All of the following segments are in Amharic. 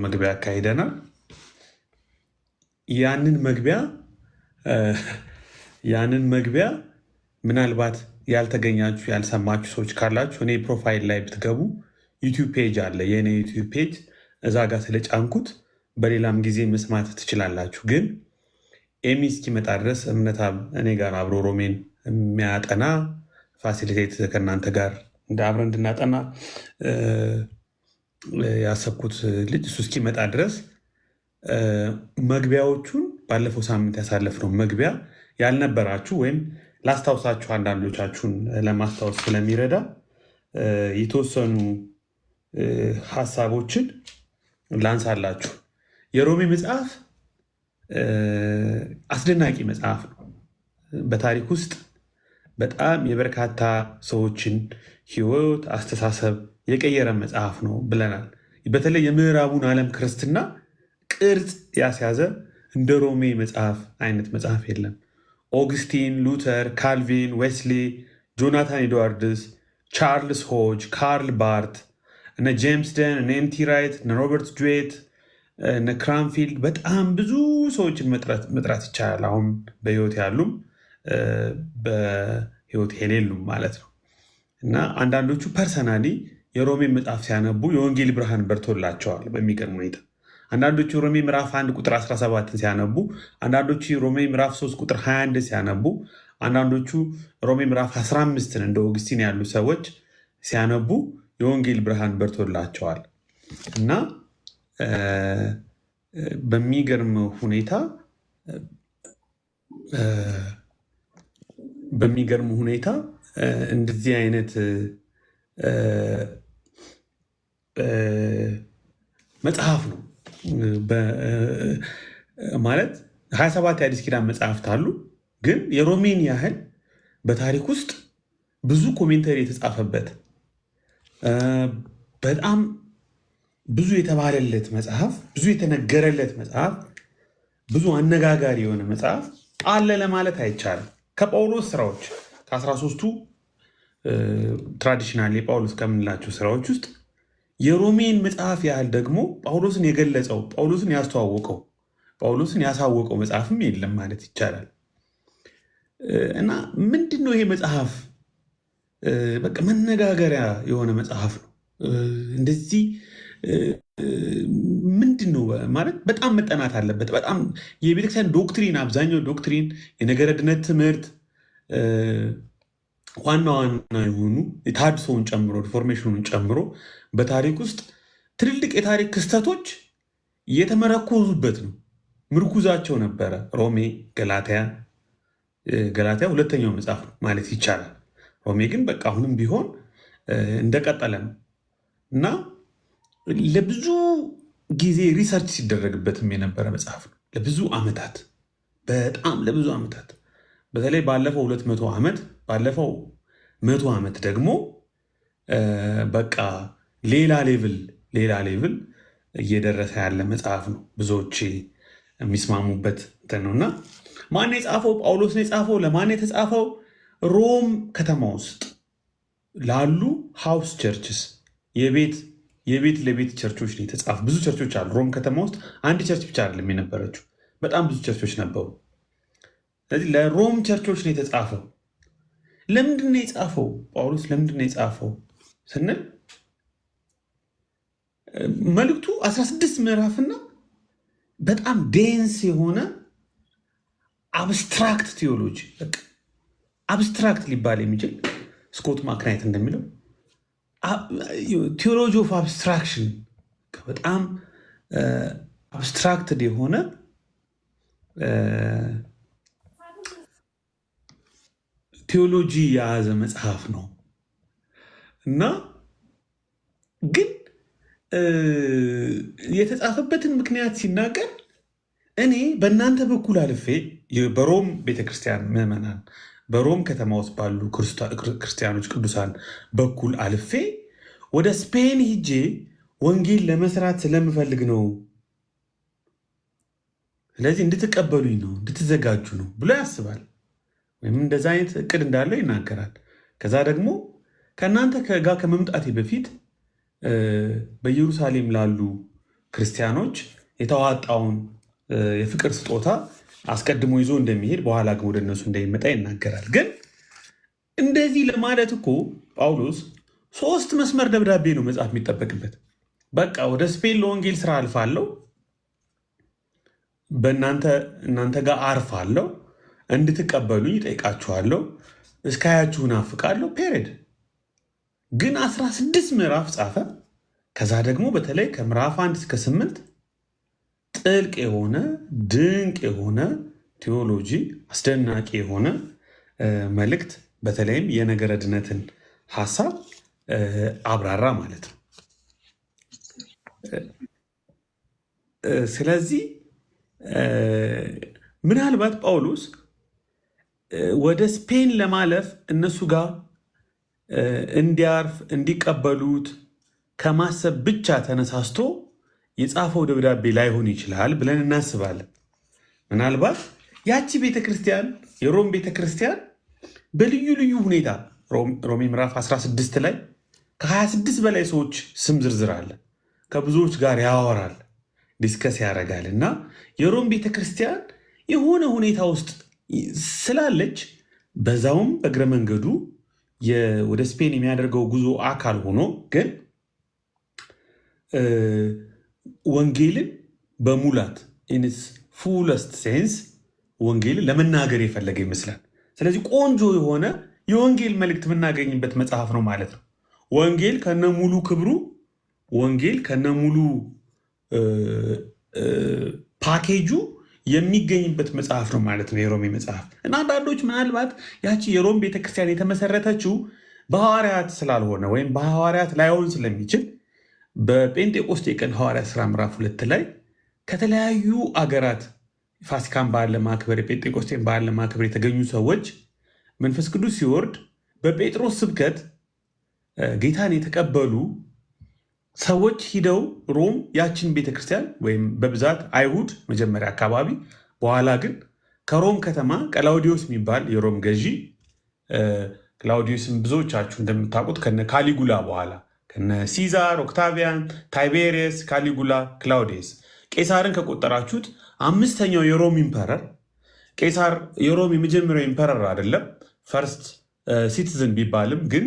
መግቢያ አካሂደናል። ያንን መግቢያ ምናልባት ያልተገኛችሁ ያልሰማችሁ ሰዎች ካላችሁ እኔ ፕሮፋይል ላይ ብትገቡ ዩቲዩብ ፔጅ አለ። የእኔ ዩቲዩብ ፔጅ እዛ ጋር ስለጫንኩት በሌላም ጊዜ መስማት ትችላላችሁ። ግን ኤሚ እስኪመጣ ድረስ እምነታብ እኔ ጋር አብሮ ሮሜን የሚያጠና ፋሲሊቴት ከእናንተ ጋር አብረን እንድናጠና ያሰብኩት ልጅ እሱ እስኪመጣ ድረስ መግቢያዎቹን ባለፈው ሳምንት ያሳለፍነው መግቢያ ያልነበራችሁ ወይም ላስታውሳችሁ አንዳንዶቻችሁን ለማስታወስ ስለሚረዳ የተወሰኑ ሀሳቦችን ላንሳላችሁ። የሮሜ መጽሐፍ አስደናቂ መጽሐፍ ነው። በታሪክ ውስጥ በጣም የበርካታ ሰዎችን ሕይወት፣ አስተሳሰብ የቀየረ መጽሐፍ ነው ብለናል። በተለይ የምዕራቡን ዓለም ክርስትና ቅርጽ ያስያዘ እንደ ሮሜ መጽሐፍ አይነት መጽሐፍ የለም። ኦግስቲን፣ ሉተር፣ ካልቪን፣ ዌስሊ፣ ጆናታን ኤድዋርድስ፣ ቻርልስ ሆጅ፣ ካርል ባርት፣ እነ ጄምስ ደን፣ እነ ኤንቲ ራይት፣ እነ ሮበርት ጁዌት፣ እነ ክራንፊልድ በጣም ብዙ ሰዎችን መጥራት ይቻላል። አሁን በህይወት ያሉም በህይወት የሌሉም ማለት ነው። እና አንዳንዶቹ ፐርሰናሊ የሮሜ መጽሐፍ ሲያነቡ የወንጌል ብርሃን በርቶላቸዋል በሚገርም ሁኔታ። አንዳንዶቹ ሮሜ ምዕራፍ 1 ቁጥር 17 ሲያነቡ፣ አንዳንዶቹ ሮሜ ምዕራፍ 3 ቁጥር 21 ሲያነቡ፣ አንዳንዶቹ ሮሜ ምዕራፍ 15ን እንደ ኦግስቲን ያሉ ሰዎች ሲያነቡ የወንጌል ብርሃን በርቶላቸዋል እና በሚገርም ሁኔታ እንደዚህ አይነት መጽሐፍ ነው። ማለት 27 የአዲስ ኪዳን መጽሐፍት አሉ፣ ግን የሮሜን ያህል በታሪክ ውስጥ ብዙ ኮሜንተሪ የተጻፈበት በጣም ብዙ የተባለለት መጽሐፍ፣ ብዙ የተነገረለት መጽሐፍ፣ ብዙ አነጋጋሪ የሆነ መጽሐፍ አለ ለማለት አይቻልም። ከጳውሎስ ስራዎች ከ13ቱ ትራዲሽናል የጳውሎስ ከምንላቸው ስራዎች ውስጥ የሮሜን መጽሐፍ ያህል ደግሞ ጳውሎስን የገለጸው፣ ጳውሎስን ያስተዋወቀው፣ ጳውሎስን ያሳወቀው መጽሐፍም የለም ማለት ይቻላል። እና ምንድን ነው ይሄ መጽሐፍ? በቃ መነጋገሪያ የሆነ መጽሐፍ ነው። እንደዚህ ምንድን ነው ማለት በጣም መጠናት አለበት። በጣም የቤተክርስቲያን ዶክትሪን፣ አብዛኛው ዶክትሪን፣ የነገረ ድነት ትምህርት ዋና ዋና የሆኑ የታድሶውን ጨምሮ ሪፎርሜሽኑን ጨምሮ በታሪክ ውስጥ ትልልቅ የታሪክ ክስተቶች የተመረኮዙበት ነው። ምርኩዛቸው ነበረ ሮሜ፣ ገላትያ ሁለተኛው መጽሐፍ ነው ማለት ይቻላል። ሮሜ ግን በቃ አሁንም ቢሆን እንደቀጠለ ነው እና ለብዙ ጊዜ ሪሰርች ሲደረግበትም የነበረ መጽሐፍ ነው። ለብዙ ዓመታት፣ በጣም ለብዙ ዓመታት፣ በተለይ ባለፈው 200 ዓመት ባለፈው 100 ዓመት ደግሞ በቃ ሌላ ሌቭል እየደረሰ ያለ መጽሐፍ ነው። ብዙዎች የሚስማሙበት እንትን ነው እና ማን የጻፈው? ጳውሎስ ነው የጻፈው። ለማን የተጻፈው? ሮም ከተማ ውስጥ ላሉ ሃውስ ቸርችስ፣ የቤት ለቤት ቸርቾች ነው የተጻፈ። ብዙ ቸርቾች አሉ ሮም ከተማ ውስጥ። አንድ ቸርች ብቻ አይደለም የነበረችው፣ በጣም ብዙ ቸርቾች ነበሩ። ስለዚህ ለሮም ቸርቾች ነው የተጻፈው። ለምንድን ነው የጻፈው ጳውሎስ? ለምንድን ነው የጻፈው ስንል መልእክቱ 16 ምዕራፍና በጣም ዴንስ የሆነ አብስትራክት ቴዎሎጂ፣ አብስትራክት ሊባል የሚችል ስኮት ማክናይት እንደሚለው ቴዎሎጂ ኦፍ አብስትራክሽን፣ በጣም አብስትራክትድ የሆነ ቴዎሎጂ የያዘ መጽሐፍ ነው እና ግን የተጻፈበትን ምክንያት ሲናገር እኔ በእናንተ በኩል አልፌ በሮም ቤተክርስቲያን ምዕመናን፣ በሮም ከተማ ውስጥ ባሉ ክርስቲያኖች ቅዱሳን በኩል አልፌ ወደ ስፔን ሂጄ ወንጌል ለመስራት ስለምፈልግ ነው። ስለዚህ እንድትቀበሉኝ ነው፣ እንድትዘጋጁ ነው ብሎ ያስባል። ወይም እንደዛ አይነት እቅድ እንዳለው ይናገራል። ከዛ ደግሞ ከእናንተ ጋር ከመምጣቴ በፊት በኢየሩሳሌም ላሉ ክርስቲያኖች የተዋጣውን የፍቅር ስጦታ አስቀድሞ ይዞ እንደሚሄድ በኋላ ግን ወደ እነሱ እንደሚመጣ ይናገራል። ግን እንደዚህ ለማለት እኮ ጳውሎስ 3 መስመር ደብዳቤ ነው መጽሐፍ የሚጠበቅበት። በቃ ወደ ስፔን ለወንጌል ስራ አልፋለሁ፣ እናንተ ጋር አርፋለሁ፣ እንድትቀበሉኝ ይጠይቃችኋለሁ፣ እስካያችሁ ናፍቃለሁ። ፔሬድ። ግን 16 ምዕራፍ ጻፈ። ከዛ ደግሞ በተለይ ከምዕራፍ 1 እስከ 8 ጥልቅ የሆነ ድንቅ የሆነ ቴዎሎጂ፣ አስደናቂ የሆነ መልእክት፣ በተለይም የነገረ ድነትን ሀሳብ አብራራ ማለት ነው። ስለዚህ ምናልባት ጳውሎስ ወደ ስፔን ለማለፍ እነሱ ጋር እንዲያርፍ እንዲቀበሉት ከማሰብ ብቻ ተነሳስቶ የጻፈው ደብዳቤ ላይሆን ይችላል ብለን እናስባለን። ምናልባት ያቺ ቤተክርስቲያን የሮም ቤተክርስቲያን በልዩ ልዩ ሁኔታ ሮሜ ምዕራፍ 16 ላይ ከ26 በላይ ሰዎች ስም ዝርዝር አለ። ከብዙዎች ጋር ያወራል፣ ዲስከስ ያደርጋል። እና የሮም ቤተክርስቲያን የሆነ ሁኔታ ውስጥ ስላለች በዛውም በእግረ መንገዱ ወደ ስፔን የሚያደርገው ጉዞ አካል ሆኖ ግን ወንጌልን በሙላት ኢንስ ፉለስት ሴንስ ወንጌልን ለመናገር የፈለገ ይመስላል። ስለዚህ ቆንጆ የሆነ የወንጌል መልእክት የምናገኝበት መጽሐፍ ነው ማለት ነው። ወንጌል ከነሙሉ ክብሩ፣ ወንጌል ከነሙሉ ፓኬጁ የሚገኝበት መጽሐፍ ነው ማለት ነው የሮሜ መጽሐፍ። እና አንዳንዶች ምናልባት ያቺ የሮም ቤተክርስቲያን የተመሰረተችው በሐዋርያት ስላልሆነ ወይም በሐዋርያት ላይሆን ስለሚችል በጴንጤቆስጤ ቀን ሐዋርያት ሥራ ምዕራፍ 2 ላይ ከተለያዩ አገራት ፋሲካን በዓል ለማክበር የጴንጤቆስጤን በዓል ለማክበር የተገኙ ሰዎች መንፈስ ቅዱስ ሲወርድ በጴጥሮስ ስብከት ጌታን የተቀበሉ ሰዎች ሂደው ሮም ያችን ቤተክርስቲያን ወይም በብዛት አይሁድ መጀመሪያ አካባቢ፣ በኋላ ግን ከሮም ከተማ ቀላውዲዮስ የሚባል የሮም ገዢ፣ ክላውዲዮስን ብዙዎቻችሁ እንደምታውቁት ከነ ካሊጉላ በኋላ ከነ ሲዛር፣ ኦክታቪያን፣ ታይቤሪየስ፣ ካሊጉላ፣ ክላውዲየስ ቄሳርን ከቆጠራችሁት 5ኛው የሮም ኢምፐረር። ቄሳር የሮም የመጀመሪያው ኢምፐረር አይደለም፣ ፈርስት ሲቲዝን ቢባልም ግን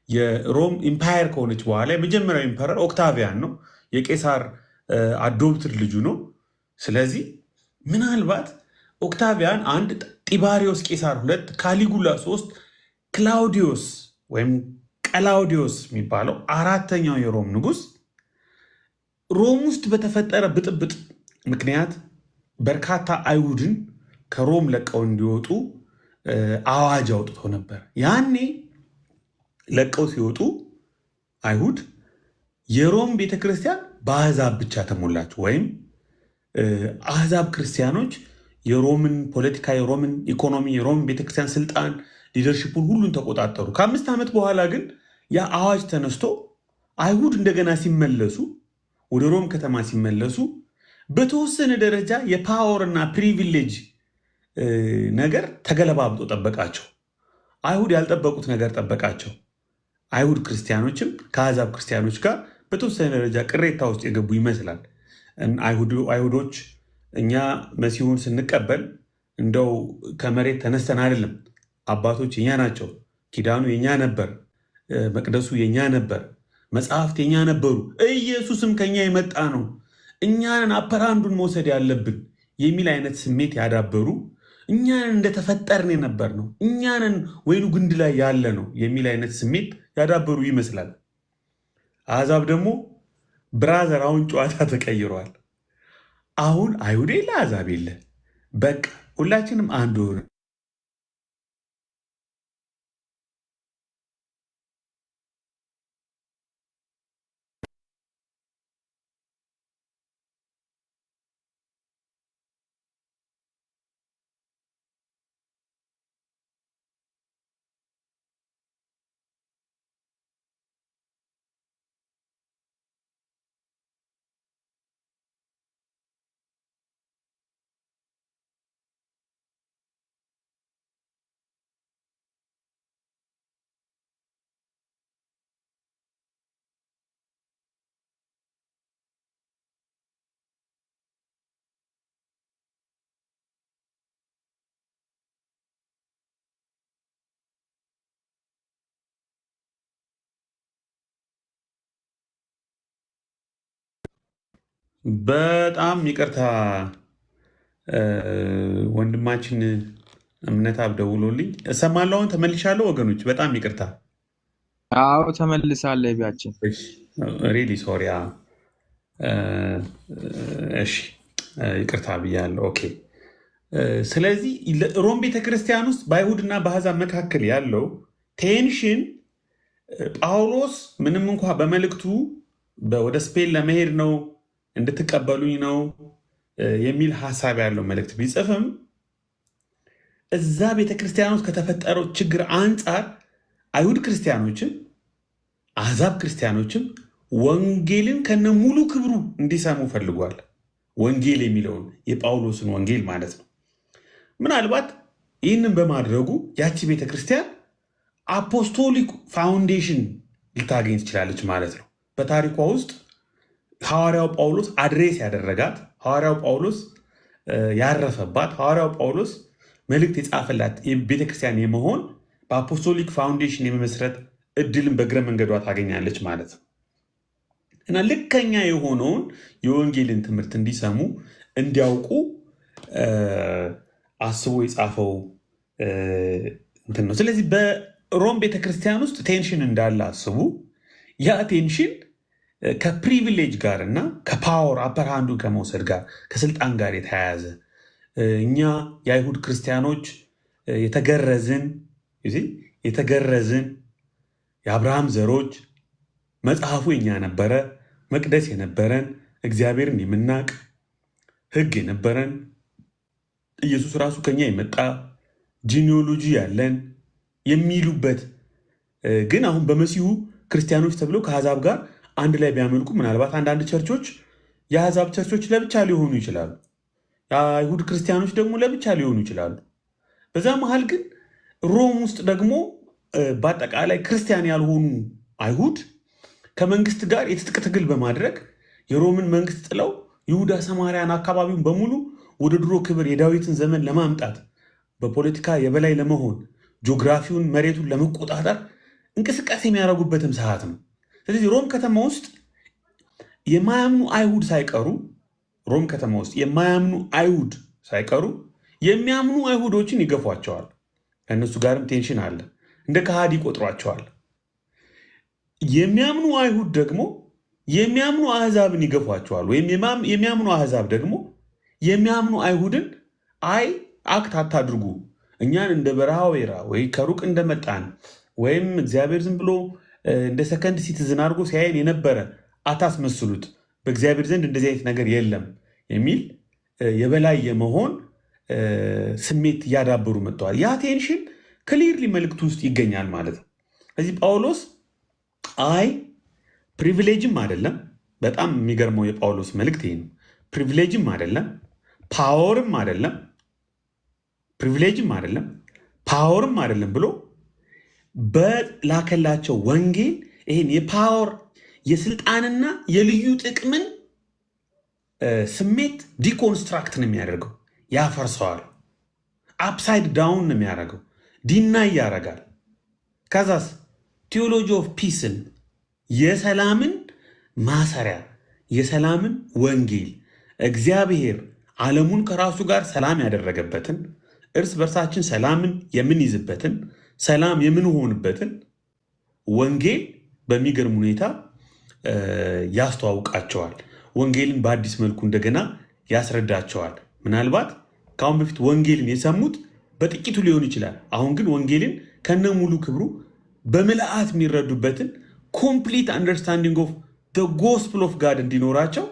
የሮም ኢምፓየር ከሆነች በኋላ የመጀመሪያው ኢምፐረር ኦክታቪያን ነው። የቄሳር አዶፕትድ ልጁ ነው። ስለዚህ ምናልባት ኦክታቪያን 1፣ ጢባሪዮስ ቄሳር 2፣ ካሊጉላ 3፣ ክላውዲዮስ ወይም ቀላውዲዮስ የሚባለው 4ኛው የሮም ንጉሥ ሮም ውስጥ በተፈጠረ ብጥብጥ ምክንያት በርካታ አይሁድን ከሮም ለቀው እንዲወጡ አዋጅ አውጥተው ነበር። ያኔ ለቀው ሲወጡ አይሁድ የሮም ቤተክርስቲያን በአሕዛብ ብቻ ተሞላች፣ ወይም አሕዛብ ክርስቲያኖች የሮምን ፖለቲካ፣ የሮምን ኢኮኖሚ፣ የሮምን ቤተክርስቲያን ስልጣን፣ ሊደርሽፑን ሁሉን ተቆጣጠሩ። ከ5 ዓመት በኋላ ግን ያ አዋጅ ተነስቶ አይሁድ እንደገና ሲመለሱ፣ ወደ ሮም ከተማ ሲመለሱ በተወሰነ ደረጃ የፓወርና ፕሪቪሌጅ ነገር ተገለባብጦ ጠበቃቸው። አይሁድ ያልጠበቁት ነገር ጠበቃቸው። አይሁድ ክርስቲያኖችም ከአሕዛብ ክርስቲያኖች ጋር በተወሰነ ደረጃ ቅሬታ ውስጥ የገቡ ይመስላል። አይሁዶች እኛ መሲሁን ስንቀበል እንደው ከመሬት ተነስተን አይደለም፣ አባቶች የኛ ናቸው፣ ኪዳኑ የኛ ነበር፣ መቅደሱ የኛ ነበር፣ መጽሐፍት የኛ ነበሩ፣ ኢየሱስም ከኛ የመጣ ነው፣ እኛንን አፐራንዱን መውሰድ ያለብን የሚል አይነት ስሜት ያዳበሩ፣ እኛንን እንደተፈጠርን የነበር ነው፣ እኛንን ወይኑ ግንድ ላይ ያለ ነው የሚል አይነት ስሜት ያዳበሩ ይመስላል። አሕዛብ ደግሞ ብራዘር፣ አሁን ጨዋታ ተቀይሯል። አሁን አይሁድ የለ፣ አሕዛብ የለ፣ በቃ ሁላችንም አንድ ሆነ። በጣም ይቅርታ ወንድማችን እምነት አብደውሎልኝ እሰማለሁ። አሁን ተመልሻለሁ ወገኖች፣ በጣም ይቅርታ። አዎ ተመልሳለህ ቢያችን። ሪሊ ሶሪያ። እሺ ይቅርታ ብያለሁ። ኦኬ። ስለዚህ ሮም ቤተክርስቲያን ውስጥ በአይሁድና በአሕዛብ መካከል ያለው ቴንሽን ጳውሎስ ምንም እንኳ በመልእክቱ ወደ ስፔን ለመሄድ ነው እንድትቀበሉኝ ነው የሚል ሀሳብ ያለው መልእክት ቢጽፍም እዛ ቤተክርስቲያን ውስጥ ከተፈጠረው ችግር አንጻር አይሁድ ክርስቲያኖችም አሕዛብ ክርስቲያኖችም ወንጌልን ከነ ሙሉ ክብሩ እንዲሰሙ ፈልጓል። ወንጌል የሚለውን የጳውሎስን ወንጌል ማለት ነው። ምናልባት ይህንን በማድረጉ ያቺ ቤተክርስቲያን አፖስቶሊክ ፋውንዴሽን ልታገኝ ትችላለች ማለት ነው። በታሪኳ ውስጥ ሐዋርያው ጳውሎስ አድሬስ ያደረጋት፣ ሐዋርያው ጳውሎስ ያረፈባት፣ ሐዋርያው ጳውሎስ መልእክት የጻፈላት ቤተክርስቲያን የመሆን በአፖስቶሊክ ፋውንዴሽን የመመስረት እድልን በእግረ መንገዷ ታገኛለች ማለት ነው እና ልከኛ የሆነውን የወንጌልን ትምህርት እንዲሰሙ እንዲያውቁ አስቦ የጻፈው እንትን ነው። ስለዚህ በሮም ቤተክርስቲያን ውስጥ ቴንሽን እንዳለ አስቡ። ያ ቴንሽን ከፕሪቪሌጅ ጋር እና ከፓወር አፐር ሃንዱን ከመውሰድ ጋር ከስልጣን ጋር የተያያዘ እኛ የአይሁድ ክርስቲያኖች የተገረዝን የአብርሃም ዘሮች መጽሐፉ የኛ ነበረ፣ መቅደስ የነበረን እግዚአብሔርን የምናቅ ሕግ የነበረን ኢየሱስ ራሱ ከኛ የመጣ ጂኒዮሎጂ ያለን የሚሉበት ግን አሁን በመሲሁ ክርስቲያኖች ተብለው ከአሕዛብ ጋር አንድ ላይ ቢያመልኩ ምናልባት አንዳንድ ቸርቾች የአሕዛብ ቸርቾች ለብቻ ሊሆኑ ይችላሉ፣ የአይሁድ ክርስቲያኖች ደግሞ ለብቻ ሊሆኑ ይችላሉ። በዛ መሃል ግን ሮም ውስጥ ደግሞ በአጠቃላይ ክርስቲያን ያልሆኑ አይሁድ ከመንግስት ጋር የትጥቅ ትግል በማድረግ የሮምን መንግስት ጥለው ይሁዳ፣ ሰማርያን፣ አካባቢውን በሙሉ ወደ ድሮ ክብር የዳዊትን ዘመን ለማምጣት በፖለቲካ የበላይ ለመሆን ጂኦግራፊውን፣ መሬቱን ለመቆጣጠር እንቅስቃሴ የሚያደርጉበትም ሰዓት ነው። ስለዚህ ሮም ከተማ ውስጥ የማያምኑ አይሁድ ሳይቀሩ የሚያምኑ አይሁዶችን ይገፏቸዋል። ከእነሱ ጋርም ቴንሽን አለ። እንደ ከሃዲ ይቆጥሯቸዋል። የሚያምኑ አይሁድ ደግሞ የሚያምኑ አሕዛብን ይገፏቸዋል። ወይም የሚያምኑ አሕዛብ ደግሞ የሚያምኑ አይሁድን አክት አታድርጉ፣ እኛን እንደ በረሃ ወይራ ወይ ከሩቅ እንደመጣን ወይም እግዚአብሔር ዝም ብሎ እንደ ሰከንድ ሲቲዝን አድርጎ ሲያየን የነበረ አታስመስሉት፣ በእግዚአብሔር ዘንድ እንደዚህ አይነት ነገር የለም የሚል የበላይ የመሆን ስሜት እያዳበሩ መጥተዋል። ያ ቴንሽን ክሊርሊ መልእክቱ ውስጥ ይገኛል ማለት ነው። ስለዚህ ጳውሎስ ፕሪቪሌጅም አይደለም። በጣም የሚገርመው የጳውሎስ መልእክት ይሄ ነው። ፕሪቪሌጅም አይደለም፣ ፓወርም አይደለም፣ ፓወርም አይደለም ብሎ በላከላቸው ወንጌል ይሄን የፓወር የስልጣንና የልዩ ጥቅምን ስሜት ዲኮንስትራክት ነው የሚያደርገው፣ ያፈርሰዋል። አፕሳይድ ዳውን ነው የሚያደርገው፣ ዲናይ ያደርጋል። ከዛስ ቴዎሎጂ ኦፍ ፒስን፣ የሰላምን ማሰሪያ፣ የሰላምን ወንጌል፣ እግዚአብሔር ዓለሙን ከራሱ ጋር ሰላም ያደረገበትን፣ እርስ በርሳችን ሰላምን የምንይዝበትን፣ ሰላም የምንሆንበትን ወንጌል በሚገርም ሁኔታ ያስተዋውቃቸዋል። ወንጌልን በአዲስ መልኩ እንደገና ያስረዳቸዋል። ምናልባት ከአሁን በፊት ወንጌልን የሰሙት በጥቂቱ ሊሆን ይችላል። አሁን ግን ወንጌልን ከነ ሙሉ ክብሩ በምልአት የሚረዱበትን ኮምፕሊት አንደርስታንዲንግ ኦፍ ጎስፕል ኦፍ ጋድ እንዲኖራቸው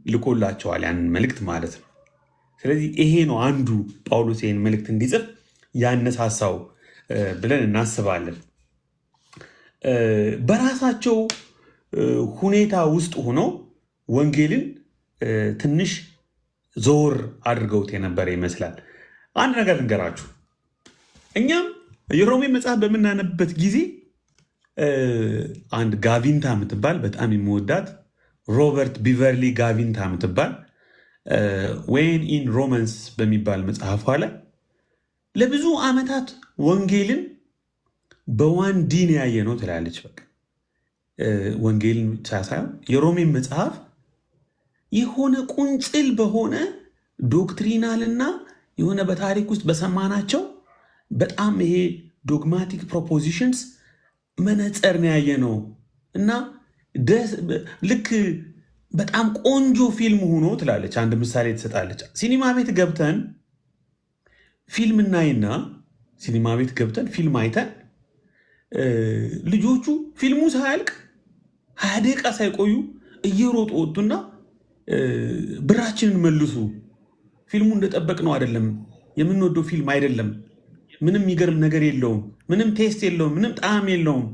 ልኮላቸዋል፣ ያንን መልእክት ማለት ነው። ስለዚህ ይሄ ነው አንዱ ጳውሎስ ይህን መልእክት እንዲጽፍ ያነሳሳው ብለን እናስባለን። በራሳቸው ሁኔታ ውስጥ ሆነው ወንጌልን ትንሽ ዞር አድርገውት የነበረ ይመስላል። አንድ ነገር ልንገራችሁ። እኛም የሮሜ መጽሐፍ በምናነብበት ጊዜ አንድ ጋቪንታ የምትባል በጣም የምወዳት ሮበርት ቢቨርሊ ጋቪንታ የምትባል ዌን ኢን ሮማንስ በሚባል መጽሐፏ ላይ ለብዙ ዓመታት ወንጌልን በዋን ዲን ያየ ነው ትላለች። በቃ ወንጌልን ብቻ ሳይሆን የሮሜን መጽሐፍ የሆነ ቁንጽል በሆነ ዶክትሪናልና የሆነ በታሪክ ውስጥ በሰማናቸው በጣም ይሄ ዶግማቲክ ፕሮፖዚሽንስ መነጽር ነው ያየ ነው እና ልክ በጣም ቆንጆ ፊልም ሆኖ ትላለች። አንድ ምሳሌ ትሰጣለች። ሲኒማ ቤት ገብተን ፊልም እናይና ሲኒማ ቤት ገብተን ፊልም አይተን ልጆቹ ፊልሙ ሳያልቅ 20 ደቂቃ ሳይቆዩ እየሮጡ ወጡና ብራችንን መልሱ፣ ፊልሙ እንደጠበቅነው አይደለም፣ የምንወደው ፊልም አይደለም፣ ምንም የሚገርም ነገር የለውም፣ ምንም ቴስት የለውም፣ ምንም ጣዕም የለውም፣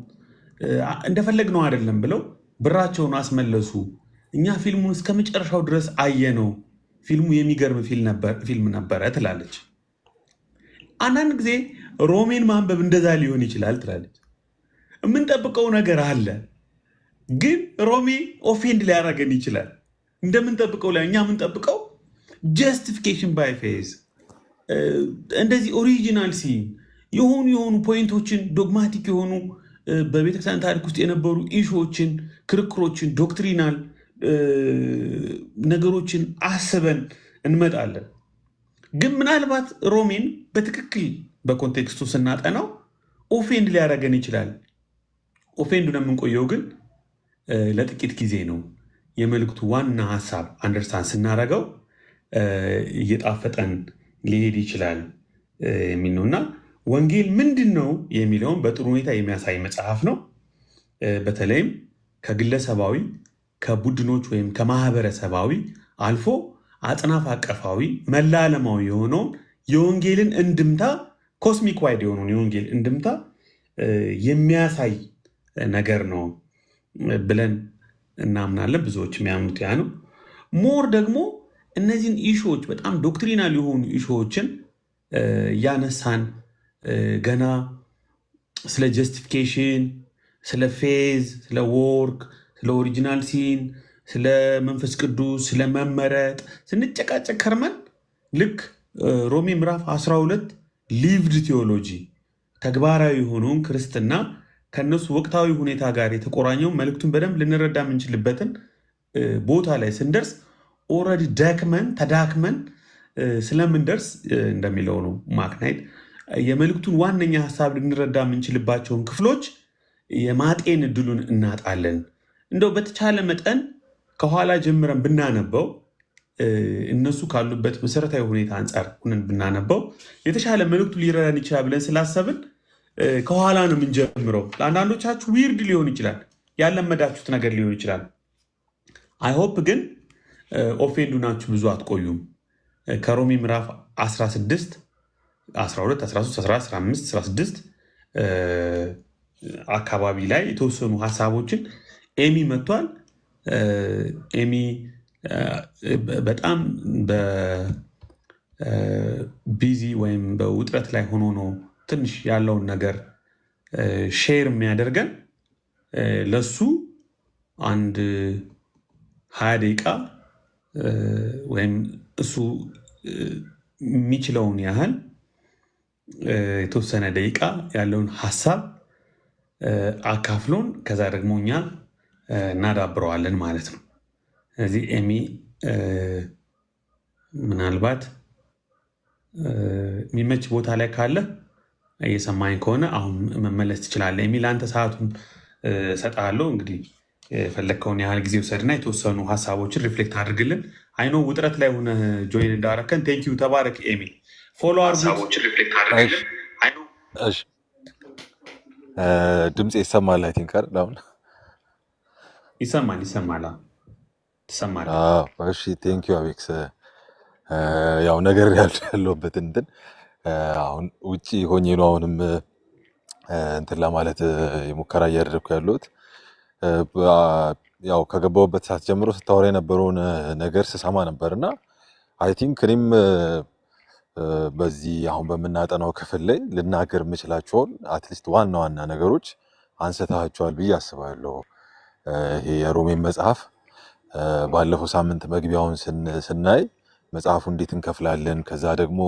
እንደፈለግነው አይደለም ብለው ብራቸውን አስመለሱ። እኛ ፊልሙን እስከ መጨረሻው ድረስ አየነው፣ ፊልሙ የሚገርም ፊልም ነበረ ትላለች። አንዳንድ ጊዜ ሮሜን ማንበብ እንደዛ ሊሆን ይችላል ትላለች። የምንጠብቀው ነገር አለ፣ ግን ሮሜ ኦፌንድ ሊያደርገን ይችላል። እንደምንጠብቀው ላይ እኛ የምንጠብቀው ጀስቲፊኬሽን ባይ ፌዝ እንደዚህ ኦሪጂናል ሲን የሆኑ ፖይንቶችን ዶግማቲክ የሆኑ በቤተክርስቲያን ታሪክ ውስጥ የነበሩ ኢሹዎችን፣ ክርክሮችን፣ ዶክትሪናል ነገሮችን አስበን እንመጣለን። ግን ምናልባት ሮሜን በትክክል በኮንቴክስቱ ስናጠናው ኦፌንድ ሊያደርገን ይችላል። ኦፌንዱን የምንቆየው ግን ለጥቂት ጊዜ ነው። የመልእክቱ ዋና ሀሳብ አንደርስታንድ ስናደርገው እየጣፈጠን ሊሄድ ይችላል የሚል ነው እና ወንጌል ምንድን ነው የሚለውን በጥሩ ሁኔታ የሚያሳይ መጽሐፍ ነው። በተለይም ከግለሰባዊ ከቡድኖች ወይም ከማህበረሰባዊ አልፎ አጽናፍ አቀፋዊ መላ ዓለማዊ የሆነውን የወንጌልን እንድምታ ኮስሚክ ዋይድ የሆነውን የወንጌል እንድምታ የሚያሳይ ነገር ነው ብለን እናምናለን። ብዙዎች የሚያምኑት ያ ነው። ሞር ደግሞ እነዚህን ኢሹዎች በጣም ዶክትሪናል የሆኑ ኢሹዎችን እያነሳን ገና ስለ ጀስቲፊኬሽን፣ ስለ ፌዝ፣ ስለ ወርክ፣ ስለ ኦሪጂናል ሲን፣ ስለ መንፈስ ቅዱስ፣ ስለ መመረጥ ስንጨቃጨቅ ከርመን ልክ ሮሜ ምዕራፍ 12 ሊቭድ ቴዎሎጂ ተግባራዊ የሆነውን ክርስትና ከነሱ ወቅታዊ ሁኔታ ጋር የተቆራኘው መልእክቱን በደንብ ልንረዳ የምንችልበትን ቦታ ላይ ስንደርስ ኦልሬዲ ተዳክመን ስለምንደርስ እንደሚለው ነው ማክናይት የመልእክቱን ዋነኛ ሀሳብ ልንረዳ የምንችልባቸውን ክፍሎች የማጤን እድሉን እናጣለን። እንደው በተቻለ መጠን ከኋላ ጀምረን ብናነበው እነሱ ካሉበት መሰረታዊ ሁኔታ አንጻር ሁነን ብናነበው የተሻለ መልእክቱ ሊረዳን ይችላል ብለን ስላሰብን ከኋላ ነው የምንጀምረው። ለአንዳንዶቻችሁ ዊርድ ሊሆን ይችላል፣ ያለመዳችሁት ነገር ሊሆን ይችላል። አይሆፕ ግን ኦፌንዱ ናችሁ ብዙ አትቆዩም። ከሮሜ ምዕራፍ 16 12 13 14 15 16 አካባቢ ላይ የተወሰኑ ሀሳቦችን ኤሚ መጥቷል። ኤሚ በጣም በቢዚ ወይም በውጥረት ላይ ሆኖ ነው ትንሽ ያለውን ነገር ሼር የሚያደርገን። ለሱ አንድ 20 ደቂቃ ወይም እሱ የሚችለውን ያህል የተወሰነ ደቂቃ ያለውን ሀሳብ አካፍሎን ከዛ ደግሞ እኛ እናዳብረዋለን ማለት ነው። ስለዚህ ኤሚ ምናልባት የሚመች ቦታ ላይ ካለ እየሰማኝ ከሆነ አሁን መመለስ ትችላለህ። ኤሚ ለአንተ ሰዓቱን እሰጥሃለሁ። እንግዲህ የፈለግከውን ያህል ጊዜ ውሰድና የተወሰኑ ሀሳቦችን ሪፍሌክት አድርግልን። አይኖ ውጥረት ላይ ሆነ ጆይን እንዳረከን ቴንኪዩ። ተባረክ ኤሚ። ፎሎ ድምፅ ይሰማል። አይ ቲንክ አይደል? አሁን ይሰማል። እሺ ቴንኪዩ አቤክስ። ያው ነገር ያለሁበት እንትን አሁን ውጭ ሆኜ ነው አሁንም እንትን ለማለት የሙከራ እያደረግኩ ያለሁት። ያው ከገባሁበት ሰዓት ጀምሮ ስታወራ የነበረውን ነገር ስሰማ ነበር እና አይ ቲንክ እኔም በዚህ አሁን በምናጠናው ክፍል ላይ ልናገር የምችላቸውን አትሊስት ዋና ዋና ነገሮች አንስተሃቸዋል ብዬ አስባለሁ። ይሄ የሮሜን መጽሐፍ ባለፈው ሳምንት መግቢያውን ስናይ መጽሐፉ እንዴት እንከፍላለን፣ ከዛ ደግሞ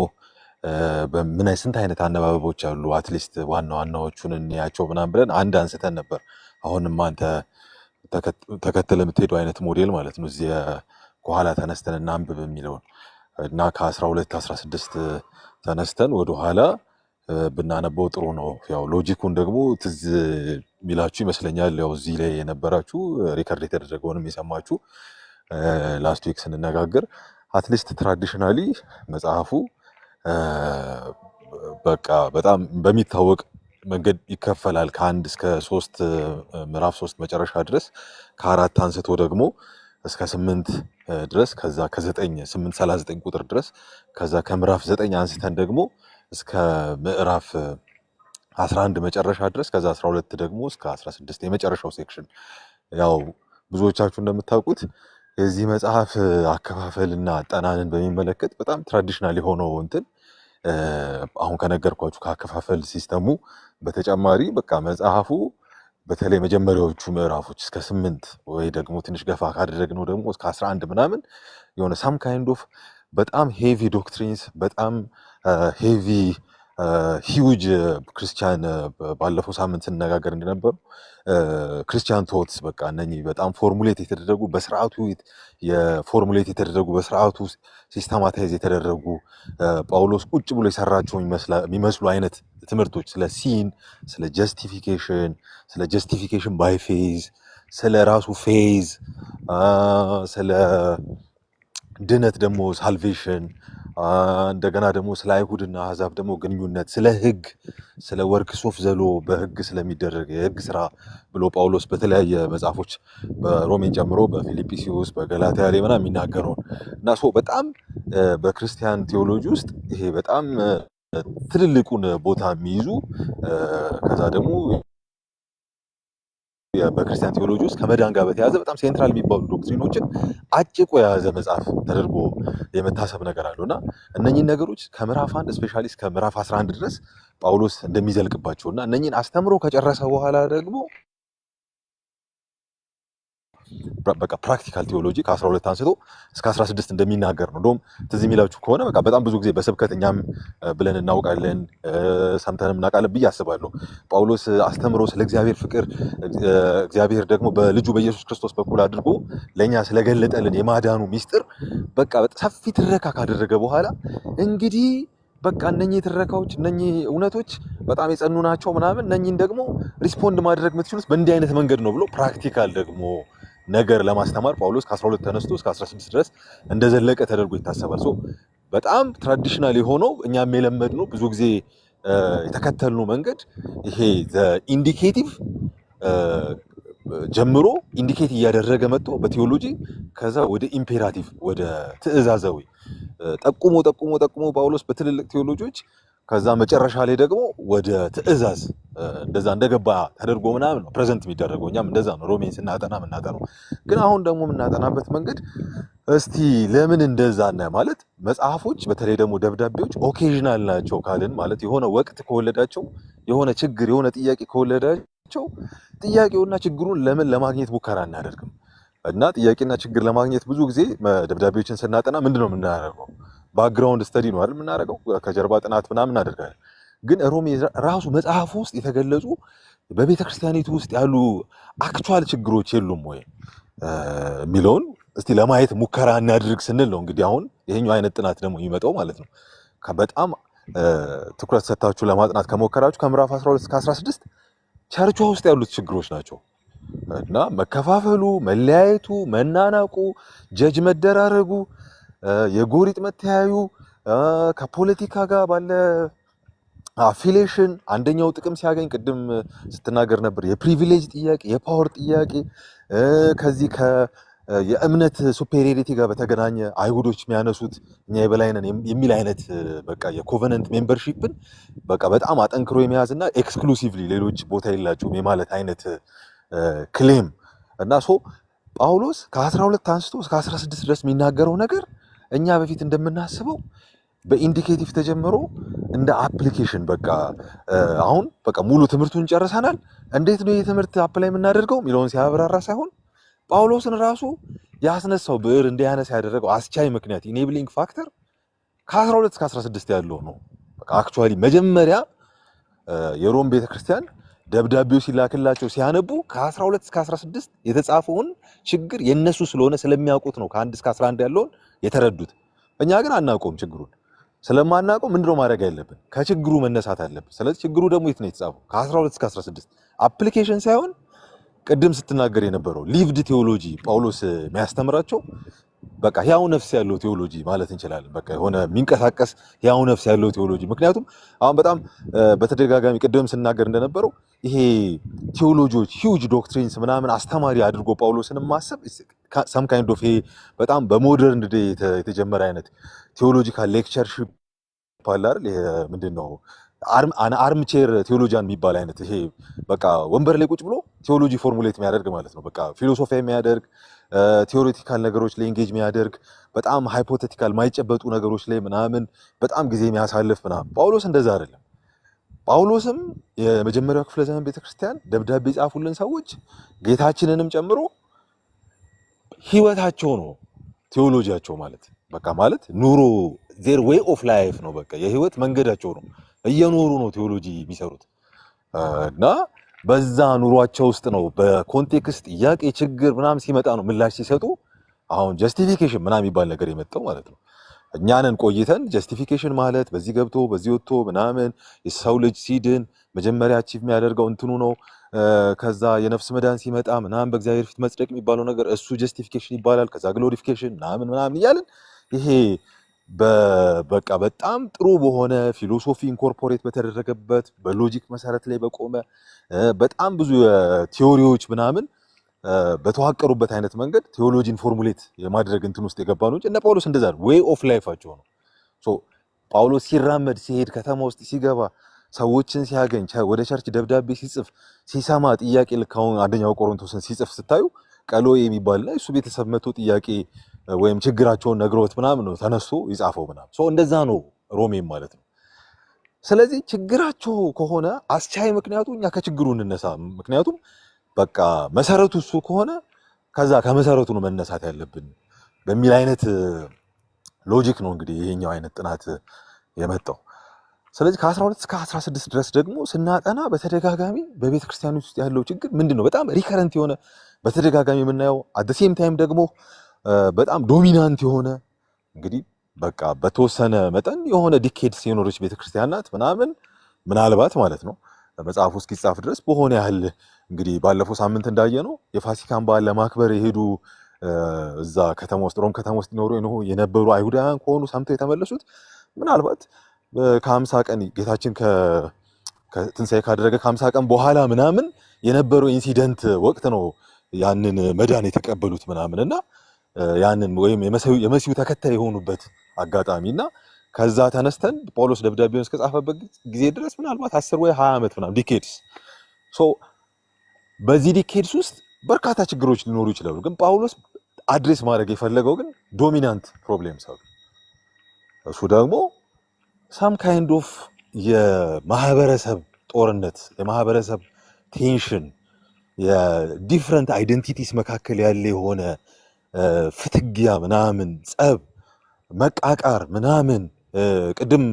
ስንት አይነት አነባበቦች አሉ፣ አትሊስት ዋና ዋናዎቹን እንያቸው ምናምን ብለን አንድ አንስተን ነበር። አሁንም አንተ ተከትለ የምትሄዱ አይነት ሞዴል ማለት ነው። እዚህ ከኋላ ተነስተን እናንብብ የሚለውን እና ከ12 16 ተነስተን ወደኋላ ብናነበው ጥሩ ነው። ያው ሎጂኩን ደግሞ ትዝ የሚላችሁ ይመስለኛል። ያው እዚህ ላይ የነበራችሁ ሪከርድ የተደረገውንም የሰማችሁ ላስት ዊክ ስንነጋገር አትሊስት ትራዲሽናሊ መጽሐፉ በቃ በጣም በሚታወቅ መንገድ ይከፈላል። ከ1 እስከ 3 ምዕራፍ 3 መጨረሻ ድረስ፣ ከ4 አንስቶ ደግሞ እስከ 8 ድረስ፣ ከዛ ከ9 839 ቁጥር ድረስ፣ ከዛ ከምዕራፍ 9 አንስተን ደግሞ እስከ ምዕራፍ 11 መጨረሻ ድረስ፣ ከዛ 12 ደግሞ እስከ 16 የመጨረሻው ሴክሽን። ያው ብዙዎቻችሁ እንደምታውቁት የዚህ መጽሐፍ አከፋፈልና አጠናንን በሚመለከት በጣም ትራዲሽናል የሆነው እንትን አሁን ከነገርኳችሁ ከአከፋፈል ሲስተሙ በተጨማሪ በቃ መጽሐፉ በተለይ መጀመሪያዎቹ ምዕራፎች እስከ 8 ወይ ደግሞ ትንሽ ገፋ ካደረግነው ደግሞ እስከ 11 ምናምን የሆነ ሳም ካይንድ ኦፍ በጣም ሄቪ ዶክትሪንስ በጣም ሄቪ ሂውጅ ክርስቲያን ባለፈው ሳምንት ስንነጋገር እንደነበሩ ክርስቲያን ቶትስ በቃ እነኚህ በጣም ፎርሙሌት የተደረጉ በስርዓቱ የፎርሙሌት የተደረጉ በስርዓቱ ሲስተማታይዝ የተደረጉ ጳውሎስ ቁጭ ብሎ የሰራቸው የሚመስሉ አይነት ትምህርቶች ስለ ሲን፣ ስለ ጀስቲፊኬሽን ባይ ፌዝ፣ ስለ ራሱ ፌዝ፣ ስለ ድነት ደግሞ ሳልቬሽን፣ እንደገና ደግሞ ስለ አይሁድና አሕዛብ ደግሞ ግንኙነት፣ ስለ ሕግ፣ ስለ ወርክስ ኦፍ ዘ ሎው በሕግ ስለሚደረግ የሕግ ስራ ብሎ ጳውሎስ በተለያየ መጽሐፎች በሮሜን ጨምሮ በፊልጵስዩስ በገላትያ ላይ ምናምን የሚናገረውን እና በጣም በክርስቲያን ቴዎሎጂ ውስጥ ይሄ በጣም ትልልቁን ቦታ የሚይዙ ከዛ ደግሞ በክርስቲያን ቴዎሎጂ ውስጥ ከመዳን ጋር በተያያዘ በጣም ሴንትራል የሚባሉ ዶክትሪኖችን አጭቆ የያዘ መጽሐፍ ተደርጎ የመታሰብ ነገር አለው እና እነኚህን ነገሮች ከምዕራፍ 1 ስፔሻሊ እስከ ምዕራፍ 11 ድረስ ጳውሎስ እንደሚዘልቅባቸው እና እነኚህን አስተምሮ ከጨረሰ በኋላ ደግሞ በቃ ፕራክቲካል ቴዎሎጂ ከ12 አንስቶ እስከ 16 እንደሚናገር ነው። እንደውም ትዝ የሚላችሁ ከሆነ በቃ በጣም ብዙ ጊዜ በስብከት እኛም ብለን እናውቃለን ሰምተንም እናውቃለን ብዬ አስባለሁ። ጳውሎስ አስተምሮ ስለ እግዚአብሔር ፍቅር እግዚአብሔር ደግሞ በልጁ በኢየሱስ ክርስቶስ በኩል አድርጎ ለእኛ ስለገለጠልን የማዳኑ ሚስጥር በቃ ሰፊ ትረካ ካደረገ በኋላ እንግዲህ በቃ እነኚህ ትረካዎች እነኚህ እውነቶች በጣም የጸኑ ናቸው ምናምን እነኚህን ደግሞ ሪስፖንድ ማድረግ የምትችሉት በእንዲህ አይነት መንገድ ነው ብሎ ፕራክቲካል ደግሞ ነገር ለማስተማር ጳውሎስ ከ12 ተነስቶ እስከ 16 ድረስ እንደዘለቀ ተደርጎ ይታሰባል። በጣም ትራዲሽናል የሆነው እኛም የለመድነው ብዙ ጊዜ የተከተልነው መንገድ ይሄ ኢንዲኬቲቭ ጀምሮ ኢንዲኬት እያደረገ መጥቶ በቴዎሎጂ ከዛ ወደ ኢምፔራቲቭ ወደ ትእዛዛዊ ጠቁሞ ጳውሎስ በትልልቅ ቴዎሎጂዎች ከዛ መጨረሻ ላይ ደግሞ ወደ ትእዛዝ እንደዛ እንደገባ ተደርጎ ምናምን ነው ፕሬዘንት የሚደረገው። እኛም እንደዛ ነው ሮሜን ስናጠና የምናጠናው። ግን አሁን ደግሞ የምናጠናበት መንገድ እስቲ ለምን እንደዛ እና ማለት መጽሐፎች በተለይ ደግሞ ደብዳቤዎች ኦኬዥናል ናቸው ካልን ማለት የሆነ ወቅት ከወለዳቸው የሆነ ችግር የሆነ ጥያቄ ከወለዳቸው ጥያቄውና ችግሩን ለምን ለማግኘት ሙከራ እናደርግም? እና ጥያቄና ችግር ለማግኘት ብዙ ጊዜ ደብዳቤዎችን ስናጠና ምንድነው የምናደርገው? ባክግራውንድ ስተዲ ነው አይደል የምናደርገው፣ ከጀርባ ጥናት ምናምን እናደርጋለን። ግን ሮሜ ራሱ መጽሐፉ ውስጥ የተገለጹ በቤተ ክርስቲያኒቱ ውስጥ ያሉ አክቹዋል ችግሮች የሉም ወይ የሚለውን እስቲ ለማየት ሙከራ እናድርግ ስንል ነው እንግዲህ አሁን ይሄኛው አይነት ጥናት ደግሞ የሚመጣው ማለት ነው። በጣም ትኩረት ሰጥታችሁ ለማጥናት ከሞከራችሁ ከምዕራፍ 12 እስከ 16 ቸርቿ ውስጥ ያሉት ችግሮች ናቸው እና መከፋፈሉ፣ መለያየቱ፣ መናናቁ፣ ጀጅ መደራረጉ፣ የጎሪጥ መተያዩ፣ ከፖለቲካ ጋር ባለ አፊሌሽን አንደኛው ጥቅም ሲያገኝ ቅድም ስትናገር ነበር የፕሪቪሌጅ ጥያቄ፣ የፓወር ጥያቄ፣ ከዚህ የእምነት ሱፔሪዮሪቲ ጋር በተገናኘ አይሁዶች የሚያነሱት እኛ የበላይ ነን የሚል አይነት በቃ የኮቨነንት ሜምበርሺፕን በቃ በጣም አጠንክሮ የመያዝና ኤክስክሉሲቭሊ ሌሎች ቦታ የላቸውም የማለት አይነት ክሌም እና ጳውሎስ ከ12 አንስቶ እስከ 16 ድረስ የሚናገረው ነገር እኛ በፊት እንደምናስበው በኢንዲኬቲቭ ተጀምሮ እንደ አፕሊኬሽን በቃ አሁን በቃ ሙሉ ትምህርቱን ጨርሰናል፣ እንዴት ነው የትምህርት አፕላይ የምናደርገው የሚለውን ሲያብራራ ሳይሆን ጳውሎስን ራሱ ያስነሳው ብዕር እንዲያነሳ ያደረገው አስቻይ ምክንያት ኢኔብሊንግ ፋክተር ከ12 እስከ 16 ያለው ነው። በቃ አክቹዋሊ መጀመሪያ የሮም ቤተክርስቲያን ደብዳቤው ሲላክላቸው ሲያነቡ ከ12 እስከ 16 የተጻፈውን ችግር የነሱ ስለሆነ ስለሚያውቁት ነው ከ1 እስከ 11 ያለውን የተረዱት። እኛ ግን አናውቀውም ችግሩን። ስለማናውቀው ምንድነው ማድረግ ያለብን? ከችግሩ መነሳት አለብን። ስለዚህ ችግሩ ደግሞ የት ነው የተጻፈው? ከ12 እስከ 16 አፕሊኬሽን ሳይሆን ቅድም ስትናገር የነበረው ሊቭድ ቴዎሎጂ ጳውሎስ የሚያስተምራቸው በቃ ሕያው ነፍስ ያለው ቴዎሎጂ ማለት እንችላለን። በቃ የሆነ የሚንቀሳቀስ ሕያው ነፍስ ያለው ቴዎሎጂ። ምክንያቱም አሁን በጣም በተደጋጋሚ ቅድም ስናገር እንደነበረው ይሄ ቴዎሎጂዎች ሂውጅ ዶክትሪንስ ምናምን አስተማሪ አድርጎ ጳውሎስን ማሰብ ሰም ካይንድ ኦፍ ይሄ በጣም በሞደርን ዴይ የተጀመረ አይነት ቴዎሎጂካል ሌክቸርሺፕ አለ አይደል? ይሄ ምንድነው አርም ቼር ቴዎሎጂያን የሚባል አይነት ይሄ በቃ ወንበር ላይ ቁጭ ብሎ ቴዎሎጂ ፎርሙሌት የሚያደርግ ማለት ነው። በቃ ፊሎሶፊ የሚያደርግ ቴዎሬቲካል ነገሮች ላይ ኤንጌጅ የሚያደርግ በጣም ሃይፖቴቲካል ማይጨበጡ ነገሮች ላይ ምናምን በጣም ጊዜ የሚያሳልፍ ምናምን። ጳውሎስ እንደዛ አይደለም። ጳውሎስም የመጀመሪያው ክፍለ ዘመን ቤተክርስቲያን ደብዳቤ ጻፉልን ሰዎች ጌታችንንም ጨምሮ ህይወታቸው ነው ቴዎሎጂያቸው ማለት በቃ ማለት ኑሮ ዜር ዌይ ኦፍ ላይፍ ነው። በቃ የህይወት መንገዳቸው ነው። እየኖሩ ነው ቴዎሎጂ የሚሰሩት እና በዛ ኑሯቸው ውስጥ ነው በኮንቴክስት ጥያቄ ችግር ምናምን ሲመጣ ነው ምላሽ ሲሰጡ አሁን ጀስቲፊኬሽን ምናምን የሚባል ነገር የመጣው ማለት ነው። እኛንን ቆይተን ጀስቲፊኬሽን ማለት በዚህ ገብቶ በዚህ ወጥቶ ምናምን የሰው ልጅ ሲድን መጀመሪያ አቺቭ የሚያደርገው እንትኑ ነው። ከዛ የነፍስ መዳን ሲመጣ ምናምን በእግዚአብሔር ፊት መጽደቅ የሚባለው ነገር እሱ ጀስቲፊኬሽን ይባላል። ከዛ ግሎሪፊኬሽን ምናምን እያልን ይሄ በቃ በጣም ጥሩ በሆነ ፊሎሶፊ ኢንኮርፖሬት በተደረገበት በሎጂክ መሰረት ላይ በቆመ በጣም ብዙ ቲዮሪዎች ምናምን በተዋቀሩበት አይነት መንገድ ቴዎሎጂን ፎርሙሌት የማድረግ እንትን ውስጥ የገባ ነው እንጂ እነ ጳውሎስ እንደዛ ነው። ዌይ ኦፍ ላይፋቸው ነው። ሶ ጳውሎስ ሲራመድ ሲሄድ ከተማ ውስጥ ሲገባ ሰዎችን ሲያገኝ ወደ ቸርች ደብዳቤ ሲጽፍ ሲሰማ ጥያቄ ልካውን አንደኛው ቆሮንቶስን ሲጽፍ ስታዩ ቀሎዬ የሚባልና እሱ ቤተሰብ መቶ ጥያቄ ወይም ችግራቸውን ነግሮት ምናምን ነው ተነስቶ ይጻፈው ምናምን። ሶ እንደዛ ነው ሮሜም ማለት ነው። ስለዚህ ችግራቸው ከሆነ አስቻይ ምክንያቱ እኛ ከችግሩ እንነሳ። ምክንያቱም በቃ መሰረቱ እሱ ከሆነ ከዛ ከመሰረቱ ነው መነሳት ያለብን በሚል አይነት ሎጂክ ነው እንግዲህ ይሄኛው አይነት ጥናት የመጣው። ስለዚህ ከ12 እስከ 16 ድረስ ደግሞ ስናጠና በተደጋጋሚ በቤተ ክርስቲያን ውስጥ ያለው ችግር ምንድነው? በጣም ሪከረንት የሆነ በተደጋጋሚ የምናየው አት ሴም ታይም ደግሞ በጣም ዶሚናንት የሆነ እንግዲህ በቃ በተወሰነ መጠን የሆነ ዲኬድስ የኖረች ቤተክርስቲያን ናት ምናምን ምናልባት ማለት ነው መጽሐፉ እስኪጻፍ ድረስ በሆነ ያህል እንግዲህ ባለፈው ሳምንት እንዳየነው የፋሲካን በዓል ለማክበር የሄዱ እዛ ከተማ ውስጥ ሮም ከተማ ውስጥ የነበሩ አይሁዳውያን ከሆኑ ሰምተው የተመለሱት ምናልባት ከ50 ቀን ጌታችን ከትንሣኤ ካደረገ ከ50 ቀን በኋላ ምናምን የነበረው ኢንሲደንት ወቅት ነው ያንን መዳን የተቀበሉት ምናምን እና ያንን ወይም የመሲሁ ተከታይ የሆኑበት አጋጣሚና ከዛ ተነስተን ጳውሎስ ደብዳቤውን እስከጻፈበት ጊዜ ድረስ ምናልባት 10 ወይ 20 ዓመት ምናምን ዲኬድስ። ሶ በዚህ ዲኬድስ ውስጥ በርካታ ችግሮች ሊኖሩ ይችላሉ። ግን ጳውሎስ አድሬስ ማድረግ የፈለገው ግን ዶሚናንት ፕሮብሌምስ አሉ። እሱ ደግሞ ሳም ካይንድ ኦፍ የማህበረሰብ ጦርነት፣ የማህበረሰብ ቴንሽን፣ የዲፍረንት አይደንቲቲስ መካከል ያለ የሆነ ፍትጊያ ምናምን ጸብ፣ መቃቃር ምናምን ቅድም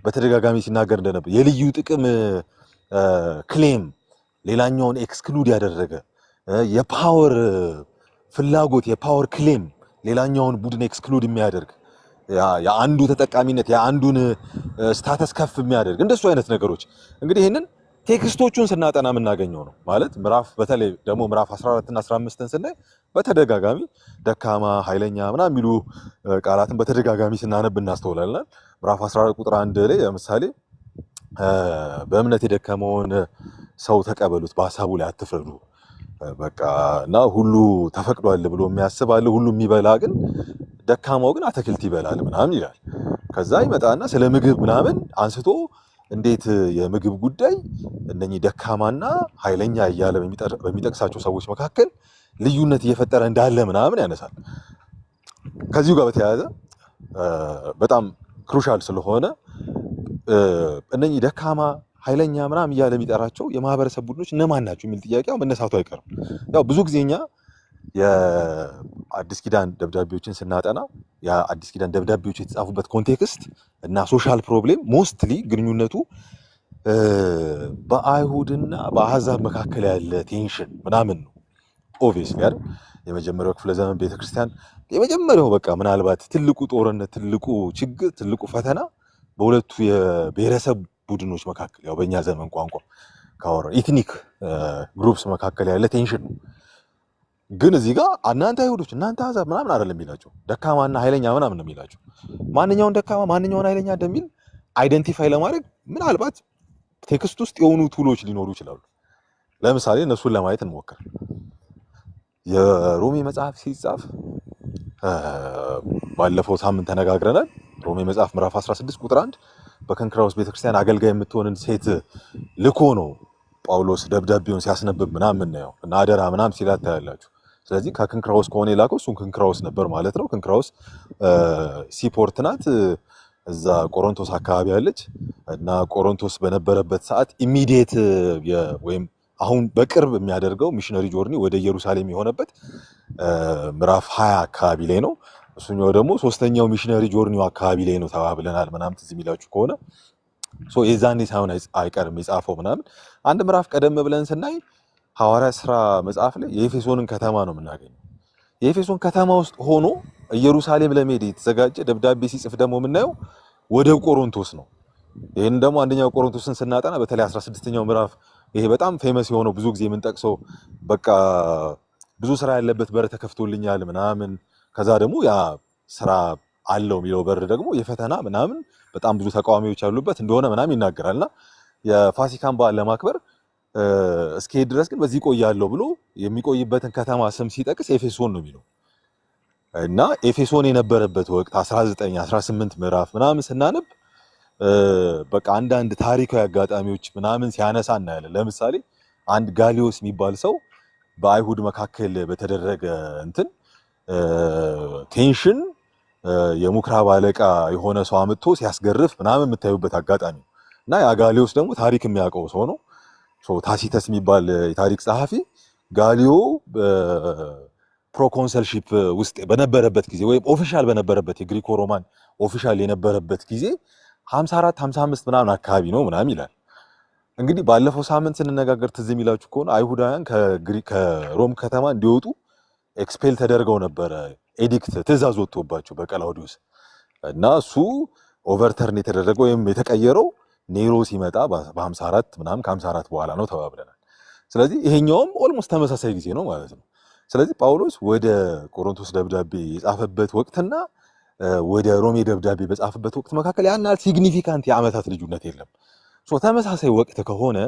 በተደጋጋሚ ሲናገር እንደነበር የልዩ ጥቅም ክሌም ሌላኛውን ኤክስክሉድ ያደረገ የፓወር ፍላጎት የፓወር ክሌም ሌላኛውን ቡድን ኤክስክሉድ የሚያደርግ የአንዱ ተጠቃሚነት የአንዱን ስታተስ ከፍ የሚያደርግ እንደሱ አይነት ነገሮች እንግዲህ ይህንን ቴክስቶቹን ስናጠና የምናገኘው ነው ማለት ምዕራፍ በተለይ ደግሞ ምዕራፍ 14 እና 15ን ስናይ በተደጋጋሚ ደካማ ኃይለኛ ምናምን የሚሉ ቃላትን በተደጋጋሚ ስናነብ እናስተውላለን። ምዕራፍ 14 ቁጥር 1 ላይ ለምሳሌ በእምነት የደከመውን ሰው ተቀበሉት፣ በሐሳቡ ላይ አትፍረዱ፣ በቃ እና ሁሉ ተፈቅዷል ብሎ የሚያስብ አለ፣ ሁሉ የሚበላ ግን ደካማው ግን አትክልት ይበላል ምናምን ይላል። ከዛ ይመጣና ስለ ምግብ ምናምን አንስቶ እንዴት የምግብ ጉዳይ እነኚህ ደካማና ኃይለኛ እያለ በሚጠቅሳቸው ሰዎች መካከል ልዩነት እየፈጠረ እንዳለ ምናምን ያነሳል። ከዚሁ ጋር በተያያዘ በጣም ክሩሻል ስለሆነ እነኚህ ደካማ ኃይለኛ ምናምን እያለ የሚጠራቸው የማህበረሰብ ቡድኖች እነማን ናቸው የሚል ጥያቄ መነሳቱ አይቀርም። ያው ብዙ ጊዜኛ የአዲስ ኪዳን ደብዳቤዎችን ስናጠና የአዲስ ኪዳን ደብዳቤዎች የተጻፉበት ኮንቴክስት እና ሶሻል ፕሮብሌም ሞስትሊ ግንኙነቱ በአይሁድና በአሕዛብ መካከል ያለ ቴንሽን ምናምን ነው። ኦብቪየስሊ አይደል የመጀመሪያው ክፍለ ዘመን ቤተክርስቲያን የመጀመሪያው በቃ ምናልባት ትልቁ ጦርነት፣ ትልቁ ችግር፣ ትልቁ ፈተና በሁለቱ የብሔረሰብ ቡድኖች መካከል ያው በእኛ ዘመን ቋንቋ ካወራ ኢትኒክ ግሩፕስ መካከል ያለ ቴንሽን ነው። ግን እዚህ ጋር እናንተ አይሁዶች እናንተ አሕዛብ ምናምን አይደለም የሚላቸው፣ ደካማና ኃይለኛ ምናምን ነው የሚላቸው። ማንኛውን ደካማ ማንኛውን ኃይለኛ እንደሚል አይደንቲፋይ ለማድረግ ምናልባት ቴክስት ውስጥ የሆኑ ቱሎች ሊኖሩ ይችላሉ። ለምሳሌ እነሱን ለማየት እንሞክር። የሮሜ መጽሐፍ ሲጻፍ ባለፈው ሳምንት ተነጋግረናል። ሮሜ መጽሐፍ ምዕራፍ 16 ቁጥር 1 በከንክራውስ ቤተክርስቲያን አገልጋይ የምትሆንን ሴት ልኮ ነው ጳውሎስ ደብዳቤውን ሲያስነብብ ምናምን ነው እና አደራ ምናምን ሲላት ታያላችሁ። ስለዚህ ከክንክራውስ ከሆነ የላከው እሱን ክንክራውስ ነበር ማለት ነው። ክንክራውስ ሲፖርት ናት፣ እዛ ቆሮንቶስ አካባቢ ያለች እና ቆሮንቶስ በነበረበት ሰዓት ኢሚዲየት ወይም አሁን በቅርብ የሚያደርገው ሚሽነሪ ጆርኒ ወደ ኢየሩሳሌም የሆነበት ምዕራፍ 20 አካባቢ ላይ ነው። እሱኛው ደግሞ ሶስተኛው ሚሽነሪ ጆርኒው አካባቢ ላይ ነው ተባብለናል ምናምን ትዝ የሚላችሁ ከሆነ የዛኔ ሳይሆን አይቀርም የጻፈው ምናምን። አንድ ምዕራፍ ቀደም ብለን ስናይ ሐዋርያት ሥራ መጽሐፍ ላይ የኤፌሶንን ከተማ ነው የምናገኘው። የኤፌሶን ከተማ ውስጥ ሆኖ ኢየሩሳሌም ለመሄድ የተዘጋጀ ደብዳቤ ሲጽፍ ደግሞ የምናየው ወደ ቆሮንቶስ ነው። ይህን ደግሞ አንደኛው ቆሮንቶስን ስናጠና በተለይ 16ኛው ምዕራፍ ይሄ በጣም ፌመስ የሆነው ብዙ ጊዜ የምንጠቅሰው በቃ ብዙ ስራ ያለበት በር ተከፍቶልኛል ምናምን፣ ከዛ ደግሞ ያ ስራ አለው የሚለው በር ደግሞ የፈተና ምናምን በጣም ብዙ ተቃዋሚዎች ያሉበት እንደሆነ ምናምን ይናገራልና የፋሲካን በዓል ለማክበር እስከሄድ ድረስ ግን በዚህ ቆያለሁ ብሎ የሚቆይበትን ከተማ ስም ሲጠቅስ ኤፌሶን ነው የሚለው እና ኤፌሶን የነበረበት ወቅት 19 18 ምዕራፍ ምናምን ስናነብ በቃ አንዳንድ ታሪካዊ አጋጣሚዎች ምናምን ሲያነሳ እናያለን። ለምሳሌ አንድ ጋሊዮስ የሚባል ሰው በአይሁድ መካከል በተደረገ እንትን ቴንሽን የምኩራብ አለቃ የሆነ ሰው አምጥቶ ሲያስገርፍ ምናምን የምታዩበት አጋጣሚ እና ያ ጋሊዮስ ደግሞ ታሪክ የሚያውቀው ሰው ነው። ታሲተስ የሚባል የታሪክ ጸሐፊ ጋሊዮ ፕሮኮንሰልሺፕ ውስጥ በነበረበት ጊዜ ወይም ኦፊሻል በነበረበት የግሪኮ ሮማን ኦፊሻል የነበረበት ጊዜ 54 55 ምናምን አካባቢ ነው ምናምን ይላል። እንግዲህ ባለፈው ሳምንት ስንነጋገር ትዝ የሚላችሁ ከሆነ አይሁዳውያን ከሮም ከተማ እንዲወጡ ኤክስፔል ተደርገው ነበረ። ኤዲክት ትእዛዝ ወጥቶባቸው በቀላውዲዮስ እና እሱ ኦቨርተርን የተደረገው ወይም የተቀየረው ኔሮ ሲመጣ በ54 ምናምን ከ54 በኋላ ነው ተባብለናል። ስለዚህ ይሄኛውም ኦልሞስት ተመሳሳይ ጊዜ ነው ማለት ነው። ስለዚህ ጳውሎስ ወደ ቆሮንቶስ ደብዳቤ የጻፈበት ወቅትና ወደ ሮሜ ደብዳቤ በጻፈበት ወቅት መካከል ያን ያህል ሲግኒፊካንት የዓመታት ልዩነት የለም። ተመሳሳይ ወቅት ከሆነ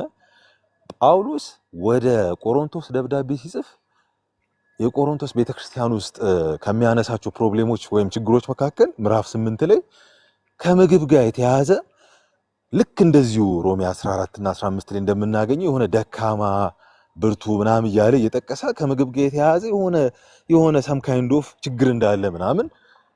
ጳውሎስ ወደ ቆሮንቶስ ደብዳቤ ሲጽፍ የቆሮንቶስ ቤተክርስቲያን ውስጥ ከሚያነሳቸው ፕሮብሌሞች ወይም ችግሮች መካከል ምዕራፍ 8 ላይ ከምግብ ጋር የተያያዘ ልክ እንደዚሁ ሮሜ 14 እና 15 ላይ እንደምናገኘው የሆነ ደካማ ብርቱ ምናምን እያለ እየጠቀሰ ከምግብ ጋር የተያያዘ የሆነ ሰም ካይንድ ኦፍ ችግር እንዳለ ምናምን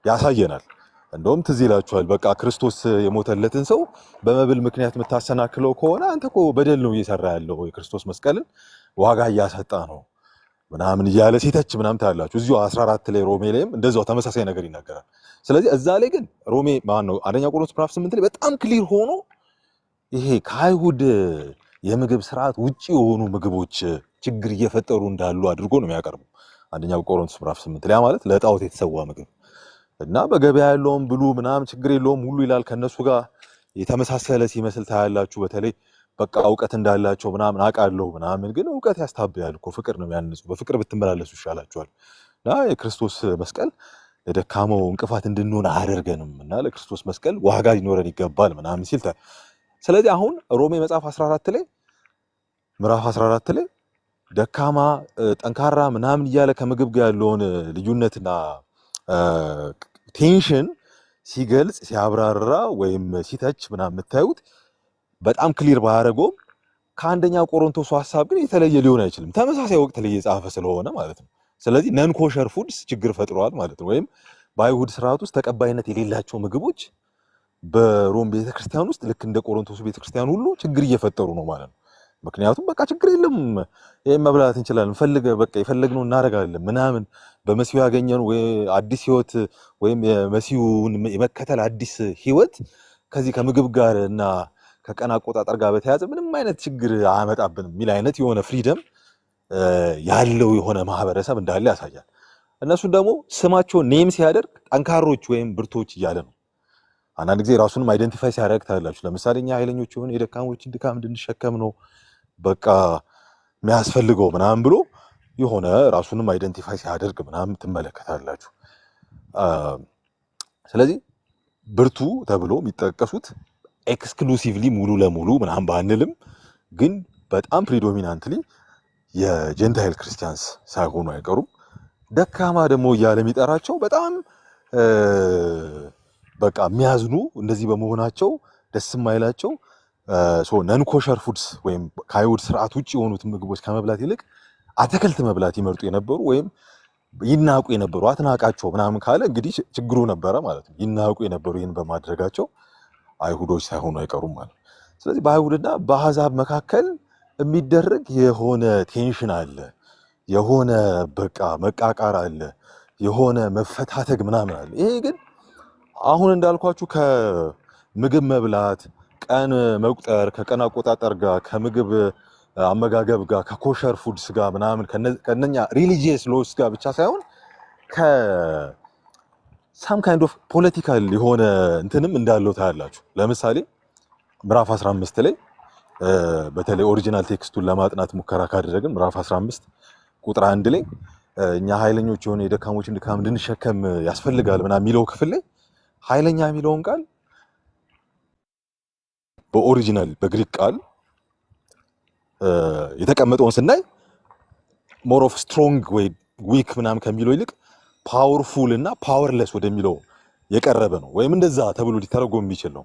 ያሳየናል። እንደውም ትዝ ይላችኋል በቃ ክርስቶስ የሞተለትን ሰው በመብል ምክንያት የምታሰናክለው ከሆነ አንተ እኮ በደል ነው እየሰራ ያለው፣ የክርስቶስ መስቀልን ዋጋ እያሰጣ ነው ምናምን እያለ ሲተች ምናምን ታያላችሁ። እዚሁ 14 ላይ ሮሜ ላይም እንደዛው ተመሳሳይ ነገር ይናገራል። ስለዚህ እዛ ላይ ግን ሮሜ አንደኛ ቆሮንቶስ ምዕራፍ 8 ላይ በጣም ክሊር ሆኖ ይሄ ከአይሁድ የምግብ ስርዓት ውጪ የሆኑ ምግቦች ችግር እየፈጠሩ እንዳሉ አድርጎ ነው የሚያቀርቡ። አንደኛ ቆሮንቶስ ምዕራፍ 8 ላይ ማለት ለጣዖት የተሰዋ ምግብ እና በገበያ ያለውን ብሉ ምናምን ችግር የለውም ሁሉ ይላል። ከነሱ ጋር የተመሳሰለ ሲመስል ታያላችሁ። በተለይ በቃ እውቀት እንዳላቸው ምናምን አውቃለሁ ምናምን፣ ግን እውቀት ያስታብያል እኮ ፍቅር ነው የሚያንጹ። በፍቅር ብትመላለሱ ይሻላችኋል እና የክርስቶስ መስቀል ለደካማው እንቅፋት እንድንሆን አያደርገንም እና ለክርስቶስ መስቀል ዋጋ ሊኖረን ይገባል ምናምን ሲል ስለዚህ አሁን ሮሜ መጽሐፍ 14 ላይ ምዕራፍ 14 ላይ ደካማ ጠንካራ ምናምን እያለ ከምግብ ጋር ያለውን ልዩነትና ቴንሽን ሲገልጽ ሲያብራራ ወይም ሲተች ምናምን የምታዩት በጣም ክሊር ባያደርገውም ከአንደኛ ቆሮንቶስ ሐሳብ ግን የተለየ ሊሆን አይችልም። ተመሳሳይ ወቅት ላይ የጻፈ ስለሆነ ማለት ነው። ስለዚህ ነን ኮሸር ፉድስ ችግር ፈጥረዋል ማለት ነው። ወይም በአይሁድ ስርዓት ውስጥ ተቀባይነት የሌላቸው ምግቦች በሮም ቤተክርስቲያን ውስጥ ልክ እንደ ቆሮንቶስ ቤተክርስቲያን ሁሉ ችግር እየፈጠሩ ነው ማለት ነው። ምክንያቱም በቃ ችግር የለም ይሄን መብላት እንችላለን፣ በቃ የፈለግነው እናደርጋለን ምናምን በመሲሁ ያገኘን ወይ አዲስ ህይወት ወይም የመሲሁን የመከተል አዲስ ህይወት ከዚህ ከምግብ ጋር እና ከቀን አቆጣጠር ጋር በተያያዘ ምንም አይነት ችግር አያመጣብንም የሚል አይነት የሆነ ፍሪደም ያለው የሆነ ማህበረሰብ እንዳለ ያሳያል። እነሱን ደግሞ ስማቸውን ኔም ሲያደርግ ጠንካሮች ወይም ብርቶች እያለ ነው። አንዳንድ ጊዜ ራሱንም አይደንቲፋይ ሲያደርግ ታያላችሁ። ለምሳሌ እኛ ኃይለኞች የሆነ የደካሞችን ድካም እንድንሸከም ነው በቃ የሚያስፈልገው ምናምን ብሎ የሆነ ራሱንም አይደንቲፋይ ሲያደርግ ምናምን ትመለከታላችሁ። ስለዚህ ብርቱ ተብሎ የሚጠቀሱት ኤክስክሉሲቭሊ ሙሉ ለሙሉ ምናምን ባንልም ግን በጣም ፕሪዶሚናንትሊ የጀንታይል ክርስቲያንስ ሳይሆኑ አይቀሩም። ደካማ ደግሞ እያለ የሚጠራቸው በጣም በቃ የሚያዝኑ እንደዚህ በመሆናቸው ደስ የማይላቸው ነን ኮሸር ፉድስ ወይም ከአይሁድ ስርዓት ውጭ የሆኑት ምግቦች ከመብላት ይልቅ አትክልት መብላት ይመርጡ የነበሩ ወይም ይናቁ የነበሩ አትናቃቸው ምናምን ካለ እንግዲህ ችግሩ ነበረ ማለት ነው። ይናቁ የነበሩ ይህን በማድረጋቸው አይሁዶች ሳይሆኑ አይቀሩም ማለት። ስለዚህ በአይሁድና በአሕዛብ መካከል የሚደረግ የሆነ ቴንሽን አለ፣ የሆነ በቃ መቃቃር አለ፣ የሆነ መፈታተግ ምናምን አለ። ይሄ ግን አሁን እንዳልኳችሁ ከምግብ መብላት፣ ቀን መቁጠር፣ ከቀን አቆጣጠር ጋር፣ ከምግብ አመጋገብ ጋር፣ ከኮሸር ፉድስ ጋር ምናምን ከነኛ ሪሊጂየስ ሎስ ጋር ብቻ ሳይሆን ከሳም ካይንድ ኦፍ ፖለቲካል የሆነ እንትንም እንዳለው ታያላችሁ። ለምሳሌ ምዕራፍ 15 ላይ በተለይ ኦሪጂናል ቴክስቱን ለማጥናት ሙከራ ካደረግን ምዕራፍ 15 ቁጥር 1 ላይ እኛ ኃይለኞች የሆነ የደካሞችን ድካም እንድንሸከም ያስፈልጋል ምናምን የሚለው ክፍል ላይ ኃይለኛ የሚለውን ቃል በኦሪጂናል በግሪክ ቃል የተቀመጠውን ስናይ ሞር ኦፍ ስትሮንግ ወይ ዊክ ምናምን ከሚለው ይልቅ ፓወርፉል እና ፓወርለስ ወደሚለው የቀረበ ነው፣ ወይም እንደዛ ተብሎ ሊተረጎም የሚችል ነው።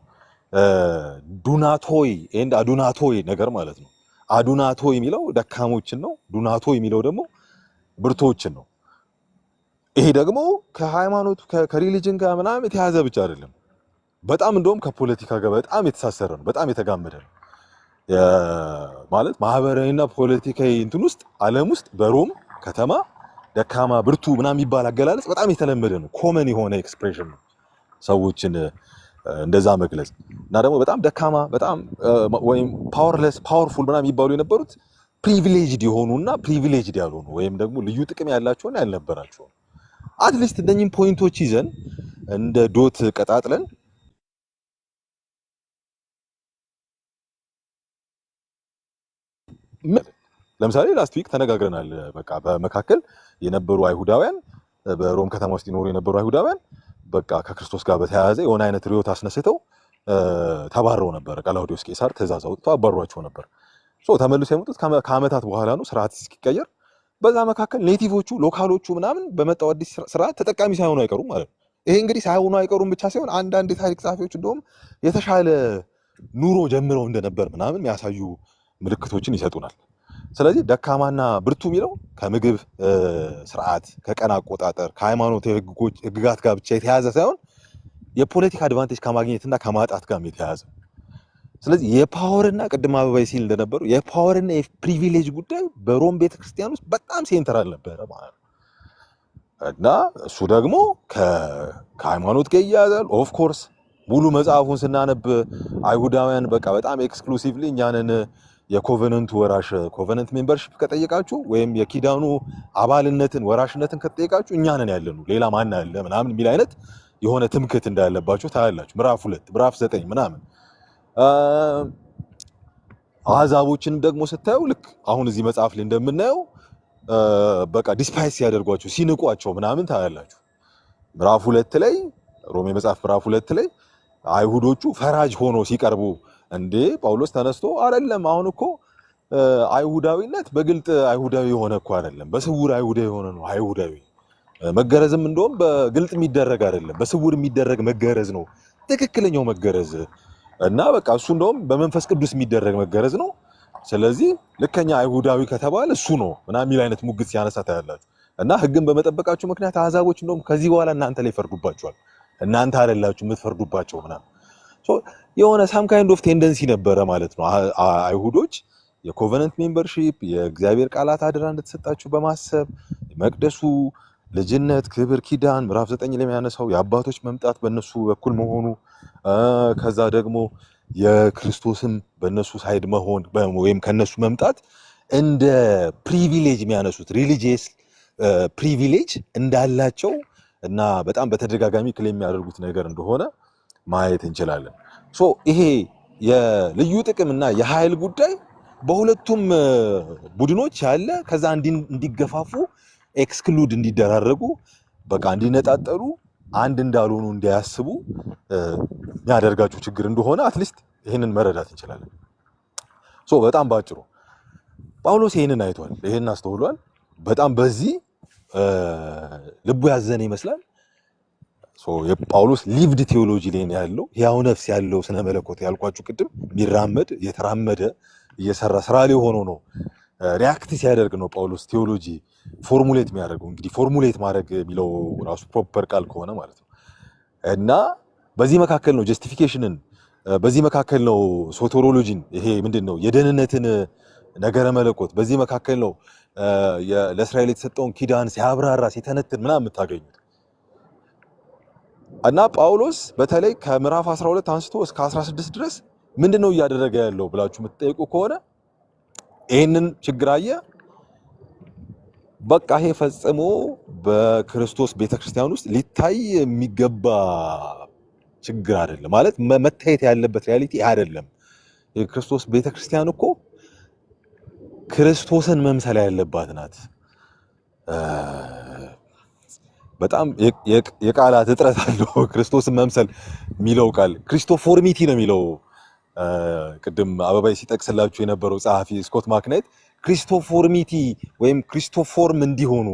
ዱናቶይ ኤንድ አዱናቶይ ነገር ማለት ነው። አዱናቶይ የሚለው ደካሞችን ነው፣ ዱናቶይ የሚለው ደግሞ ብርቶችን ነው። ይሄ ደግሞ ከሃይማኖት ከሪሊጅን ጋር ምናምን የተያዘ ብቻ አይደለም፣ በጣም እንደውም ከፖለቲካ ጋር በጣም የተሳሰረ ነው፣ በጣም የተጋመደ ነው። ማለት ማህበራዊና ፖለቲካዊ እንትን ውስጥ ዓለም ውስጥ በሮም ከተማ ደካማ ብርቱ ምናምን የሚባል አገላለጽ በጣም የተለመደ ነው። ኮመን የሆነ ኤክስፕሬሽን ነው ሰዎችን እንደዛ መግለጽ። እና ደግሞ በጣም ደካማ በጣም ወይም ፓወርለስ ፓወርፉል ምናምን የሚባሉ የነበሩት ፕሪቪሌጅድ የሆኑና ፕሪቪሌጅድ ያልሆኑ ወይም ደግሞ ልዩ ጥቅም ያላቸውና ያልነበራቸው። አትሊስት እነኚህን ፖይንቶች ይዘን እንደ ዶት ቀጣጥለን ለምሳሌ ላስት ዊክ ተነጋግረናል። በቃ በመካከል የነበሩ አይሁዳውያን በሮም ከተማ ውስጥ ይኖሩ የነበሩ አይሁዳውያን በቃ ከክርስቶስ ጋር በተያያዘ የሆነ አይነት ርዕዮት አስነስተው ተባረው ነበር። ቀላውዲዮስ ቄሳር ትእዛዝ አውጥቶ አባሯቸው ነበር። ተመልሰው የመጡት ከዓመታት በኋላ ነው፣ ስርዓት እስኪቀየር። በዛ መካከል ኔቲቮቹ ሎካሎቹ ምናምን በመጣው አዲስ ስርዓት ተጠቃሚ ሳይሆኑ አይቀሩም ማለት ነው። ይሄ እንግዲህ ሳይሆኑ አይቀሩም ብቻ ሳይሆን አንዳንድ የታሪክ ጸሐፊዎች እንደውም የተሻለ ኑሮ ጀምረው እንደነበር ምናምን የሚያሳዩ ምልክቶችን ይሰጡናል። ስለዚህ ደካማና ብርቱ የሚለው ከምግብ ስርዓት፣ ከቀን አቆጣጠር፣ ከሃይማኖት ህግጋት ጋር ብቻ የተያዘ ሳይሆን የፖለቲካ አድቫንቴጅ ከማግኘትና ከማጣት ጋር የተያዘ። ስለዚህ የፓወርና ቅድም አበባይ ሲል እንደነበሩ የፓወርና የፕሪቪሌጅ ጉዳይ በሮም ቤተክርስቲያን ውስጥ በጣም ሴንትራል ነበረ ማለት ነው። እና እሱ ደግሞ ከሃይማኖት ጋር ይያያዛል። ኦፍ ኮርስ ሙሉ መጽሐፉን ስናነብ አይሁዳውያን በቃ በጣም ኤክስክሉሲቭሊ እኛንን የኮቨነንቱ ወራሽ ኮቨነንት ሜምበርሺፕ ከጠየቃችሁ ወይም የኪዳኑ አባልነትን ወራሽነትን ከጠየቃችሁ እኛ ነን ያለኑ ሌላ ማን አለ ምናምን የሚል አይነት የሆነ ትምክህት እንዳለባችሁ ታያላችሁ። ምዕራፍ 2 ምዕራፍ 9 ምናምን አሕዛቦችንም ደግሞ ስታዩ ልክ አሁን እዚህ መጽሐፍ ላይ እንደምናየው በቃ ዲስፓይስ ሲያደርጓቸው ሲንቋቸው ምናምን ታያላችሁ። ምዕራፍ 2 ላይ ሮሜ መጽሐፍ ምዕራፍ 2 ላይ አይሁዶቹ ፈራጅ ሆኖ ሲቀርቡ እንዴ ጳውሎስ ተነስቶ አይደለም አሁን እኮ አይሁዳዊነት በግልጥ አይሁዳዊ የሆነ እኮ አይደለም፣ በስውር አይሁዳዊ የሆነ ነው። አይሁዳዊ መገረዝም እንደውም በግልጥ የሚደረግ አይደለም፣ በስውር የሚደረግ መገረዝ ነው ትክክለኛው መገረዝ። እና በቃ እሱ እንደውም በመንፈስ ቅዱስ የሚደረግ መገረዝ ነው። ስለዚህ ልከኛ አይሁዳዊ ከተባለ እሱ ነው ምናምን የሚል አይነት ሙግት ሲያነሳ ታያላችሁ። እና ሕግን በመጠበቃችሁ ምክንያት አሕዛቦች እንደውም ከዚህ በኋላ እናንተ ላይ ይፈርዱባችኋል፣ እናንተ አይደላችሁ የምትፈርዱባቸው ምናምን። የሆነ ሳም ካይንድ ኦፍ ቴንደንሲ ነበረ ማለት ነው። አይሁዶች የኮቨነንት ሜምበርሺፕ የእግዚአብሔር ቃላት አደራ እንደተሰጣችሁ በማሰብ መቅደሱ፣ ልጅነት፣ ክብር፣ ኪዳን ምዕራፍ 9 ላይ የሚያነሳው የአባቶች መምጣት በእነሱ በኩል መሆኑ ከዛ ደግሞ የክርስቶስም በእነሱ ሳይድ መሆን ወይም ከነሱ መምጣት እንደ ፕሪቪሌጅ የሚያነሱት ሪሊጂየስ ፕሪቪሌጅ እንዳላቸው እና በጣም በተደጋጋሚ ክሌም የሚያደርጉት ነገር እንደሆነ ማየት እንችላለን። ሶ ይሄ የልዩ ጥቅም እና የኃይል ጉዳይ በሁለቱም ቡድኖች ያለ ከዛ እንዲገፋፉ ኤክስክሉድ እንዲደራረጉ በቃ እንዲነጣጠሉ አንድ እንዳልሆኑ እንዲያስቡ የሚያደርጋቸው ችግር እንደሆነ አትሊስት ይህንን መረዳት እንችላለን። ሶ በጣም ባጭሩ ጳውሎስ ይህንን አይቷል፣ ይህንን አስተውሏል። በጣም በዚህ ልቡ ያዘነ ይመስላል። የጳውሎስ ሊቭድ ቴዎሎጂ ላይ ያለው ያው ነፍስ ያለው ስነ መለኮት ያልኳችሁ ቅድም የሚራመድ የተራመደ እየሰራ ስራ ላይ ሆኖ ነው ሪያክት ሲያደርግ ነው ጳውሎስ ቴዎሎጂ ፎርሙሌት የሚያደርገው። እንግዲህ ፎርሙሌት ማድረግ የሚለው ራሱ ፕሮፐር ቃል ከሆነ ማለት ነው። እና በዚህ መካከል ነው ጀስቲፊኬሽንን፣ በዚህ መካከል ነው ሶቴሮሎጂን፣ ይሄ ምንድን ነው የደህንነትን ነገረ መለኮት፣ በዚህ መካከል ነው ለእስራኤል የተሰጠውን ኪዳን ሲያብራራ ሲተነትን ምናምን የምታገኙት። እና ጳውሎስ በተለይ ከምዕራፍ 12 አንስቶ እስከ 16 ድረስ ምንድን ነው እያደረገ ያለው ብላችሁ የምትጠይቁ ከሆነ ይህንን ችግር አየ። በቃ ይሄ ፈጽሞ በክርስቶስ ቤተክርስቲያን ውስጥ ሊታይ የሚገባ ችግር አይደለም ማለት መታየት ያለበት ሪያሊቲ አይደለም። የክርስቶስ ቤተክርስቲያን እኮ ክርስቶስን መምሰል ያለባት ናት። በጣም የቃላት እጥረት አለው ክርስቶስን መምሰል የሚለው ቃል ክሪስቶፎርሚቲ ነው የሚለው። ቅድም አበባይ ሲጠቅስላችሁ የነበረው ጸሐፊ ስኮት ማክናይት ክሪስቶፎርሚቲ ወይም ክሪስቶፎርም እንዲሆኑ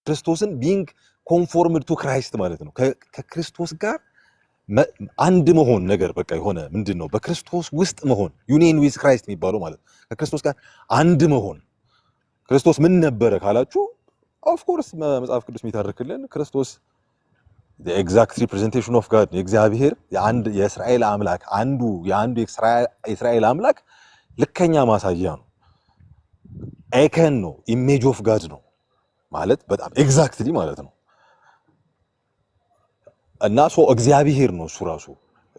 ክርስቶስን ቢንግ ኮንፎርምድ ቱ ክራይስት ማለት ነው። ከክርስቶስ ጋር አንድ መሆን ነገር በቃ የሆነ ምንድን ነው በክርስቶስ ውስጥ መሆን ዩኒየን ዊዝ ክራይስት የሚባለው ማለት ነው። ከክርስቶስ ጋር አንድ መሆን። ክርስቶስ ምን ነበረ ካላችሁ ኦፍኮርስ መጽሐፍ ቅዱስ የሚታርክልን ክርስቶስ ኤግዛክት ሪፕሬዘንቴሽን ኦፍ ጋድ የእግዚአብሔር የእስራኤል አምላክ አንዱ የእስራኤል አምላክ ልከኛ ማሳያ ነው። ኤከን ነው፣ ኢሜጅ ኦፍ ጋድ ነው ማለት በጣም ኤግዛክትሊ ማለት ነው። እና እግዚአብሔር ነው እሱ ራሱ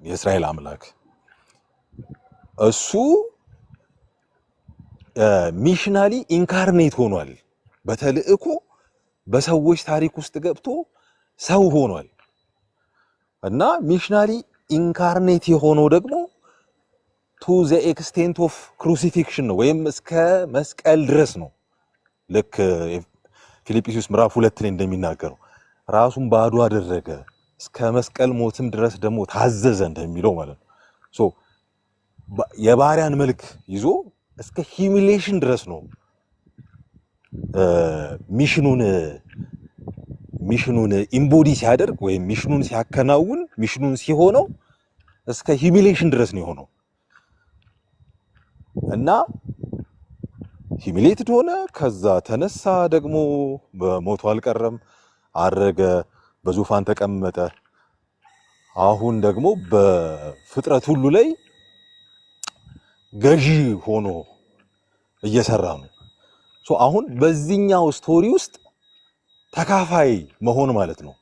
የእስራኤል አምላክ። እሱ ሚሽናሊ ኢንካርኔት ሆኗል። በተልእኮ በሰዎች ታሪክ ውስጥ ገብቶ ሰው ሆኗል። እና ሚሽናሊ ኢንካርኔት የሆነው ደግሞ ቱ ዘ ኤክስቴንት ኦፍ ክሩሲፊክሽን ነው ወይም እስከ መስቀል ድረስ ነው። ልክ ፊልጵስዩስ ምዕራፍ 2 ላይ እንደሚናገረው ራሱን ባዶ አደረገ እስከ መስቀል ሞትም ድረስ ደግሞ ታዘዘ እንደሚለው ማለት ነው። የባሪያን መልክ ይዞ እስከ ሂሚሌሽን ድረስ ነው ሚሽኑን ኢምቦዲ ሲያደርግ ወይም ሚሽኑን ሲያከናውን ሚሽኑን ሲሆነው እስከ ሂሚሌሽን ድረስ ነው የሆነው። እና ሂሚሌትድ ሆነ፣ ከዛ ተነሳ፣ ደግሞ በሞቱ አልቀረም፣ አረገ፣ በዙፋን ተቀመጠ። አሁን ደግሞ በፍጥረት ሁሉ ላይ ገዢ ሆኖ እየሰራ ነው። አሁን በዚህኛው ስቶሪ ውስጥ ተካፋይ መሆን ማለት ነው።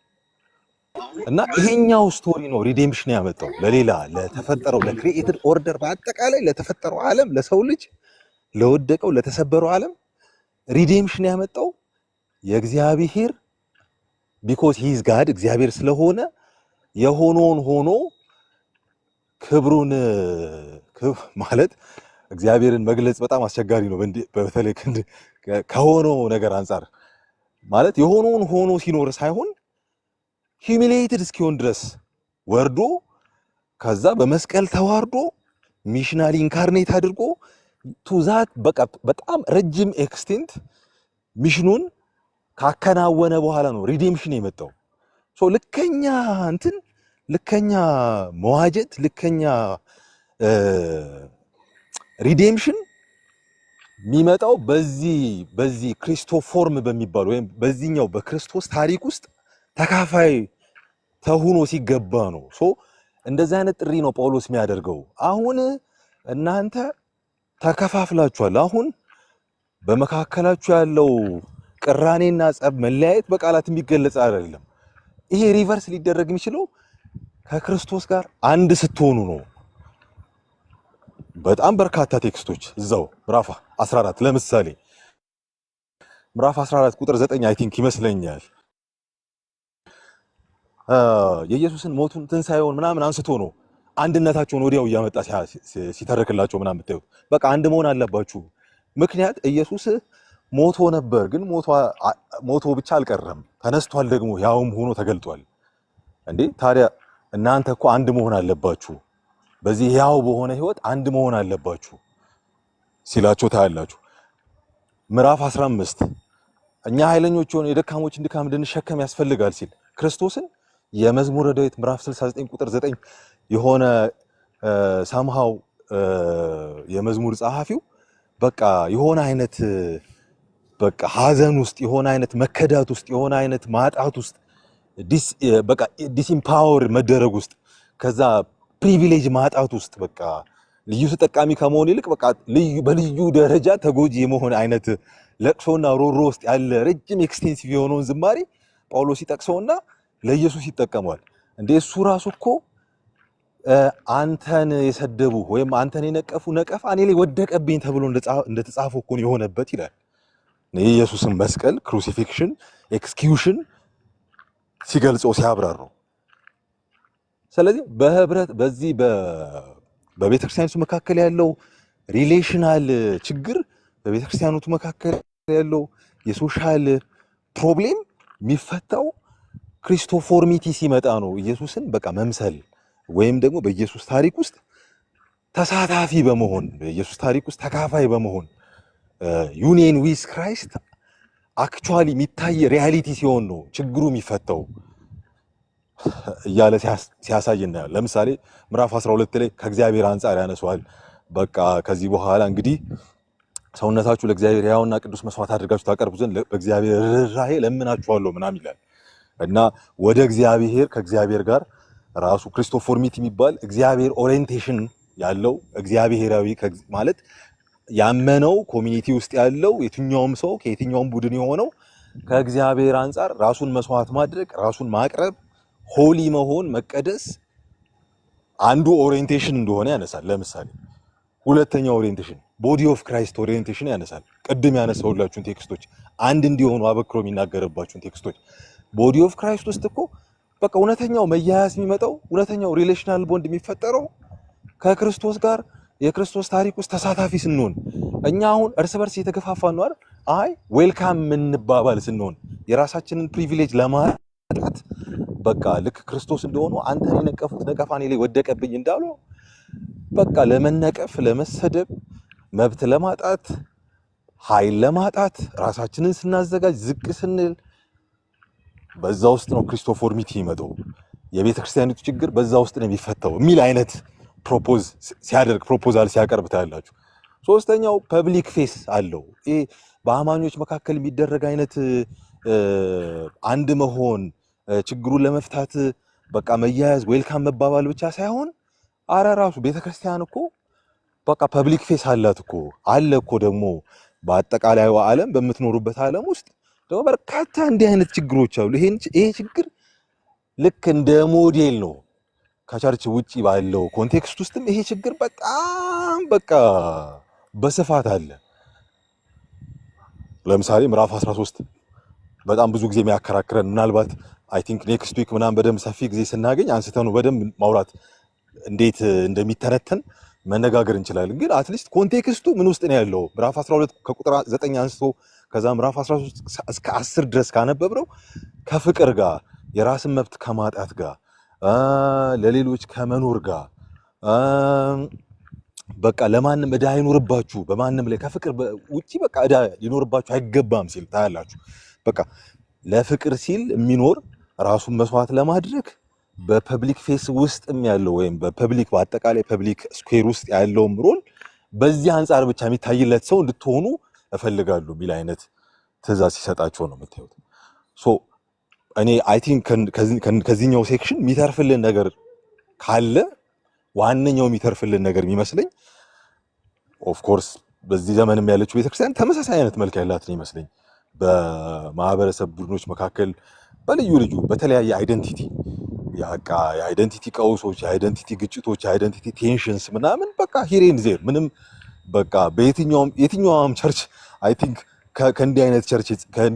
እና ይሄኛው ስቶሪ ነው ሪዴምፕሽን ያመጣው ለሌላ ለተፈጠረው ለክሪኤትድ ኦርደር በአጠቃላይ ለተፈጠረው ዓለም ለሰው ልጅ ለወደቀው ለተሰበረው ዓለም ሪዴምፕሽን ያመጣው የእግዚአብሔር ቢኮዝ ሂዝ ጋድ እግዚአብሔር ስለሆነ የሆነውን ሆኖ ክብሩን ማለት እግዚአብሔርን መግለጽ በጣም አስቸጋሪ ነው። በተለይ ከሆነው ነገር አንጻር ማለት የሆነውን ሆኖ ሲኖር ሳይሆን ሂሚሌትድ እስኪሆን ድረስ ወርዶ ከዛ በመስቀል ተዋርዶ ሚሽናሊ ኢንካርኔት አድርጎ ቱዛት በቃ በጣም ረጅም ኤክስቴንት ሚሽኑን ካከናወነ በኋላ ነው ሪዴምፕሽን የመጣው። ልከኛ መዋጀት ልከኛ ሪዴምፕሽን የሚመጣው በዚህ ክሪስቶፎርም በሚባል ወይም በዚህኛው በክርስቶስ ታሪክ ውስጥ ተካፋይ ተሁኖ ሲገባ ነው። እንደዚህ አይነት ጥሪ ነው ጳውሎስ የሚያደርገው። አሁን እናንተ ተከፋፍላችኋል። አሁን በመካከላችሁ ያለው ቅራኔና ጸብ፣ መለያየት በቃላት የሚገለጽ አይደለም። ይሄ ሪቨርስ ሊደረግ የሚችለው ከክርስቶስ ጋር አንድ ስትሆኑ ነው። በጣም በርካታ ቴክስቶች እዛው ምዕራፍ 14 ለምሳሌ ምዕራፍ 14 ቁጥር 9 አይ ቲንክ ይመስለኛል የኢየሱስን ሞቱን ትንሣኤውን ምናምን አንስቶ ነው አንድነታቸውን ወዲያው እያመጣ ሲተርክላቸው ምናምን ብታዩት በቃ አንድ መሆን አለባችሁ። ምክንያት ኢየሱስ ሞቶ ነበር፣ ግን ሞቶ ብቻ አልቀረም፣ ተነስቷል፣ ደግሞ ያውም ሆኖ ተገልጧል። እንዴ ታዲያ እናንተ እኮ አንድ መሆን አለባችሁ፣ በዚህ ያው በሆነ ህይወት አንድ መሆን አለባችሁ ሲላቸው ታያላችሁ። ምዕራፍ 15 እኛ ኃይለኞች ሆነ የደካሞችን ድካም እንድንሸከም ያስፈልጋል ሲል ክርስቶስን የመዝሙረ ዳዊት ምዕራፍ 69 ቁጥር 9 የሆነ ሳምሃው የመዝሙር ጸሐፊው በቃ የሆነ አይነት በቃ ሐዘን ውስጥ የሆነ አይነት መከዳት ውስጥ የሆነ አይነት ማጣት ውስጥ በቃ ዲስኢምፓወር መደረግ ውስጥ ከዛ ፕሪቪሌጅ ማጣት ውስጥ በቃ ልዩ ተጠቃሚ ከመሆን ይልቅ በቃ በልዩ ደረጃ ተጎጂ የመሆን አይነት ለቅሶና ሮሮ ውስጥ ያለ ረጅም ኤክስቴንሲቭ የሆነውን ዝማሬ ጳውሎስ ይጠቅሰውና ለኢየሱስ ይጠቀመዋል። እንደ እሱ ራሱ እኮ አንተን የሰደቡ ወይም አንተን የነቀፉ ነቀፋ እኔ ላይ ወደቀብኝ ተብሎ እንደተጻፈው እኮ የሆነበት ይላል። የኢየሱስን መስቀል ክሩሲፊክሽን ኤክስኪዩሽን ሲገልጸው ሲያብራራው። ስለዚህ በህብረት በዚህ በቤተክርስቲያኑ መካከል ያለው ሪሌሽናል ችግር በቤተክርስቲያኑ መካከል ያለው የሶሻል ፕሮብሌም የሚፈታው ክሪስቶፎርሚቲ ሲመጣ ነው። ኢየሱስን በቃ መምሰል ወይም ደግሞ በኢየሱስ ታሪክ ውስጥ ተሳታፊ በመሆን በኢየሱስ ታሪክ ውስጥ ተካፋይ በመሆን ዩኒየን ዊዝ ክራይስት አክቹአሊ የሚታይ ሪያሊቲ ሲሆን ነው ችግሩ የሚፈታው እያለ ሲያሳይ እናያለን። ለምሳሌ ምዕራፍ 12 ላይ ከእግዚአብሔር አንጻር ያነሷል። በቃ ከዚህ በኋላ እንግዲህ ሰውነታችሁ ለእግዚአብሔር ሕያውና ቅዱስ መስዋዕት አድርጋችሁ ታቀርቡ ዘንድ በእግዚአብሔር ርኅራኄ ለምናችኋለሁ ምናምን ይላል እና ወደ እግዚአብሔር ከእግዚአብሔር ጋር ራሱ ክሪስቶፎርሚቲ የሚባል እግዚአብሔር ኦሪየንቴሽን ያለው እግዚአብሔራዊ ማለት ያመነው ኮሚኒቲ ውስጥ ያለው የትኛውም ሰው ከየትኛውም ቡድን የሆነው ከእግዚአብሔር አንጻር ራሱን መስዋዕት ማድረግ ራሱን ማቅረብ ሆሊ መሆን መቀደስ አንዱ ኦሪየንቴሽን እንደሆነ ያነሳል። ለምሳሌ ሁለተኛው ኦሪየንቴሽን ቦዲ ኦፍ ክራይስት ኦሪየንቴሽን ያነሳል። ቅድም ያነሳሁላችሁን ቴክስቶች አንድ እንዲሆኑ አበክሮ የሚናገርባችሁን ቴክስቶች ቦዲ ኦፍ ክራይስት ውስጥ እኮ በቃ እውነተኛው መያያዝ የሚመጣው እውነተኛው ሪሌሽናል ቦንድ የሚፈጠረው ከክርስቶስ ጋር የክርስቶስ ታሪክ ውስጥ ተሳታፊ ስንሆን እኛ አሁን እርስ በርስ እየተገፋፋን ነው አይደል? አይ ዌልካም የምንባባል ስንሆን የራሳችንን ፕሪቪሌጅ ለማጣት በቃ ልክ ክርስቶስ እንደሆኑ አንተን የነቀፉት ነቀፋ እኔ ላይ ወደቀብኝ እንዳሉ በቃ ለመነቀፍ ለመሰደብ መብት ለማጣት ኃይል ለማጣት ራሳችንን ስናዘጋጅ ዝቅ ስንል በዛ ውስጥ ነው ክሪስቶፎርሚቲ ይመጣው። የቤተ ክርስቲያኒቱ ችግር በዛ ውስጥ ነው የሚፈታው የሚል አይነት ፕሮፖዛል ሲያቀርብ ታያላችሁ። ሶስተኛው ፐብሊክ ፌስ አለው። ይሄ በአማኞች መካከል የሚደረግ አይነት አንድ መሆን ችግሩን ለመፍታት በቃ መያያዝ ዌልካም መባባል ብቻ ሳይሆን አረ ራሱ ቤተክርስቲያን እኮ በቃ ፐብሊክ ፌስ አላት እኮ አለ እኮ ደግሞ በአጠቃላዩ ዓለም በምትኖሩበት ዓለም ውስጥ ደግሞ በርካታ እንዲህ አይነት ችግሮች አሉ። ይሄ ችግር ልክ እንደ ሞዴል ነው። ከቸርች ውጪ ባለው ኮንቴክስት ውስጥም ይሄ ችግር በጣም በቃ በስፋት አለ። ለምሳሌ ምዕራፍ 13 በጣም ብዙ ጊዜ የሚያከራክረን ምናልባት አይ ቲንክ ኔክስት ዊክ ምናምን በደንብ ሰፊ ጊዜ ስናገኝ አንስተን በደንብ ማውራት እንዴት እንደሚተነተን መነጋገር እንችላለን። ግን አትሊስት ኮንቴክስቱ ምን ውስጥ ነው ያለው? ምዕራፍ 12 ከቁጥር 9 አንስቶ ከዛ ምዕራፍ 13 እስከ 10 ድረስ ካነበብነው ከፍቅር ጋር የራስን መብት ከማጣት ጋር ለሌሎች ከመኖር ጋር በቃ ለማንም ዕዳ አይኖርባችሁ በማንም ላይ ከፍቅር ውጪ በቃ ዕዳ ሊኖርባችሁ አይገባም ሲል ታያላችሁ። በቃ ለፍቅር ሲል የሚኖር ራሱን መስዋዕት ለማድረግ በፐብሊክ ፌስ ውስጥም ያለው ወይም በፐብሊክ በአጠቃላይ ፐብሊክ ስኩዌር ውስጥ ያለውም ሮል በዚህ አንጻር ብቻ የሚታይለት ሰው እንድትሆኑ እፈልጋለሁ የሚል አይነት ትእዛዝ ሲሰጣቸው ነው የምታዩት። ሶ እኔ አይ ቲንክ ከዚህኛው ሴክሽን የሚተርፍልን ነገር ካለ ዋነኛው የሚተርፍልን ነገር የሚመስለኝ ኦፍ ኮርስ በዚህ ዘመንም ያለችው ቤተክርስቲያን ተመሳሳይ አይነት መልክ ያላት ነው ይመስለኝ። በማህበረሰብ ቡድኖች መካከል በልዩ ልዩ በተለያየ አይደንቲቲ በቃ የአይደንቲቲ ቀውሶች፣ የአይደንቲቲ ግጭቶች፣ የአይደንቲቲ ቴንሽንስ ምናምን በቃ ሂሬን ዜር ምንም በቃ የትኛውም ቸርች አይ ቲንክ ከእንዲህ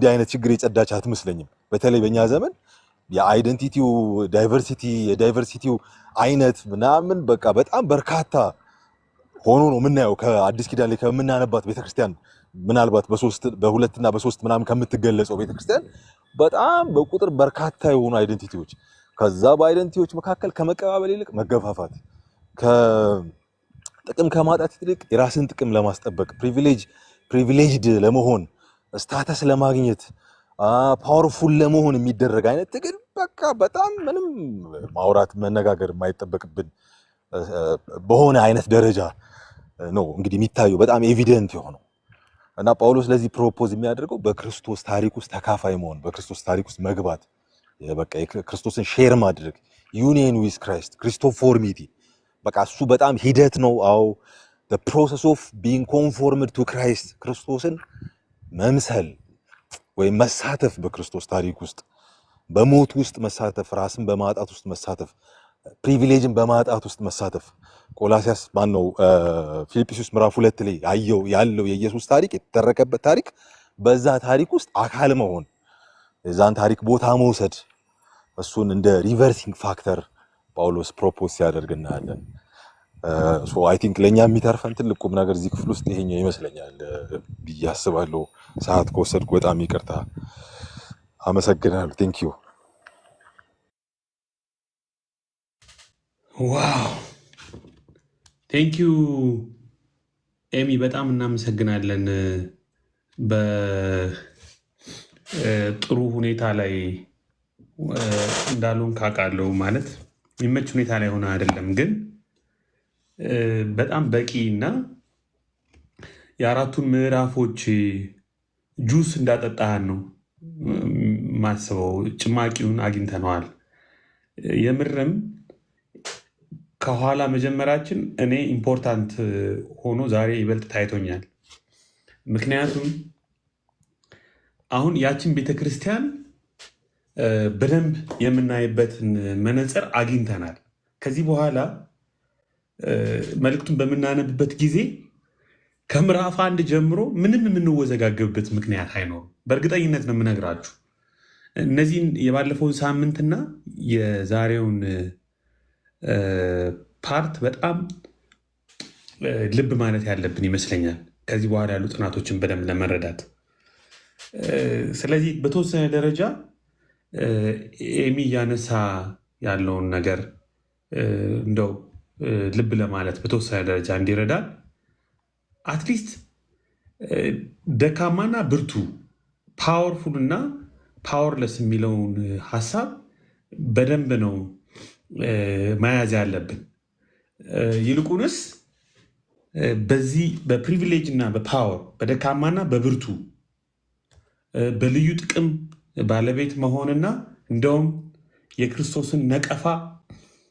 አይነት ችግር የጸዳች አትመስለኝም። በተለይ በእኛ ዘመን የዳይቨርሲቲው አይነት ምናምን በቃ በጣም በርካታ ሆኖ ነው የምናየው። ከአዲስ ኪዳን ላይ ከምናነባት ቤተክርስቲያን ምናልባት በሁለትና በሶስት ምናምን ከምትገለጸው ቤተክርስቲያን በጣም በቁጥር በርካታ የሆኑ አይደንቲቲዎች፣ ከዛ በአይደንቲቲዎች መካከል ከመቀባበል ይልቅ መገፋፋት፣ ጥቅም ከማጣት ይልቅ የራስን ጥቅም ለማስጠበቅ ፕሪቪሌጅድ ለመሆን ስታተስ ለማግኘት ፓወርፉል ለመሆን የሚደረግ አይነት ትግል በቃ በጣም ምንም ማውራት መነጋገር የማይጠበቅብን በሆነ አይነት ደረጃ ነው እንግዲህ የሚታየው በጣም ኤቪደንት የሆነው እና ጳውሎስ ለዚህ ፕሮፖዝ የሚያደርገው በክርስቶስ ታሪክ ውስጥ ተካፋይ መሆን፣ በክርስቶስ ታሪክ ውስጥ መግባት፣ በቃ ክርስቶስን ሼር ማድረግ፣ ዩኒየን ዊዝ ክራይስት፣ ክሪስቶፎርሚቲ በቃ እሱ በጣም ሂደት ነው። አዎ the process of being conformed to Christ ክርስቶስን መምሰል ወይም መሳተፍ፣ በክርስቶስ ታሪክ ውስጥ በሞት ውስጥ መሳተፍ፣ ራስን በማጣት ውስጥ መሳተፍ፣ ፕሪቪሌጅን በማጣት ውስጥ መሳተፍ። ቆላሲያስ ማነው ፊልጵስዩስ ምዕራፍ 2 ላይ ያለው የኢየሱስ ታሪክ የተተረከበት ታሪክ፣ በዛ ታሪክ ውስጥ አካል መሆን፣ የዛን ታሪክ ቦታ መውሰድ፣ እሱን እንደ ሪቨርሲንግ ፋክተር ጳውሎስ ፕሮፖዝ ሲያደርግ እናያለን። ሶ አይ ቲንክ ለኛ የሚተርፈን ትልቅ ቁም ነገር እዚህ ክፍል ውስጥ ይሄኛው ይመስለኛል ብዬ አስባለሁ። ሰዓት ከወሰድኩ በጣም ይቅርታ። አመሰግናለሁ። ቴንክ ዩ። ዋው ቴንክ ዩ ኤሚ፣ በጣም እናመሰግናለን። በጥሩ ሁኔታ ላይ እንዳሉን ካውቃለሁ። ማለት የሚመች ሁኔታ ላይ ሆነ አይደለም፣ ግን በጣም በቂ እና የአራቱን ምዕራፎች ጁስ እንዳጠጣህን ነው ማስበው። ጭማቂውን አግኝተነዋል። የምርም ከኋላ መጀመራችን እኔ ኢምፖርታንት ሆኖ ዛሬ ይበልጥ ታይቶኛል። ምክንያቱም አሁን ያችን ቤተክርስቲያን በደንብ የምናይበትን መነጽር አግኝተናል። ከዚህ በኋላ መልእክቱን በምናነብበት ጊዜ ከምዕራፍ 1 ጀምሮ ምንም የምንወዘጋገብበት ምክንያት አይኖርም። በእርግጠኝነት ነው የምነግራችሁ። እነዚህን የባለፈውን ሳምንትና የዛሬውን ፓርት በጣም ልብ ማለት ያለብን ይመስለኛል፣ ከዚህ በኋላ ያሉ ጥናቶችን በደንብ ለመረዳት። ስለዚህ በተወሰነ ደረጃ ኤሚ እያነሳ ያለውን ነገር እንደው ልብ ለማለት በተወሰነ ደረጃ እንዲረዳ አትሊስት ደካማና ብርቱ፣ ፓወርፉል እና ፓወርለስ የሚለውን ሀሳብ በደንብ ነው መያዝ ያለብን። ይልቁንስ በዚህ በፕሪቪሌጅ እና በፓወር፣ በደካማና በብርቱ፣ በልዩ ጥቅም ባለቤት መሆንና እንደውም የክርስቶስን ነቀፋ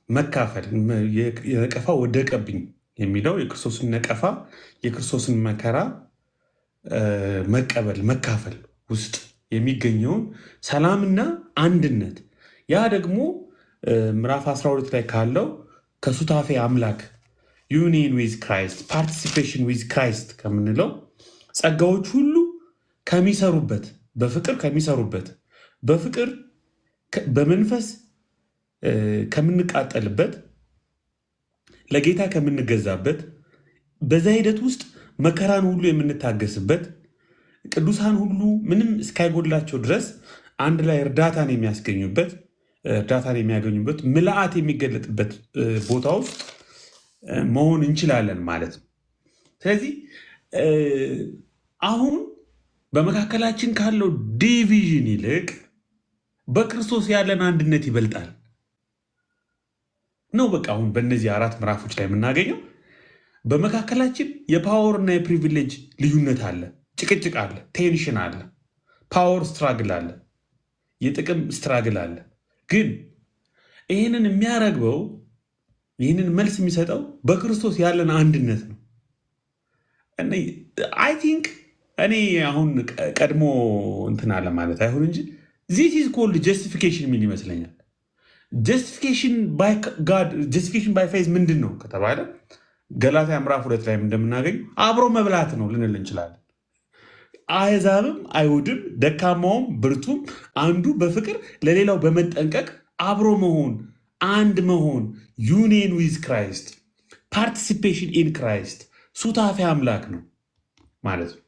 መካፈል፣ የነቀፋ ወደቀብኝ የሚለው የክርስቶስን ነቀፋ፣ የክርስቶስን መከራ መቀበል፣ መካፈል ውስጥ የሚገኘውን ሰላምና አንድነት፣ ያ ደግሞ ምዕራፍ 12 ላይ ካለው ከሱታፌ አምላክ ዩኒየን ዊዝ ክራይስት፣ ፓርቲሲፔሽን ዊዝ ክራይስት ከምንለው ጸጋዎች ሁሉ ከሚሰሩበት፣ በፍቅር ከሚሰሩበት፣ በፍቅር በመንፈስ ከምንቃጠልበት፣ ለጌታ ከምንገዛበት፣ በዛ ሂደት ውስጥ መከራን ሁሉ የምንታገስበት፣ ቅዱሳን ሁሉ ምንም እስካይጎድላቸው ድረስ አንድ ላይ እርዳታን የሚያገኙበት፣ ምልአት የሚገለጥበት ቦታ ውስጥ መሆን እንችላለን ማለት ነው። ስለዚህ አሁን በመካከላችን ካለው ዲቪዥን ይልቅ በክርስቶስ ያለን አንድነት ይበልጣል ነው። በቃ አሁን በእነዚህ 4 ምዕራፎች ላይ የምናገኘው በመካከላችን የፓወርና የፕሪቪሌጅ ልዩነት አለ፣ ጭቅጭቅ አለ፣ ቴንሽን አለ፣ ፓወር ስትራግል አለ፣ የጥቅም ስትራግል አለ። ግን ይህንን የሚያረግበው ይህንን መልስ የሚሰጠው በክርስቶስ ያለን አንድነት ነው። አይ ቲንክ እኔ አሁን ቀድሞ እንትን አለ ማለት አይሆን እንጂ ዚስ ኢዝ ኮልድ ጀስቲፊኬሽን የሚል ይመስለኛል። ጀስቲፊኬሽን ባይ ፌዝ ምንድን ነው ከተባለ ገላትያ ምዕራፍ 2 ላይ እንደምናገኝ አብሮ መብላት ነው ልንል እንችላለን። አሕዛብም አይሁድም ደካማውም ብርቱም አንዱ በፍቅር ለሌላው በመጠንቀቅ አብሮ መሆን፣ አንድ መሆን፣ ዩኒየን ዊዝ ክራይስት፣ ፓርቲሲፔሽን ኢን ክራይስት፣ ሱታፌ አምላክ ነው ማለት ነው።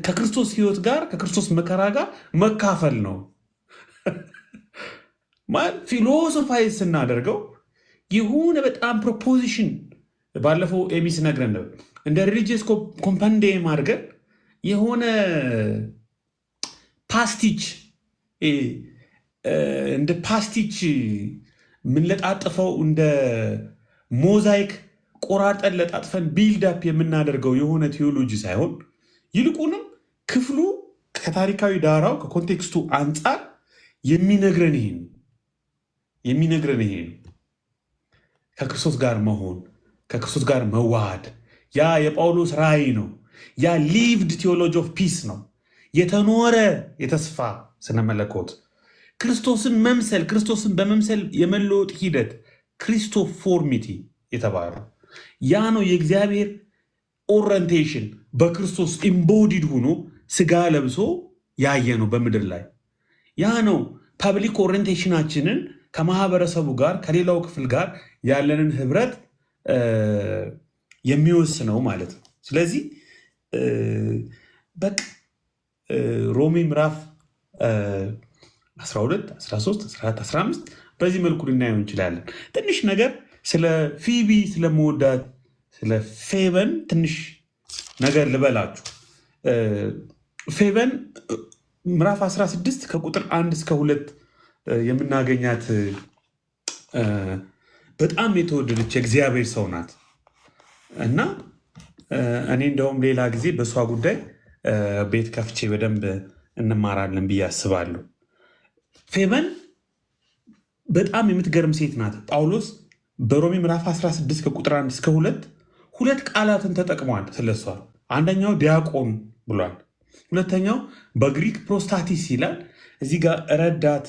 ከክርስቶስ ሕይወት ጋር ከክርስቶስ መከራ ጋር መካፈል ነው። ፊሎሶፋይዝ ስናደርገው የሆነ በጣም ፕሮፖዚሽን ባለፈው ኤሚስ ነግረን ነበር። እንደ ሪሊጂየስ ኮምፓንዲየም አድርገን የሆነ ፓስቲች እንደ ፓስቲች የምንለጣጥፈው እንደ ሞዛይክ ቆራርጠን ለጣጥፈን ቢልዳፕ የምናደርገው የሆነ ቴዎሎጂ ሳይሆን ይልቁንም ክፍሉ ከታሪካዊ ዳራው ከኮንቴክስቱ አንጻር የሚነግረን ይሄ ነው። ከክርስቶስ ጋር መሆን፣ ከክርስቶስ ጋር መዋሃድ፣ ያ የጳውሎስ ራእይ ነው። ያ ሊቭድ ቴዎሎጂ ኦፍ ፒስ ነው። የተኖረ የተስፋ ስነ መለኮት ክርስቶስን መምሰል፣ ክርስቶስን በመምሰል የመለወጥ ሂደት ክሪስቶፎርሚቲ የተባለው ያ ነው። የእግዚአብሔር ኦሪየንቴሽን በክርስቶስ ኢምቦዲድ ሆኖ ስጋ ለብሶ ያየ ነው በምድር ላይ። ያ ነው ፐብሊክ ኦሪየንቴሽናችንን ከማህበረሰቡ ጋር ከሌላው ክፍል ጋር ያለንን ህብረት የሚወስነው ማለት ነው። ስለዚህ በቃ ሮሜ ምዕራፍ 12፣ 13፣ 14፣ 15 በዚህ መልኩ ልናየው እንችላለን። ትንሽ ነገር ስለ ፊቢ ስለመወዳት ስለ ፌበን ትንሽ ነገር ልበላችሁ። ፌበን ምዕራፍ 16 ከቁጥር 1 እስከ 2 የምናገኛት በጣም የተወደደች የእግዚአብሔር ሰው ናት እና እኔ እንደውም ሌላ ጊዜ በእሷ ጉዳይ ቤት ከፍቼ በደንብ እንማራለን ብዬ አስባለሁ። ፌበን በጣም የምትገርም ሴት ናት። ጳውሎስ በሮሜ ምዕራፍ 16 ከቁጥር 1 እስከ 2 ቃላትን ተጠቅሟል ስለሷ። አንደኛው ዲያቆን ብሏል። ሁለተኛው በግሪክ ፕሮስታቲስ ይላል። እዚህ ጋር ረዳት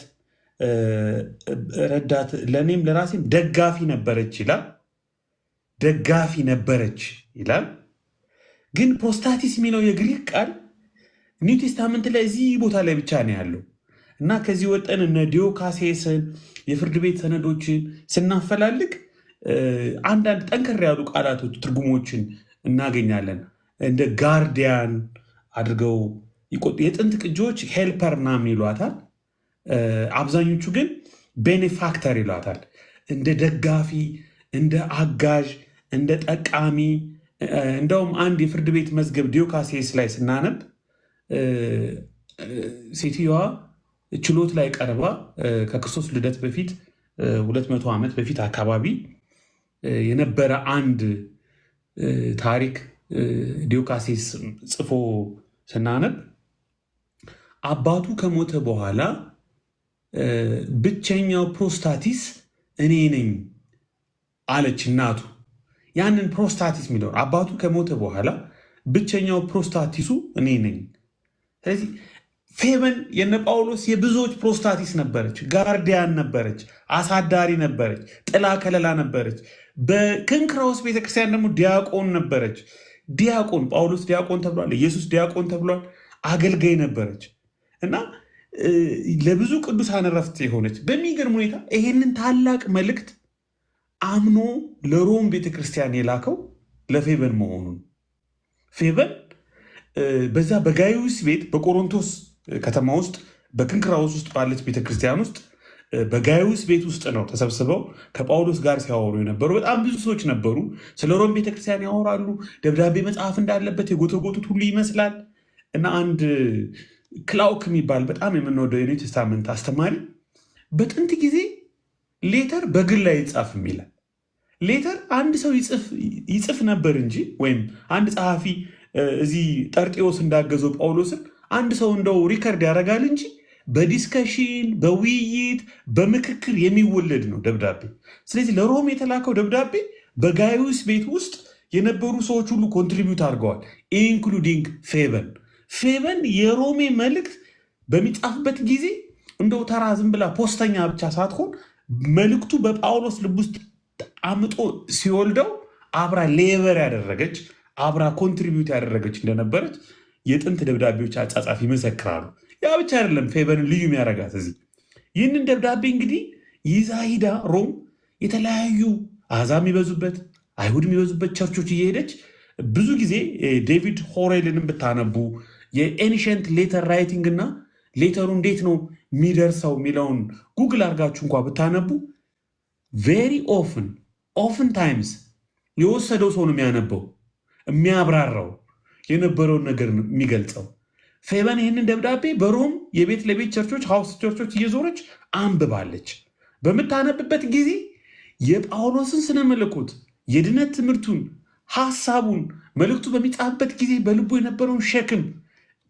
ለእኔም ለራሴም ደጋፊ ነበረች ይላል። ደጋፊ ነበረች ይላል። ግን ፕሮስታቲስ የሚለው የግሪክ ቃል ኒው ቴስታመንት ላይ እዚህ ቦታ ላይ ብቻ ነው ያለው እና ከዚህ ወጠን እነ ዲዮካሴስን የፍርድ ቤት ሰነዶችን ስናፈላልግ አንዳንድ ጠንከር ያሉ ቃላቶች ትርጉሞችን እናገኛለን። እንደ ጋርዲያን አድርገው የጥንት ቅጂዎች ሄልፐር ናምን ይሏታል። አብዛኞቹ ግን ቤኔፋክተር ይሏታል። እንደ ደጋፊ፣ እንደ አጋዥ፣ እንደ ጠቃሚ። እንደውም አንድ የፍርድ ቤት መዝገብ ዲዮካሴስ ላይ ስናነብ ሴትዮዋ ችሎት ላይ ቀርባ ከክርስቶስ ልደት በፊት 200 ዓመት በፊት አካባቢ የነበረ አንድ ታሪክ ዲዮካሴስ ጽፎ ስናነብ አባቱ ከሞተ በኋላ ብቸኛው ፕሮስታቲስ እኔ ነኝ አለች እናቱ። ያንን ፕሮስታቲስ የሚለውን አባቱ ከሞተ በኋላ ብቸኛው ፕሮስታቲሱ እኔ ነኝ። ስለዚህ ፌበን የነ ጳውሎስ የብዙዎች ፕሮስታቲስ ነበረች፣ ጋርዲያን ነበረች፣ አሳዳሪ ነበረች፣ ጥላ ከለላ ነበረች። በክንክራውስ ቤተክርስቲያን ደግሞ ዲያቆን ነበረች። ዲያቆን ጳውሎስ ዲያቆን ተብሏል፣ ኢየሱስ ዲያቆን ተብሏል። አገልጋይ ነበረች እና ለብዙ ቅዱሳን ዕረፍት የሆነች በሚገርም ሁኔታ ይሄንን ታላቅ መልእክት አምኖ ለሮም ቤተክርስቲያን የላከው ለፌበን መሆኑን ፌበን በዛ በጋይዩስ ቤት በቆሮንቶስ ከተማ ውስጥ በክንክራውስ ውስጥ ባለች ቤተክርስቲያን ውስጥ በጋይዩስ ቤት ውስጥ ነው ተሰብስበው ከጳውሎስ ጋር ሲያወሩ የነበሩ በጣም ብዙ ሰዎች ነበሩ። ስለ ሮም ቤተክርስቲያን ያወራሉ። ደብዳቤ መጽሐፍ እንዳለበት የጎተጎቱት ሁሉ ይመስላል እና አንድ ክላውክ የሚባል በጣም የምንወደው የኒው ቴስታመንት አስተማሪ በጥንት ጊዜ ሌተር በግል ላይ ይጻፍም ይላል። ሌተር አንድ ሰው ይጽፍ ነበር እንጂ ወይም አንድ ጸሐፊ እዚህ ጠርጤዎስ እንዳገዘው ጳውሎስን አንድ ሰው እንደው ሪከርድ ያደርጋል እንጂ በዲስከሽን በውይይት በምክክር የሚወለድ ነው ደብዳቤ። ስለዚህ ለሮም የተላከው ደብዳቤ በጋይዩስ ቤት ውስጥ የነበሩ ሰዎች ሁሉ ኮንትሪቢዩት አድርገዋል፣ ኢንክሉዲንግ ፌበን። ፌበን የሮሜ መልእክት በሚጻፍበት ጊዜ እንደው ተራ ዝም ብላ ፖስተኛ ብቻ ሳትሆን መልእክቱ በጳውሎስ ልብ ውስጥ አምጦ ሲወልደው አብራ ሌበር ያደረገች አብራ ኮንትሪቢዩት ያደረገች እንደነበረች የጥንት ደብዳቤዎች አጻጻፍ ይመሰክራሉ። ያ ብቻ አይደለም ፌበንን ልዩ የሚያረጋት እዚህ ይህንን ደብዳቤ እንግዲህ ይዛ ሂዳ ሮም የተለያዩ አሕዛብ የሚበዙበት አይሁድ የሚበዙበት ቸርቾች እየሄደች ብዙ ጊዜ ዴቪድ ሆሬልንም ብታነቡ የኤንሸንት ሌተር ራይቲንግ እና ሌተሩ እንዴት ነው የሚደርሰው የሚለውን ጉግል አድርጋችሁ እንኳ ብታነቡ ቬሪ ኦፍን ታይምስ የወሰደው ሰው ነው የሚያነበው የሚያብራራው የነበረውን ነገር የሚገልጸው። ፌበን ይህንን ደብዳቤ በሮም የቤት ለቤት ቸርቾች ሃውስ ቸርቾች እየዞረች አንብባለች። በምታነብበት ጊዜ የጳውሎስን ስነ መለኮት የድነት ትምህርቱን ሐሳቡን መልእክቱ በሚጻፍበት ጊዜ በልቡ የነበረውን ሸክም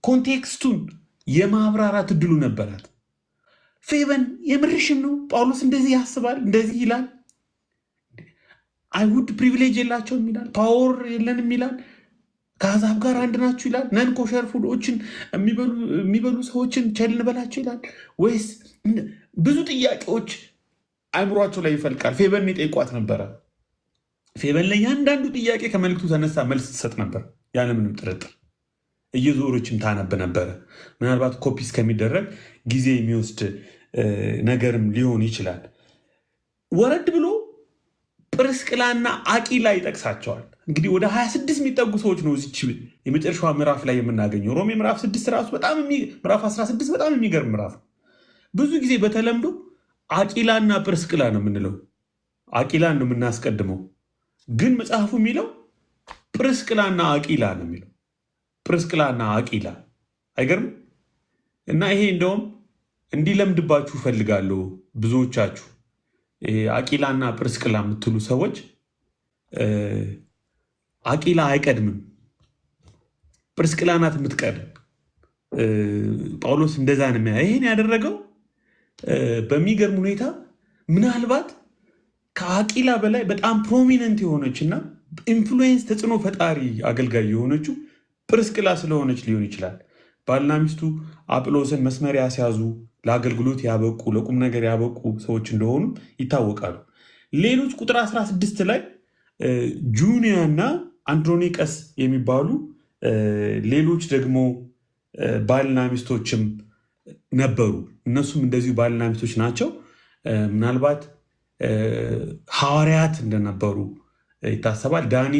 ኮንቴክስቱን የማብራራት እድሉ ነበራት። ፌበን የምርሽን ነው ጳውሎስ እንደዚህ ያስባል እንደዚህ ይላል፣ አይሁድ ፕሪቪሌጅ የላቸውም ይላል፣ ፓወር የለንም ይላል፣ ከአሕዛብ ጋር አንድ ናችሁ ይላል፣ ነን ኮሸር ፉዶችን የሚበሉ ሰዎችን ቸል እንበላቸው ይላል ወይስ? ብዙ ጥያቄዎች አይምሯቸው ላይ ይፈልቃል። ፌበን የጠይቋት ነበረ። ፌበን ለእያንዳንዱ ጥያቄ ከመልእክቱ ተነሳ መልስ ትሰጥ ነበር ያለምንም ጥርጥር። እየዞረችም ታነብ ነበረ። ምናልባት ኮፒ እስከሚደረግ ጊዜ የሚወስድ ነገርም ሊሆን ይችላል። ወረድ ብሎ ጵርስቅላና አቂላ ይጠቅሳቸዋል። እንግዲህ ወደ 26 የሚጠጉ ሰዎች ነው እዚች የመጨረሻዋ ምዕራፍ ላይ የምናገኘው። ሮሜ ምዕራፍ 6 ራሱ ምዕራፍ 16 በጣም የሚገርም ምዕራፍ ነው። ብዙ ጊዜ በተለምዶ አቂላና ጵርስቅላ ነው የምንለው፣ አቂላን ነው የምናስቀድመው። ግን መጽሐፉ የሚለው ጵርስቅላና አቂላ ነው የሚለው። ጵርስቅላና አቂላ አይገርም? እና ይሄ እንደውም እንዲለምድባችሁ እፈልጋለሁ። ብዙዎቻችሁ አቂላና ጵርስቅላ የምትሉ ሰዎች አቂላ አይቀድምም፣ ጵርስቅላ ናት የምትቀድም። ጳውሎስ እንደዛ ነው የሚያ ይሄን ያደረገው በሚገርም ሁኔታ ምናልባት ከአቂላ በላይ በጣም ፕሮሚነንት የሆነች እና ኢንፍሉዌንስ ተጽዕኖ ፈጣሪ አገልጋይ የሆነችው ጵርስቅላ ስለሆነች ሊሆን ይችላል። ባልና ሚስቱ አጵሎስን መስመር ያስያዙ ለአገልግሎት ያበቁ ለቁም ነገር ያበቁ ሰዎች እንደሆኑ ይታወቃሉ። ሌሎች ቁጥር 16 ላይ ጁኒያ እና አንድሮኒቀስ የሚባሉ ሌሎች ደግሞ ባልና ሚስቶችም ነበሩ። እነሱም እንደዚሁ ባልና ሚስቶች ናቸው። ምናልባት ሐዋርያት እንደነበሩ ይታሰባል። ዳኒ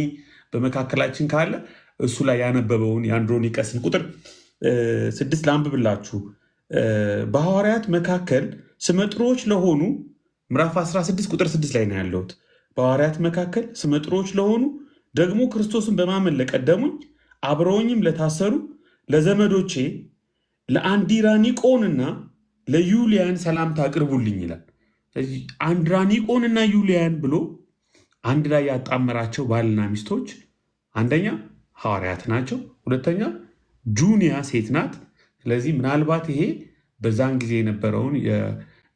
በመካከላችን ካለ እሱ ላይ ያነበበውን የአንድሮኒቀስን ቁጥር 6 ላንብብላችሁ። በሐዋርያት መካከል ስመጥሮች ለሆኑ ምዕራፍ 16 ቁጥር 6 ላይ ነው ያለሁት። በሐዋርያት መካከል ስመጥሮች ለሆኑ ደግሞ ክርስቶስን በማመን ለቀደሙኝ አብረውኝም ለታሰሩ ለዘመዶቼ ለአንድራኒቆንና ለዩሊያን ሰላምታ አቅርቡልኝ ይላል። አንድራኒቆንና ዩሊያን ብሎ አንድ ላይ ያጣመራቸው ባልና ሚስቶች አንደኛ ሐዋርያት ናቸው፣ ሁለተኛ ጁኒያ ሴት ናት። ስለዚህ ምናልባት ይሄ በዛን ጊዜ የነበረውን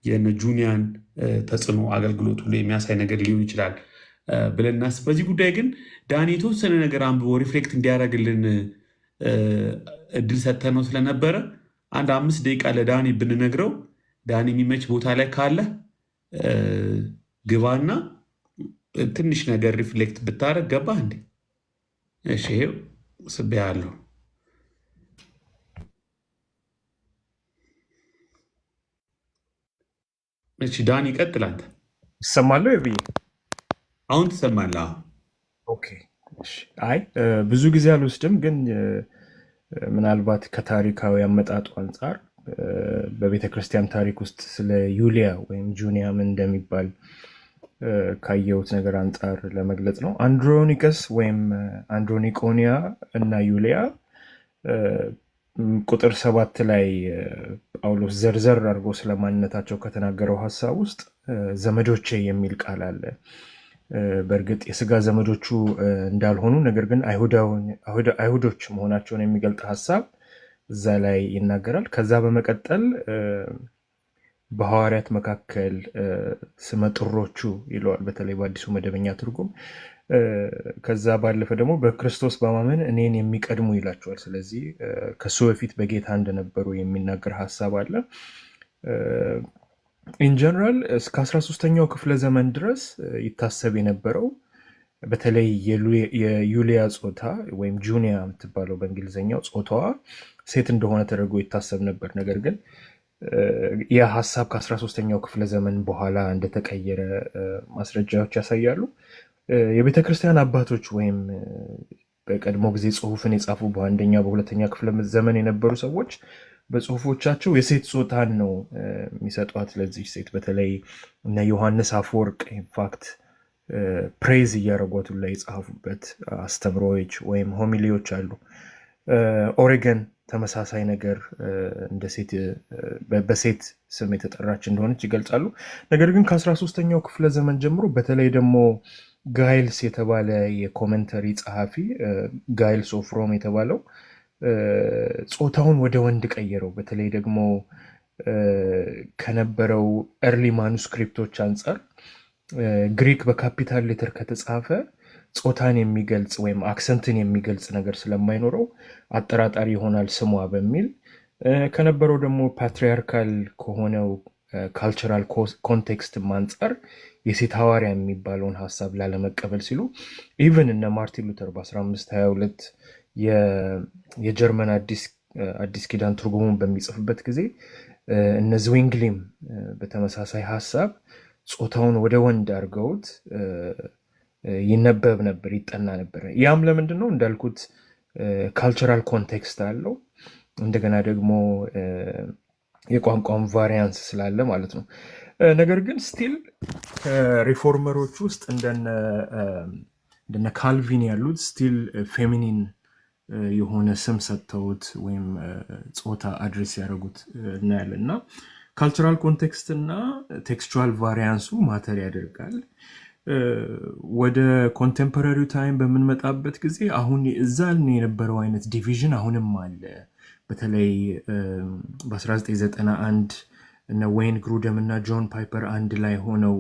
የነ ጁኒያን ተጽዕኖ አገልግሎት ሁሉ የሚያሳይ ነገር ሊሆን ይችላል ብለን እናስብ። በዚህ ጉዳይ ግን ዳኒ የተወሰነ ነገር አንብቦ ሪፍሌክት እንዲያደርግልን እድል ሰጥተነው ስለነበረ አንድ 5 ደቂቃ ለዳኒ ብንነግረው፣ ዳኒ የሚመች ቦታ ላይ ካለ ግባና ትንሽ ነገር ሪፍሌክት ብታደርግ ገባ እንዴ? እሺ ይኸው ስቤ ያለሁ። እሺ ዳኒ ቀጥል አንተ። ይሰማለሁ ብዬ አሁን ትሰማለህ? ኦኬ። አይ ብዙ ጊዜ አልወስድም፣ ግን ምናልባት ከታሪካዊ አመጣጡ አንጻር በቤተ ክርስቲያን ታሪክ ውስጥ ስለ ዩሊያ ወይም ጁኒያ ምን እንደሚባል ካየሁት ነገር አንጻር ለመግለጽ ነው። አንድሮኒቀስ ወይም አንድሮኒቆኒያ እና ዩሊያ ቁጥር 7 ላይ ጳውሎስ ዘርዘር አድርጎ ስለማንነታቸው ከተናገረው ሀሳብ ውስጥ ዘመዶቼ የሚል ቃል አለ። በእርግጥ የስጋ ዘመዶቹ እንዳልሆኑ ነገር ግን አይሁዶች መሆናቸውን የሚገልጥ ሀሳብ እዛ ላይ ይናገራል። ከዛ በመቀጠል በሐዋርያት መካከል ስመጥሮቹ ይለዋል፣ በተለይ በአዲሱ መደበኛ ትርጉም። ከዛ ባለፈ ደግሞ በክርስቶስ በማመን እኔን የሚቀድሙ ይላቸዋል። ስለዚህ ከሱ በፊት በጌታ እንደነበሩ የሚናገር ሀሳብ አለ። ኢን ጀነራል እስከ 13ኛው ክፍለ ዘመን ድረስ ይታሰብ የነበረው በተለይ የዩሊያ ጾታ ወይም ጁኒያ የምትባለው በእንግሊዝኛው ጾታዋ ሴት እንደሆነ ተደርጎ ይታሰብ ነበር። ነገር ግን ይህ ሀሳብ ከ13ኛው ክፍለ ዘመን በኋላ እንደተቀየረ ማስረጃዎች ያሳያሉ። የቤተ ክርስቲያን አባቶች ወይም በቀድሞ ጊዜ ጽሁፍን የጻፉ በአንደኛ በሁለተኛ ክፍለ ዘመን የነበሩ ሰዎች በጽሁፎቻቸው የሴት ጾታን ነው የሚሰጧት ለዚህ ሴት። በተለይ እነ ዮሐንስ አፈወርቅ ኢንፋክት ፕሬዝ እያደረጓቱ ላይ የጻፉበት አስተምሮዎች ወይም ሆሚሊዎች አሉ። ኦሬገን ተመሳሳይ ነገር እንደ ሴት በሴት ስም የተጠራች እንደሆነች ይገልጻሉ። ነገር ግን ከ13ኛው ክፍለ ዘመን ጀምሮ በተለይ ደግሞ ጋይልስ የተባለ የኮመንተሪ ጸሐፊ ጋይልስ ኦፍ ሮም የተባለው ጾታውን ወደ ወንድ ቀየረው። በተለይ ደግሞ ከነበረው ኤርሊ ማኑስክሪፕቶች አንጻር ግሪክ በካፒታል ሌተር ከተጻፈ ጾታን የሚገልጽ ወይም አክሰንትን የሚገልጽ ነገር ስለማይኖረው አጠራጣሪ ይሆናል ስሟ በሚል ከነበረው ደግሞ ፓትሪያርካል ከሆነው ካልቸራል ኮንቴክስት አንጻር የሴት ሐዋርያ የሚባለውን ሀሳብ ላለመቀበል ሲሉ ኢቨን እነ ማርቲን ሉተር በ1522 የጀርመን አዲስ ኪዳን ትርጉሙን በሚጽፍበት ጊዜ እነ ዝዊንግሊም በተመሳሳይ ሀሳብ ጾታውን ወደ ወንድ አድርገውት ይነበብ ነበር፣ ይጠና ነበር። ያም ለምንድን ነው እንዳልኩት ካልቸራል ኮንቴክስት አለው፣ እንደገና ደግሞ የቋንቋን ቫሪያንስ ስላለ ማለት ነው። ነገር ግን ስቲል ከሪፎርመሮች ውስጥ እንደነ ካልቪን ያሉት ስቲል ፌሚኒን የሆነ ስም ሰጥተውት ወይም ጾታ አድሬስ ያደረጉት እናያለን። እና ካልቸራል ኮንቴክስት እና ቴክስቹዋል ቫሪያንሱ ማተር ያደርጋል። ወደ ኮንቴምፖራሪ ታይም በምንመጣበት ጊዜ አሁን እዛ የነበረው አይነት ዲቪዥን አሁንም አለ። በተለይ በ1991 እነ ዌይን ግሩደም እና ጆን ፓይፐር አንድ ላይ ሆነው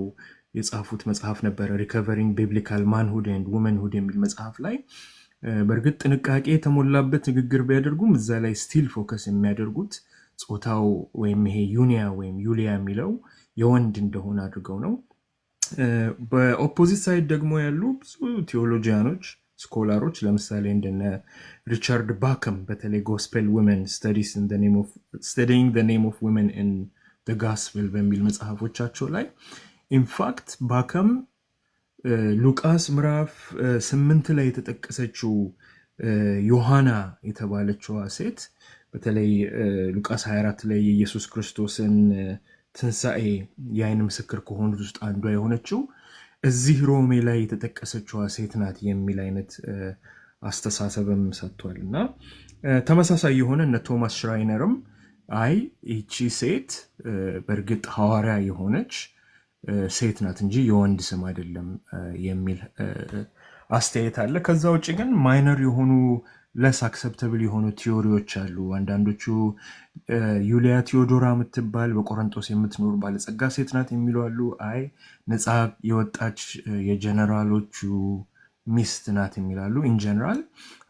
የጻፉት መጽሐፍ ነበረ፣ ሪከቨሪንግ ቢብሊካል ማንሁድ ኤንድ ውመንሁድ የሚል መጽሐፍ ላይ በእርግጥ ጥንቃቄ የተሞላበት ንግግር ቢያደርጉም እዛ ላይ ስቲል ፎከስ የሚያደርጉት ጾታው ወይም ይሄ ዩኒያ ወይም ዩሊያ የሚለው የወንድ እንደሆነ አድርገው ነው። በኦፖዚት ሳይድ ደግሞ ያሉ ብዙ ቴዎሎጂያኖች ስኮላሮች ለምሳሌ እንደነ ሪቻርድ ባከም በተለይ ጎስፔል ውመን ስተዲንግ ዘ ኔም ኦፍ ውመን ኢን ዘ ጋስፔል በሚል መጽሐፎቻቸው ላይ ኢንፋክት ባከም ሉቃስ ምዕራፍ 8 ላይ የተጠቀሰችው ዮሐና የተባለችዋ ሴት በተለይ ሉቃስ 24 ላይ የኢየሱስ ክርስቶስን ትንሣኤ የአይን ምስክር ከሆኑት ውስጥ አንዷ የሆነችው እዚህ ሮሜ ላይ የተጠቀሰችዋ ሴት ናት የሚል አይነት አስተሳሰብም ሰጥቷል። እና ተመሳሳይ የሆነ እነ ቶማስ ሽራይነርም አይ ይቺ ሴት በእርግጥ ሐዋርያ የሆነች ሴት ናት እንጂ የወንድ ስም አይደለም የሚል አስተያየት አለ። ከዛ ውጭ ግን ማይነር የሆኑ ለስ አክሰፕተብል የሆኑ ቲዮሪዎች አሉ። አንዳንዶቹ ዩሊያ ቴዎዶራ የምትባል በቆረንጦስ የምትኖር ባለጸጋ ሴት ናት የሚሉ አሉ። አይ ነፃ የወጣች የጀነራሎቹ ሚስት ናት የሚላሉ። ኢንጀነራል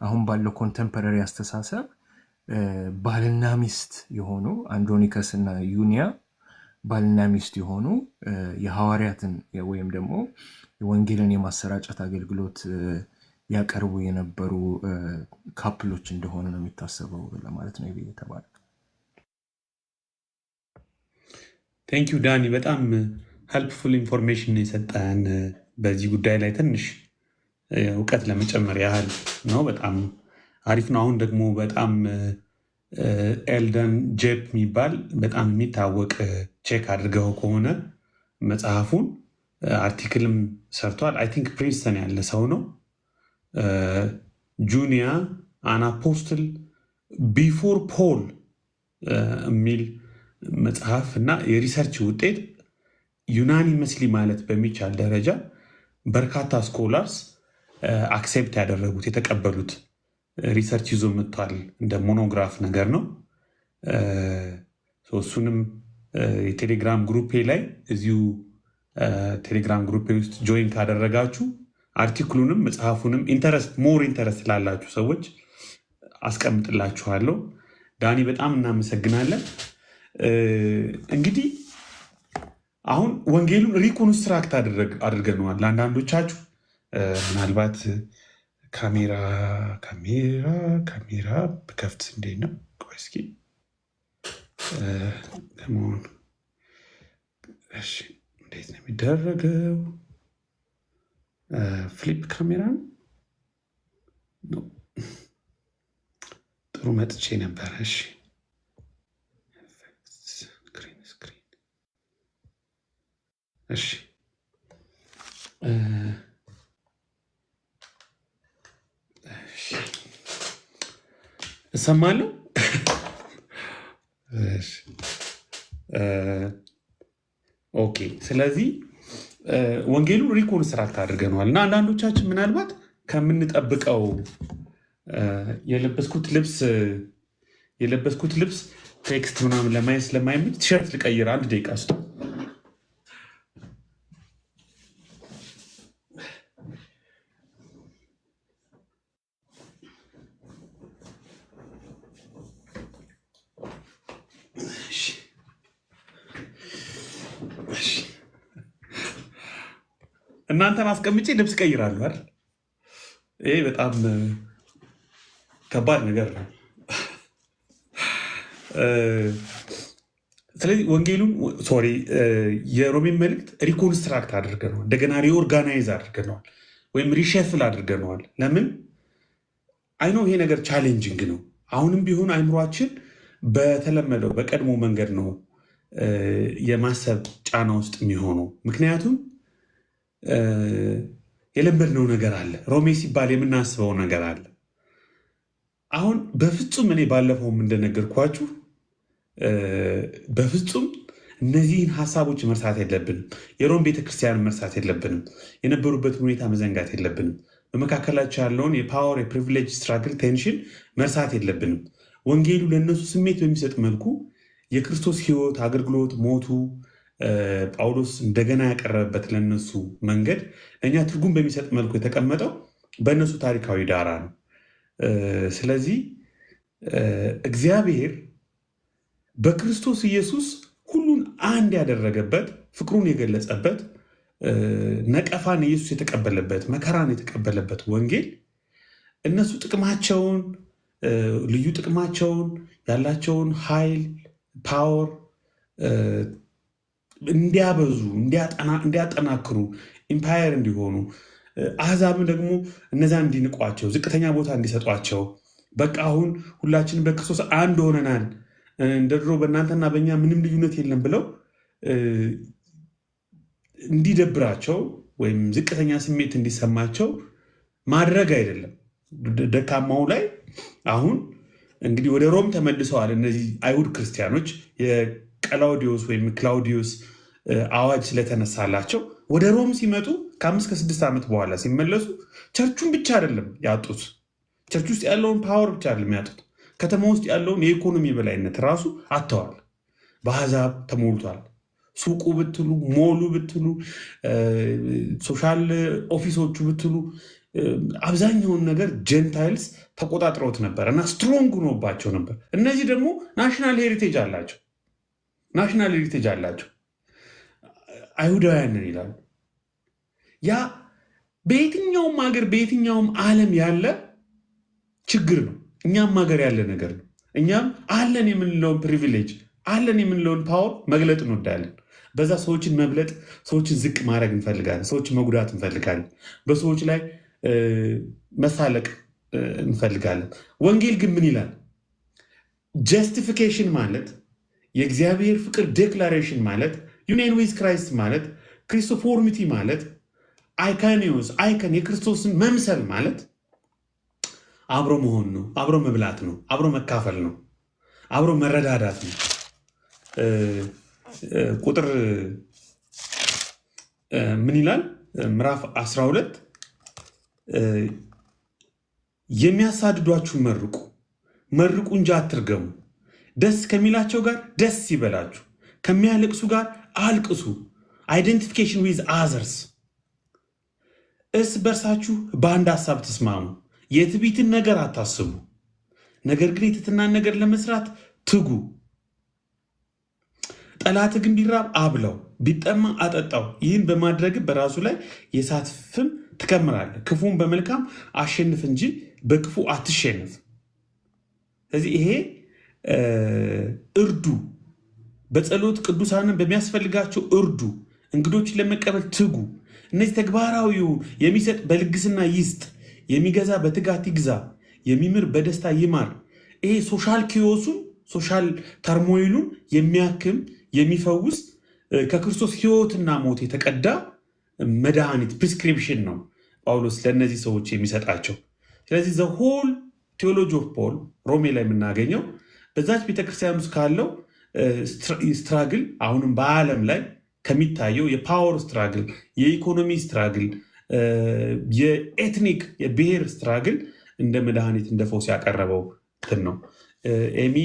አሁን ባለው ኮንተምፖራሪ አስተሳሰብ ባልና ሚስት የሆኑ አንድሮኒከስ እና ዩኒያ ባልና ሚስት የሆኑ የሐዋርያትን ወይም ደግሞ የወንጌልን የማሰራጨት አገልግሎት ያቀርቡ የነበሩ ካፕሎች እንደሆኑ ነው የሚታሰበው ለማለት ነው የተባለ። ቴንኪው ዳኒ፣ በጣም ሄልፕፉል ኢንፎርሜሽን የሰጠን በዚህ ጉዳይ ላይ ትንሽ እውቀት ለመጨመር ያህል ነው። በጣም አሪፍ ነው። አሁን ደግሞ በጣም ኤልደን ጄፕ የሚባል በጣም የሚታወቅ ቼክ አድርገው ከሆነ መጽሐፉን አርቲክልም ሰርቷል። አይ ቲንክ ፕሪንስተን ያለ ሰው ነው። ጁኒያ አን አፖስትል ቢፎር ፖል የሚል መጽሐፍ እና የሪሰርች ውጤት ዩናኒመስሊ ማለት በሚቻል ደረጃ በርካታ ስኮላርስ አክሴፕት ያደረጉት የተቀበሉት ሪሰርች ይዞ መጥቷል። እንደ ሞኖግራፍ ነገር ነው። እሱንም የቴሌግራም ግሩፔ ላይ እዚሁ ቴሌግራም ግሩፔ ውስጥ ጆይን ካደረጋችሁ አርቲክሉንም መጽሐፉንም ሞር ኢንተረስት ላላችሁ ሰዎች አስቀምጥላችኋለሁ። ዳኒ በጣም እናመሰግናለን። እንግዲህ አሁን ወንጌሉን ሪኮንስትራክት አድርገነዋል። ለአንዳንዶቻችሁ ምናልባት ካሜራ ብከፍት እንዴት ነው? ቆይ እስኪ ከመሆን እንዴት ነው የሚደረገው? ፍሊፕ ካሜራ ነው። ጥሩ መጥቼ ነበር። እሺ እሺ እሰማለሁ። ኦኬ። ስለዚህ ወንጌሉን ሪኮንስትራክት አድርገነዋል እና አንዳንዶቻችን ምናልባት ከምንጠብቀው የለበስኩት ልብስ ቴክስት ምናምን ለማየት ስለማይመች ቲሸርት ልቀይር። 1 ደቂቃ ስጡ። እናንተን አስቀምጬ ልብስ ቀይራሉ አይደል? ይሄ በጣም ከባድ ነገር ነው። ስለዚህ ወንጌሉን የሮሜን መልእክት ሪኮንስትራክት አድርገነዋል፣ እንደገና ሪኦርጋናይዝ አድርገነዋል ወይም ሪሸፍል አድርገነዋል። ለምን አይኖ ይሄ ነገር ቻሌንጂንግ ነው። አሁንም ቢሆን አይምሯችን በተለመደው በቀድሞ መንገድ ነው የማሰብ ጫና ውስጥ የሚሆነው። ምክንያቱም የለመድነው ነገር አለ። ሮሜ ሲባል የምናስበው ነገር አለ። አሁን በፍጹም እኔ ባለፈውም እንደነገርኳችሁ በፍጹም እነዚህን ሀሳቦች መርሳት የለብንም። የሮም ቤተክርስቲያን መርሳት የለብንም። የነበሩበትን ሁኔታ መዘንጋት የለብንም። በመካከላቸው ያለውን የፓወር የፕሪቪሌጅ ስትራግል ቴንሽን መርሳት የለብንም። ወንጌሉ ለእነሱ ስሜት በሚሰጥ መልኩ የክርስቶስ ሕይወት አገልግሎት ሞቱ ጳውሎስ እንደገና ያቀረበበት ለነሱ መንገድ ለእኛ ትርጉም በሚሰጥ መልኩ የተቀመጠው በእነሱ ታሪካዊ ዳራ ነው። ስለዚህ እግዚአብሔር በክርስቶስ ኢየሱስ ሁሉን አንድ ያደረገበት ፍቅሩን የገለጸበት ነቀፋን ኢየሱስ የተቀበለበት መከራን የተቀበለበት ወንጌል እነሱ ጥቅማቸውን ልዩ ጥቅማቸውን ያላቸውን ኃይል ፓወር እንዲያበዙ እንዲያጠናክሩ ኢምፓየር እንዲሆኑ አሕዛብን ደግሞ እነዛ እንዲንቋቸው ዝቅተኛ ቦታ እንዲሰጧቸው በቃ አሁን ሁላችንም በክርስቶስ አንድ ሆነናል እንደ ድሮ በእናንተና በእኛ ምንም ልዩነት የለም ብለው እንዲደብራቸው ወይም ዝቅተኛ ስሜት እንዲሰማቸው ማድረግ አይደለም። ደካማው ላይ አሁን እንግዲህ ወደ ሮም ተመልሰዋል እነዚህ አይሁድ ክርስቲያኖች የቀላውዲዮስ ወይም ክላውዲዮስ አዋጅ ስለተነሳላቸው ወደ ሮም ሲመጡ ከ5 ከ6 ዓመት በኋላ ሲመለሱ ቸርቹን ብቻ አይደለም ያጡት፣ ቸርች ውስጥ ያለውን ፓወር ብቻ አይደለም ያጡት፣ ከተማ ውስጥ ያለውን የኢኮኖሚ በላይነት ራሱ አጥተዋል። በአሕዛብ ተሞልቷል። ሱቁ ብትሉ፣ ሞሉ ብትሉ፣ ሶሻል ኦፊሶቹ ብትሉ አብዛኛውን ነገር ጀንታይልስ ተቆጣጥረውት ነበር እና ስትሮንግ ሆኖባቸው ነበር። እነዚህ ደግሞ ናሽናል ሄሪቴጅ አላቸው። አይሁዳውያንን ይላሉ። ያ በየትኛውም ሀገር በየትኛውም ዓለም ያለ ችግር ነው። እኛም ሀገር ያለ ነገር ነው። እኛም አለን የምንለውን ፕሪቪሌጅ አለን የምንለውን ፓወር መግለጥ እንወዳለን። በዛ ሰዎችን መብለጥ፣ ሰዎችን ዝቅ ማድረግ እንፈልጋለን። ሰዎችን መጉዳት እንፈልጋለን። በሰዎች ላይ መሳለቅ እንፈልጋለን። ወንጌል ግን ምን ይላል? ጀስቲፊኬሽን ማለት የእግዚአብሔር ፍቅር ዴክላሬሽን ማለት ዩኒየን ዊዝ ክራይስት ማለት ክሪስቶፎርሚቲ ማለት አይካኒዮስ አይከን የክርስቶስን መምሰል ማለት አብሮ መሆን ነው። አብሮ መብላት ነው። አብሮ መካፈል ነው። አብሮ መረዳዳት ነው። ቁጥር ምን ይላል? ምዕራፍ 12 የሚያሳድዷችሁ መርቁ እንጂ አትርገሙ። ደስ ከሚላቸው ጋር ደስ ይበላችሁ፣ ከሚያለቅሱ ጋር አልቅሱ። አይደንቲፊኬሽን ዊዝ አዘርስ፣ እርስ በርሳችሁ በአንድ ሀሳብ ተስማሙ። የትዕቢትን ነገር አታስቡ፣ ነገር ግን የትሕትናን ነገር ለመስራት ትጉ። ጠላት ግን ቢራብ አብለው ቢጠማ አጠጣው። ይህን በማድረግ በራሱ ላይ የእሳት ፍም ትከምራለህ። ክፉን በመልካም አሸንፍ እንጂ በክፉ አትሸንፍ። ስለዚህ ይሄ እርዱ፣ በጸሎት ቅዱሳንን በሚያስፈልጋቸው እርዱ፣ እንግዶችን ለመቀበል ትጉ። እነዚህ ተግባራዊ የሚሰጥ በልግስና ይስጥ፣ የሚገዛ በትጋት ይግዛ፣ የሚምር በደስታ ይማር። ይሄ ሶሻል ኪዮሱን ሶሻል ተርሞይሉን የሚያክም የሚፈውስ ከክርስቶስ ሕይወትና ሞት የተቀዳ መድኃኒት ፕሪስክሪፕሽን ነው ጳውሎስ ለእነዚህ ሰዎች የሚሰጣቸው። ስለዚህ ዘሆል ቴዎሎጂ ኦፍ ፖል ሮሜ ላይ የምናገኘው በዛች ቤተክርስቲያን ውስጥ ካለው ስትራግል አሁንም በዓለም ላይ ከሚታየው የፓወር ስትራግል፣ የኢኮኖሚ ስትራግል፣ የኤትኒክ የብሔር ስትራግል እንደ መድኃኒት እንደ ፈውስ ያቀረበው እንትን ነው። ኤሚ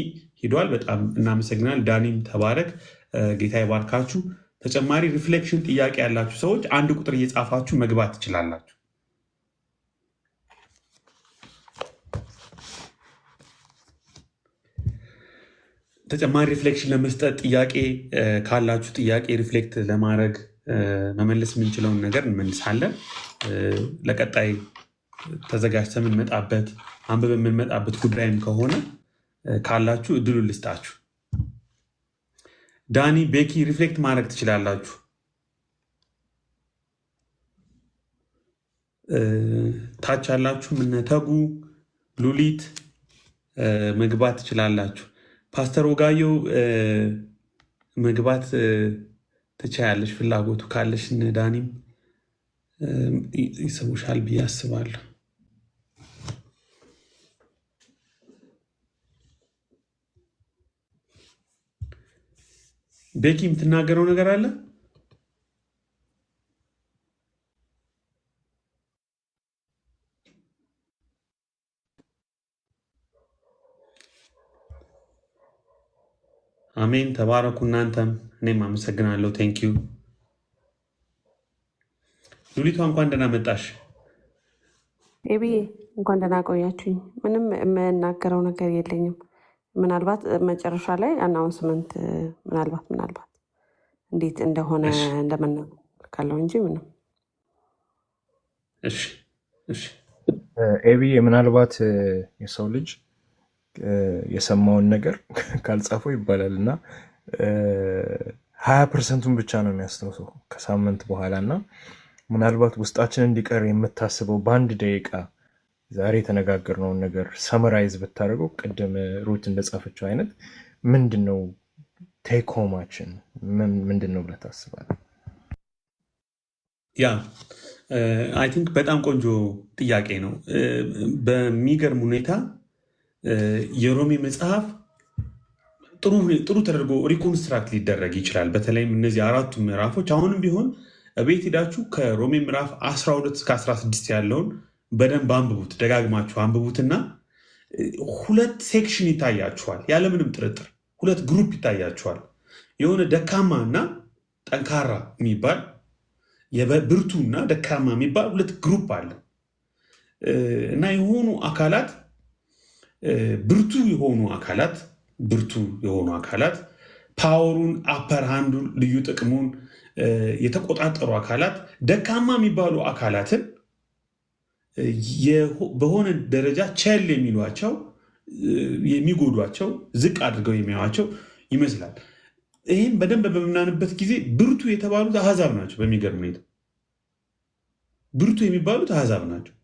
ሂዷል። በጣም እናመሰግናል። ዳኒም ተባረክ። ጌታ ይባርካችሁ። ተጨማሪ ሪፍሌክሽን ጥያቄ ያላችሁ ሰዎች አንድ ቁጥር እየጻፋችሁ መግባት ትችላላችሁ። ተጨማሪ ሪፍሌክሽን ለመስጠት ጥያቄ ካላችሁ ጥያቄ ሪፍሌክት ለማድረግ መመለስ የምንችለውን ነገር እንመልሳለን። ለቀጣይ ተዘጋጅተን የምንመጣበት አንብበ የምንመጣበት ጉዳይም ከሆነ ካላችሁ እድሉ ልስጣችሁ። ዳኒ፣ ቤኪ ሪፍሌክት ማድረግ ትችላላችሁ። ታች ያላችሁ ምነተጉ ሉሊት መግባት ትችላላችሁ። ፓስተር ወጋየው መግባት ትችያለሽ፣ ፍላጎቱ ካለሽ። ዳኒም ይሰሙሻል ብዬ አስባለሁ። ቤኪ የምትናገረው ነገር አለ? አሜን። ተባረኩ እናንተም። እኔም አመሰግናለሁ። ቴንኪዩ። ሉሊቷ እንኳን ደህና መጣሽ። ኤቢ እንኳን ደህና ቆያችሁኝ። ምንም የምናገረው ነገር የለኝም። ምናልባት መጨረሻ ላይ አናውንስመንት ምናልባት እንዴት እንደሆነ እንደምናካለው እንጂ ምንም። ኤቢ ምናልባት የሰው ልጅ የሰማውን ነገር ካልጻፈው ይባላል እና 20%ን ብቻ ነው የሚያስታውሰው ከሳምንት በኋላ እና ምናልባት ውስጣችን እንዲቀር የምታስበው በአንድ ደቂቃ ዛሬ የተነጋገርነውን ነገር ሰመራይዝ ብታደርገው ቅድም ሩት እንደጻፈችው አይነት ምንድን ነው ቴክ ሆማችን ምንድን ነው ብለህ ታስባለህ? ያ አይ ቲንክ በጣም ቆንጆ ጥያቄ ነው። በሚገርም ሁኔታ የሮሜ መጽሐፍ ጥሩ ተደርጎ ሪኮንስትራክት ሊደረግ ይችላል። በተለይም እነዚህ አራቱ ምዕራፎች አሁንም ቢሆን ቤት ሄዳችሁ ከሮሜ ምዕራፍ 12 እስከ 16 ያለውን በደንብ አንብቡት፣ ደጋግማችሁ አንብቡትና ሁለት ሴክሽን ይታያችኋል። ያለምንም ጥርጥር ሁለት ግሩፕ ይታያችኋል። የሆነ ደካማ እና ጠንካራ የሚባል ብርቱ እና ደካማ የሚባል ሁለት ግሩፕ አለ እና የሆኑ አካላት ብርቱ የሆኑ አካላት ፓወሩን አፐርሃንዱን ልዩ ጥቅሙን የተቆጣጠሩ አካላት ደካማ የሚባሉ አካላትን በሆነ ደረጃ ቸል የሚሏቸው የሚጎዷቸው ዝቅ አድርገው የሚያዩዋቸው ይመስላል። ይህም በደንብ በምናንበት ጊዜ ብርቱ የተባሉት አሕዛብ ናቸው። በሚገርም ሁኔታ ብርቱ የሚባሉት አሕዛብ ናቸው።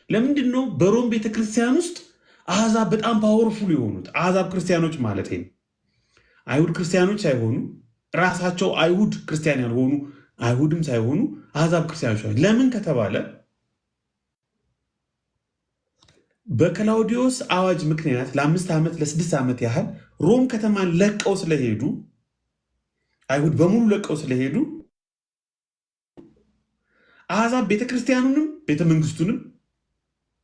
ለምንድን ነው በሮም ቤተክርስቲያን ውስጥ አሕዛብ በጣም ፓወርፉል የሆኑት? አሕዛብ ክርስቲያኖች ማለት ነው። አይሁድ ክርስቲያኖች ሳይሆኑ ራሳቸው አይሁድ ክርስቲያን ያልሆኑ አይሁድም ሳይሆኑ አሕዛብ ክርስቲያኖች ናቸው። ለምን ከተባለ በክላውዲዮስ አዋጅ ምክንያት ለ5 ዓመት ለ6 ዓመት ያህል ሮም ከተማን ለቀው ስለሄዱ አይሁድ በሙሉ ለቀው ስለሄዱ አሕዛብ ቤተክርስቲያኑንም ቤተመንግስቱንም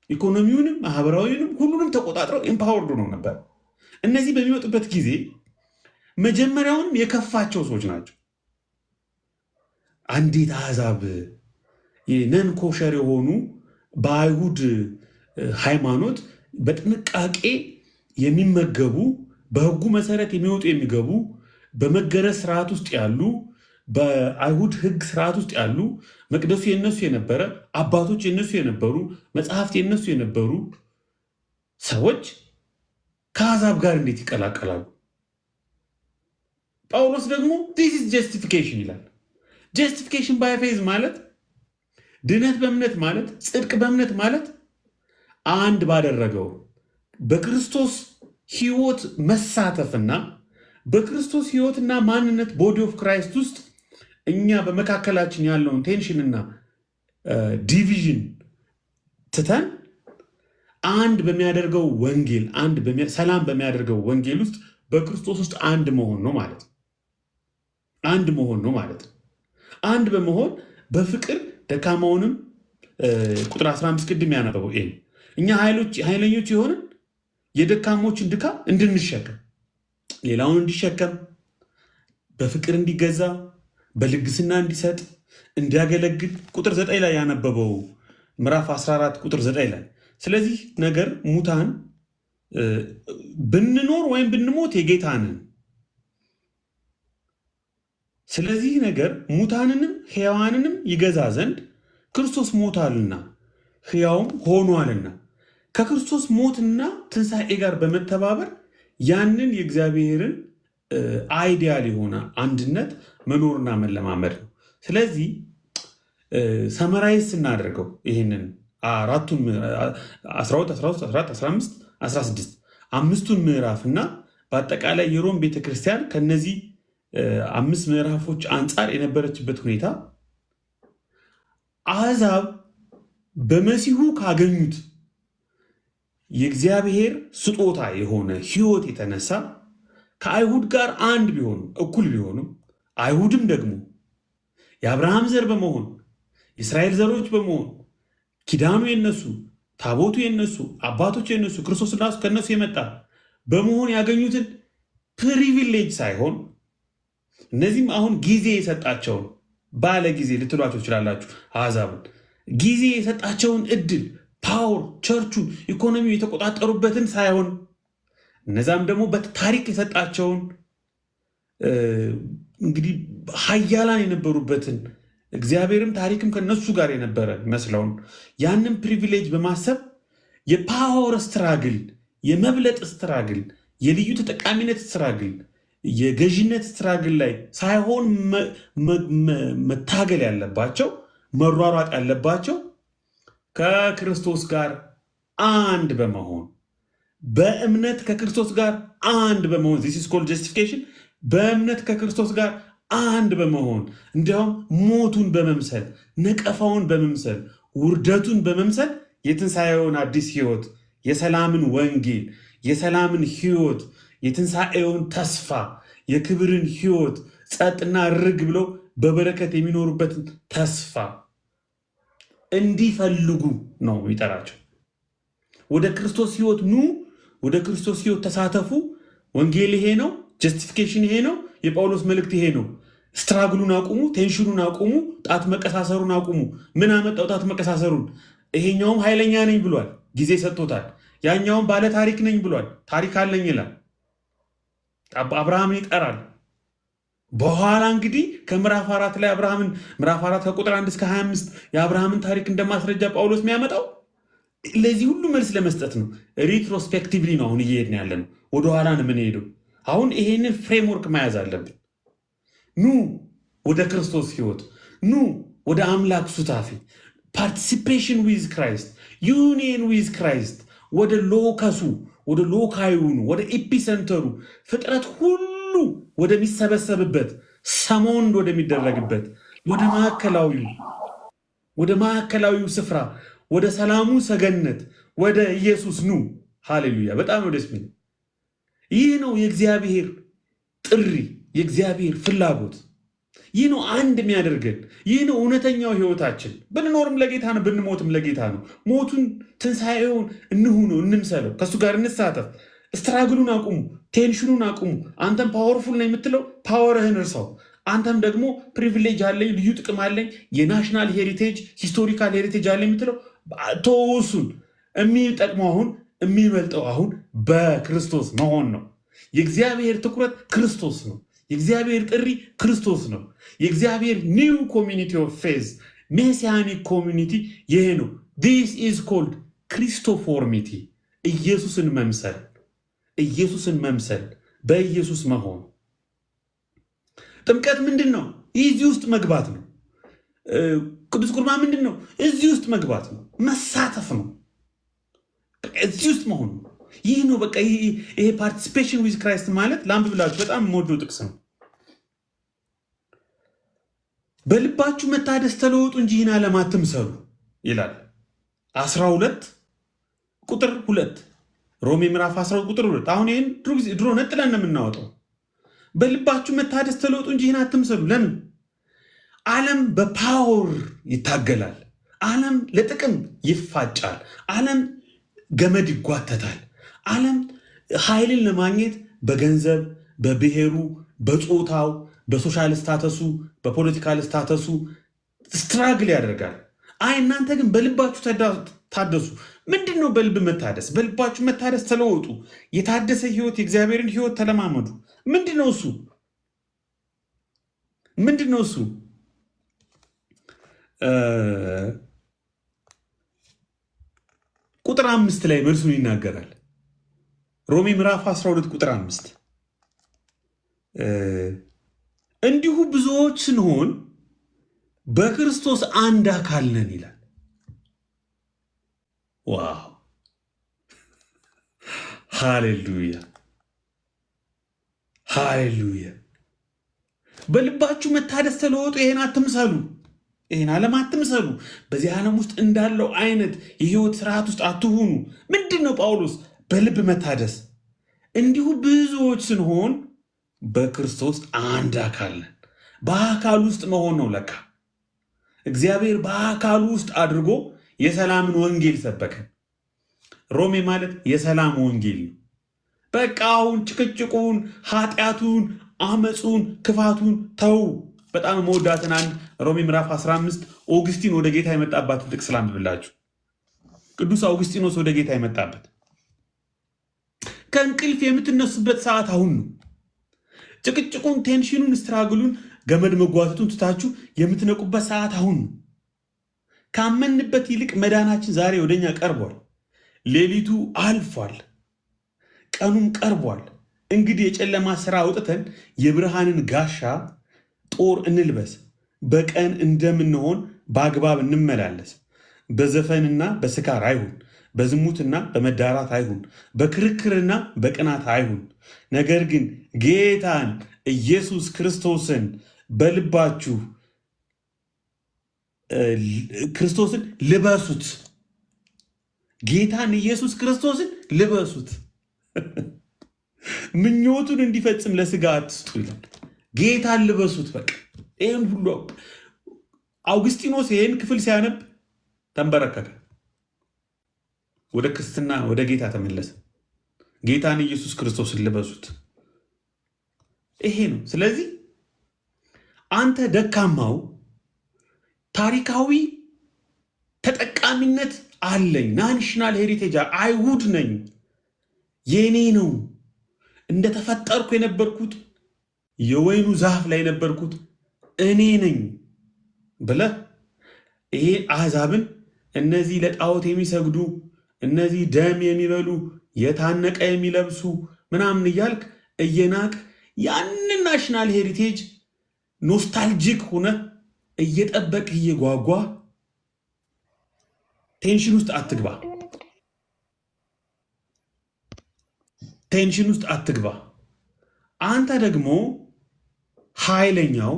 ኢኮኖሚውንም ማህበራዊንም ሁሉንም ተቆጣጥረው ኤምፓወርዱ ነው ነበር። እነዚህ በሚወጡበት ጊዜ መጀመሪያውንም የከፋቸው ሰዎች ናቸው። አንዲት አሕዛብ ነን ኮሸር የሆኑ በአይሁድ ሃይማኖት በጥንቃቄ የሚመገቡ በህጉ መሰረት የሚወጡ የሚገቡ በመገረዝ ስርዓት ውስጥ ያሉ፣ በአይሁድ ሕግ ስርዓት ውስጥ ያሉ፣ መቅደሱ የነሱ የነበረ፣ አባቶች የነሱ የነበሩ፣ መጽሐፍት የነሱ የነበሩ ሰዎች ከአሕዛብ ጋር እንዴት ይቀላቀላሉ? ጳውሎስ ደግሞ ዲስ ኢዝ ጀስቲፊኬሽን ይላል። ጀስቲፊኬሽን ባይ ፌዝ ማለት ድነት በእምነት ማለት ጽድቅ በእምነት ማለት አንድ ባደረገው በክርስቶስ ሕይወት መሳተፍና በክርስቶስ ሕይወትና ማንነት ቦዲ ኦፍ ክራይስት ውስጥ እኛ በመካከላችን ያለውን ቴንሽንና ዲቪዥን ትተን አንድ በሚያደርገው ወንጌል ሰላም በሚያደርገው ወንጌል ውስጥ በክርስቶስ ውስጥ አንድ መሆን ነው ማለት ነው። አንድ መሆን ነው ማለት ነው። አንድ በመሆን በፍቅር ደካማውንም ቁጥር 15 ቅድም ያነበበው ይሄ እኛ ኃይለኞች የሆንን የደካሞችን ድካም እንድንሸከም ሌላውን እንዲሸከም በፍቅር እንዲገዛ በልግስና እንዲሰጥ እንዲያገለግል ቁጥር 9 ላይ ያነበበው ምዕራፍ 14 ቁጥር 9 ላይ ስለዚህ ነገር ሙታን ብንኖር ወይም ብንሞት የጌታ ነን። ስለዚህ ነገር ሙታንንም ሕያዋንንም ይገዛ ዘንድ ክርስቶስ ሞቷልና ሕያውም ሆኗልና ከክርስቶስ ሞትና ትንሣኤ ጋር በመተባበር ያንን የእግዚአብሔርን አይዲያል የሆነ አንድነት መኖርና መለማመድ ነው። ስለዚህ ሰመራይዝ ስናደርገው ይህንን አራቱን 12 13 14 15 16 አምስቱን ምዕራፍና በአጠቃላይ የሮም ቤተክርስቲያን ከነዚህ 5 ምዕራፎች አንጻር የነበረችበት ሁኔታ አሕዛብ በመሲሁ ካገኙት የእግዚአብሔር ስጦታ የሆነ ሕይወት የተነሳ ከአይሁድ ጋር አንድ ቢሆኑ እኩል ቢሆኑ አይሁድም ደግሞ የአብርሃም ዘር በመሆን የእስራኤል ዘሮች በመሆን ኪዳኑ የነሱ ታቦቱ የነሱ አባቶች የነሱ ክርስቶስ ራሱ ከነሱ የመጣ በመሆን ያገኙትን ፕሪቪሌጅ ሳይሆን እነዚህም አሁን ጊዜ የሰጣቸውን ባለ ጊዜ ልትሏቸው ይችላላችሁ። አሕዛብን ጊዜ የሰጣቸውን እድል ፓወር ቸርቹን ኢኮኖሚው የተቆጣጠሩበትን ሳይሆን እነዛም ደግሞ በታሪክ የሰጣቸውን እንግዲህ ሀያላን የነበሩበትን እግዚአብሔርም ታሪክም ከነሱ ጋር የነበረ መስለውን ያንን ፕሪቪሌጅ በማሰብ የፓወር ስትራግል፣ የመብለጥ ስትራግል፣ የልዩ ተጠቃሚነት ስትራግል፣ የገዥነት ስትራግል ላይ ሳይሆን መታገል ያለባቸው መሯሯጥ ያለባቸው ከክርስቶስ ጋር አንድ በመሆን በእምነት ከክርስቶስ ጋር አንድ በመሆን this is called justification በእምነት ከክርስቶስ ጋር አንድ በመሆን እንዲያውም ሞቱን በመምሰል ነቀፋውን በመምሰል ውርደቱን በመምሰል የትንሣኤውን አዲስ ሕይወት የሰላምን ወንጌል የሰላምን ሕይወት የትንሣኤውን ተስፋ የክብርን ሕይወት ጸጥና ርግ ብለው በበረከት የሚኖሩበትን ተስፋ እንዲፈልጉ ነው የሚጠራቸው። ወደ ክርስቶስ ሕይወት ኑ፣ ወደ ክርስቶስ ሕይወት ተሳተፉ። ወንጌል ይሄ ነው። ጀስቲፊኬሽን ይሄ ነው። የጳውሎስ መልእክት ይሄ ነው። ስትራግሉን አቁሙ፣ ቴንሽኑን አቁሙ፣ ጣት መቀሳሰሩን አቁሙ። ምን አመጣው ጣት መቀሳሰሩን? ይሄኛውም ኃይለኛ ነኝ ብሏል፣ ጊዜ ሰጥቶታል። ያኛውም ባለ ታሪክ ነኝ ብሏል፣ ታሪክ አለኝ ይላል። አብርሃምን ይጠራል። በኋላ እንግዲህ ከምዕራፍ 4 ላይ አብርሃምን ምዕራፍ 4 ከቁጥር 1 እስከ 25 የአብርሃምን ታሪክ እንደማስረጃ ጳውሎስ የሚያመጣው ለዚህ ሁሉ መልስ ለመስጠት ነው። ሪትሮስፔክቲቭሊ ነው አሁን እየሄድን ያለ ነው። ወደኋላ ነው የምንሄደው። አሁን ይሄንን ፍሬምወርክ መያዝ አለብን። ኑ ወደ ክርስቶስ ሕይወት፣ ኑ ወደ አምላክ ሱታፌ፣ ፓርቲሲፔሽን ዊዝ ክራይስት፣ ዩኒየን ዊዝ ክራይስት፣ ወደ ሎከሱ፣ ወደ ሎካዩኑ፣ ወደ ኤፒሰንተሩ ፍጥረት ሁሉ ወደሚሰበሰብበት ሰሞን ወደሚደረግበት ወደ ማዕከላዊው ስፍራ ወደ ሰላሙ ሰገነት ወደ ኢየሱስ ኑ። ሃሌሉያ! በጣም ነው ደስ የሚል። ይህ ነው የእግዚአብሔር ጥሪ፣ የእግዚአብሔር ፍላጎት። ይህ ነው አንድ የሚያደርገን። ይህ ነው እውነተኛው ህይወታችን። ብንኖርም ለጌታ ነው፣ ብንሞትም ለጌታ ነው። ሞቱን ትንሣኤውን እንሁነው፣ እንምሰለው፣ ከእሱ ጋር እንሳተፍ። ስትራግሉን አቁሙ፣ ቴንሽኑን አቁሙ። አንተም ፓወርፉል ነው የምትለው ፓወርህን እርሳው። አንተም ደግሞ ፕሪቪሌጅ አለኝ፣ ልዩ ጥቅም አለኝ፣ የናሽናል ሄሪቴጅ ሂስቶሪካል ሄሪቴጅ አለኝ የምትለው ተወሱን። የሚጠቅመው አሁን የሚበልጠው አሁን በክርስቶስ መሆን ነው። የእግዚአብሔር ትኩረት ክርስቶስ ነው። የእግዚአብሔር ጥሪ ክርስቶስ ነው። የእግዚአብሔር ኒው ኮሚኒቲ ኦፍ ፌዝ ሜሲያኒክ ኮሚኒቲ ይሄ ነው። ዲስ ኢዝ ኮልድ ክሪስቶፎርሚቲ። ኢየሱስን መምሰል፣ ኢየሱስን መምሰል፣ በኢየሱስ መሆን። ጥምቀት ምንድን ነው? እዚህ ውስጥ መግባት ነው። ቅዱስ ቁርባን ምንድን ነው? እዚህ ውስጥ መግባት ነው፣ መሳተፍ ነው፣ እዚህ ውስጥ መሆን ነው። ይህ ነው በቃ ይሄ ፓርቲሲፔሽን ዊዝ ክራይስት ማለት። ለአንብብላችሁ በጣም የምወደው ጥቅስ ነው። በልባችሁ መታደስ ተለወጡ እንጂ ይህን ዓለም አትምሰሉ ይላል 12 ቁጥር 2 ሮሜ ምዕራፍ 12 ቁጥር 2። አሁን ይህን ድሮ ነጥለን ነው የምናወጣው። በልባችሁ መታደስ ተለወጡ እንጂ ይህን አትምሰሉ። ለምን? ዓለም በፓወር ይታገላል። ዓለም ለጥቅም ይፋጫል። ዓለም ገመድ ይጓተታል። ዓለም ኃይልን ለማግኘት በገንዘብ፣ በብሔሩ፣ በጾታው፣ በሶሻል ስታተሱ፣ በፖለቲካል ስታተሱ ስትራግል ያደርጋል። አይ እናንተ ግን በልባችሁ ታደሱ። ምንድን ነው በልብ መታደስ? በልባችሁ መታደስ ተለወጡ። የታደሰ ህይወት፣ የእግዚአብሔርን ህይወት ተለማመዱ። ምንድን ነው እሱ? ምንድን ነው እሱ? ቁጥር 5 ላይ መልሱን ይናገራል። ሮሜ ምዕራፍ 12 ቁጥር 5 እንዲሁ ብዙዎች ስንሆን በክርስቶስ አንድ አካል ነን ይላል። ዋው! ሃሌሉያ ሃሌሉያ! በልባችሁ መታደስ ተለወጡ። ይሄን አትምሰሉ፣ ይሄን ዓለም አትምሰሉ። በዚህ ዓለም ውስጥ እንዳለው አይነት የህይወት ስርዓት ውስጥ አትሁኑ። ምንድን ነው ጳውሎስ? በልብ መታደስ። እንዲሁ ብዙዎች ስንሆን በክርስቶስ አንድ አካል ነን። በአካል ውስጥ መሆን ነው ለካ። እግዚአብሔር በአካሉ ውስጥ አድርጎ የሰላምን ወንጌል ሰበከን። ሮሜ ማለት የሰላም ወንጌል ነው። በቃ አሁን ጭቅጭቁን፣ ኃጢአቱን፣ አመፁን፣ ክፋቱን ተው። በጣም መወዳትን አንድ ሮሜ ምዕራፍ 15 ኦግስቲን ወደ ጌታ የመጣባትን ጥቅስ ላንብብላችሁ። ቅዱስ አውግስጢኖስ ወደ ጌታ የመጣበት ከእንቅልፍ የምትነሱበት ሰዓት አሁን ነው። ጭቅጭቁን፣ ቴንሽኑን፣ ስትራግሉን፣ ገመድ መጓተቱን ትታችሁ የምትነቁበት ሰዓት አሁን ነው። ካመንበት ይልቅ መዳናችን ዛሬ ወደኛ ቀርቧል። ሌሊቱ አልፏል፣ ቀኑም ቀርቧል። እንግዲህ የጨለማ ስራ አውጥተን የብርሃንን ጋሻ ጦር እንልበስ። በቀን እንደምንሆን በአግባብ እንመላለስ። በዘፈንና በስካር አይሁን፣ በዝሙትና በመዳራት አይሁን፣ በክርክርና በቅናት አይሁን። ነገር ግን ጌታን ኢየሱስ ክርስቶስን በልባችሁ ክርስቶስን ልበሱት። ጌታን ኢየሱስ ክርስቶስን ልበሱት። ምኞቱን እንዲፈጽም ለስጋ አትስጡ ይላል። ጌታን ልበሱት። በቃ ይህን ሁሉ አውግስጢኖስ ይህን ክፍል ሲያነብ ተንበረከከ። ወደ ክርስትና ወደ ጌታ ተመለሰ። ጌታን ኢየሱስ ክርስቶስን ልበሱት። ይሄ ነው። ስለዚህ አንተ ደካማው ታሪካዊ ተጠቃሚነት አለኝ፣ ናሽናል ሄሪቴጅ አይሁድ ነኝ፣ የኔ ነው፣ እንደተፈጠርኩ የነበርኩት የወይኑ ዛፍ ላይ የነበርኩት እኔ ነኝ ብለህ ይሄ አሕዛብን እነዚህ ለጣዖት የሚሰግዱ እነዚህ ደም የሚበሉ የታነቀ የሚለብሱ ምናምን እያልክ እየናቅ ያንን ናሽናል ሄሪቴጅ ኖስታልጂክ ሆነ እየጠበቅ እየጓጓ ቴንሽን ውስጥ አትግባ። ቴንሽን ውስጥ አትግባ። አንተ ደግሞ ኃይለኛው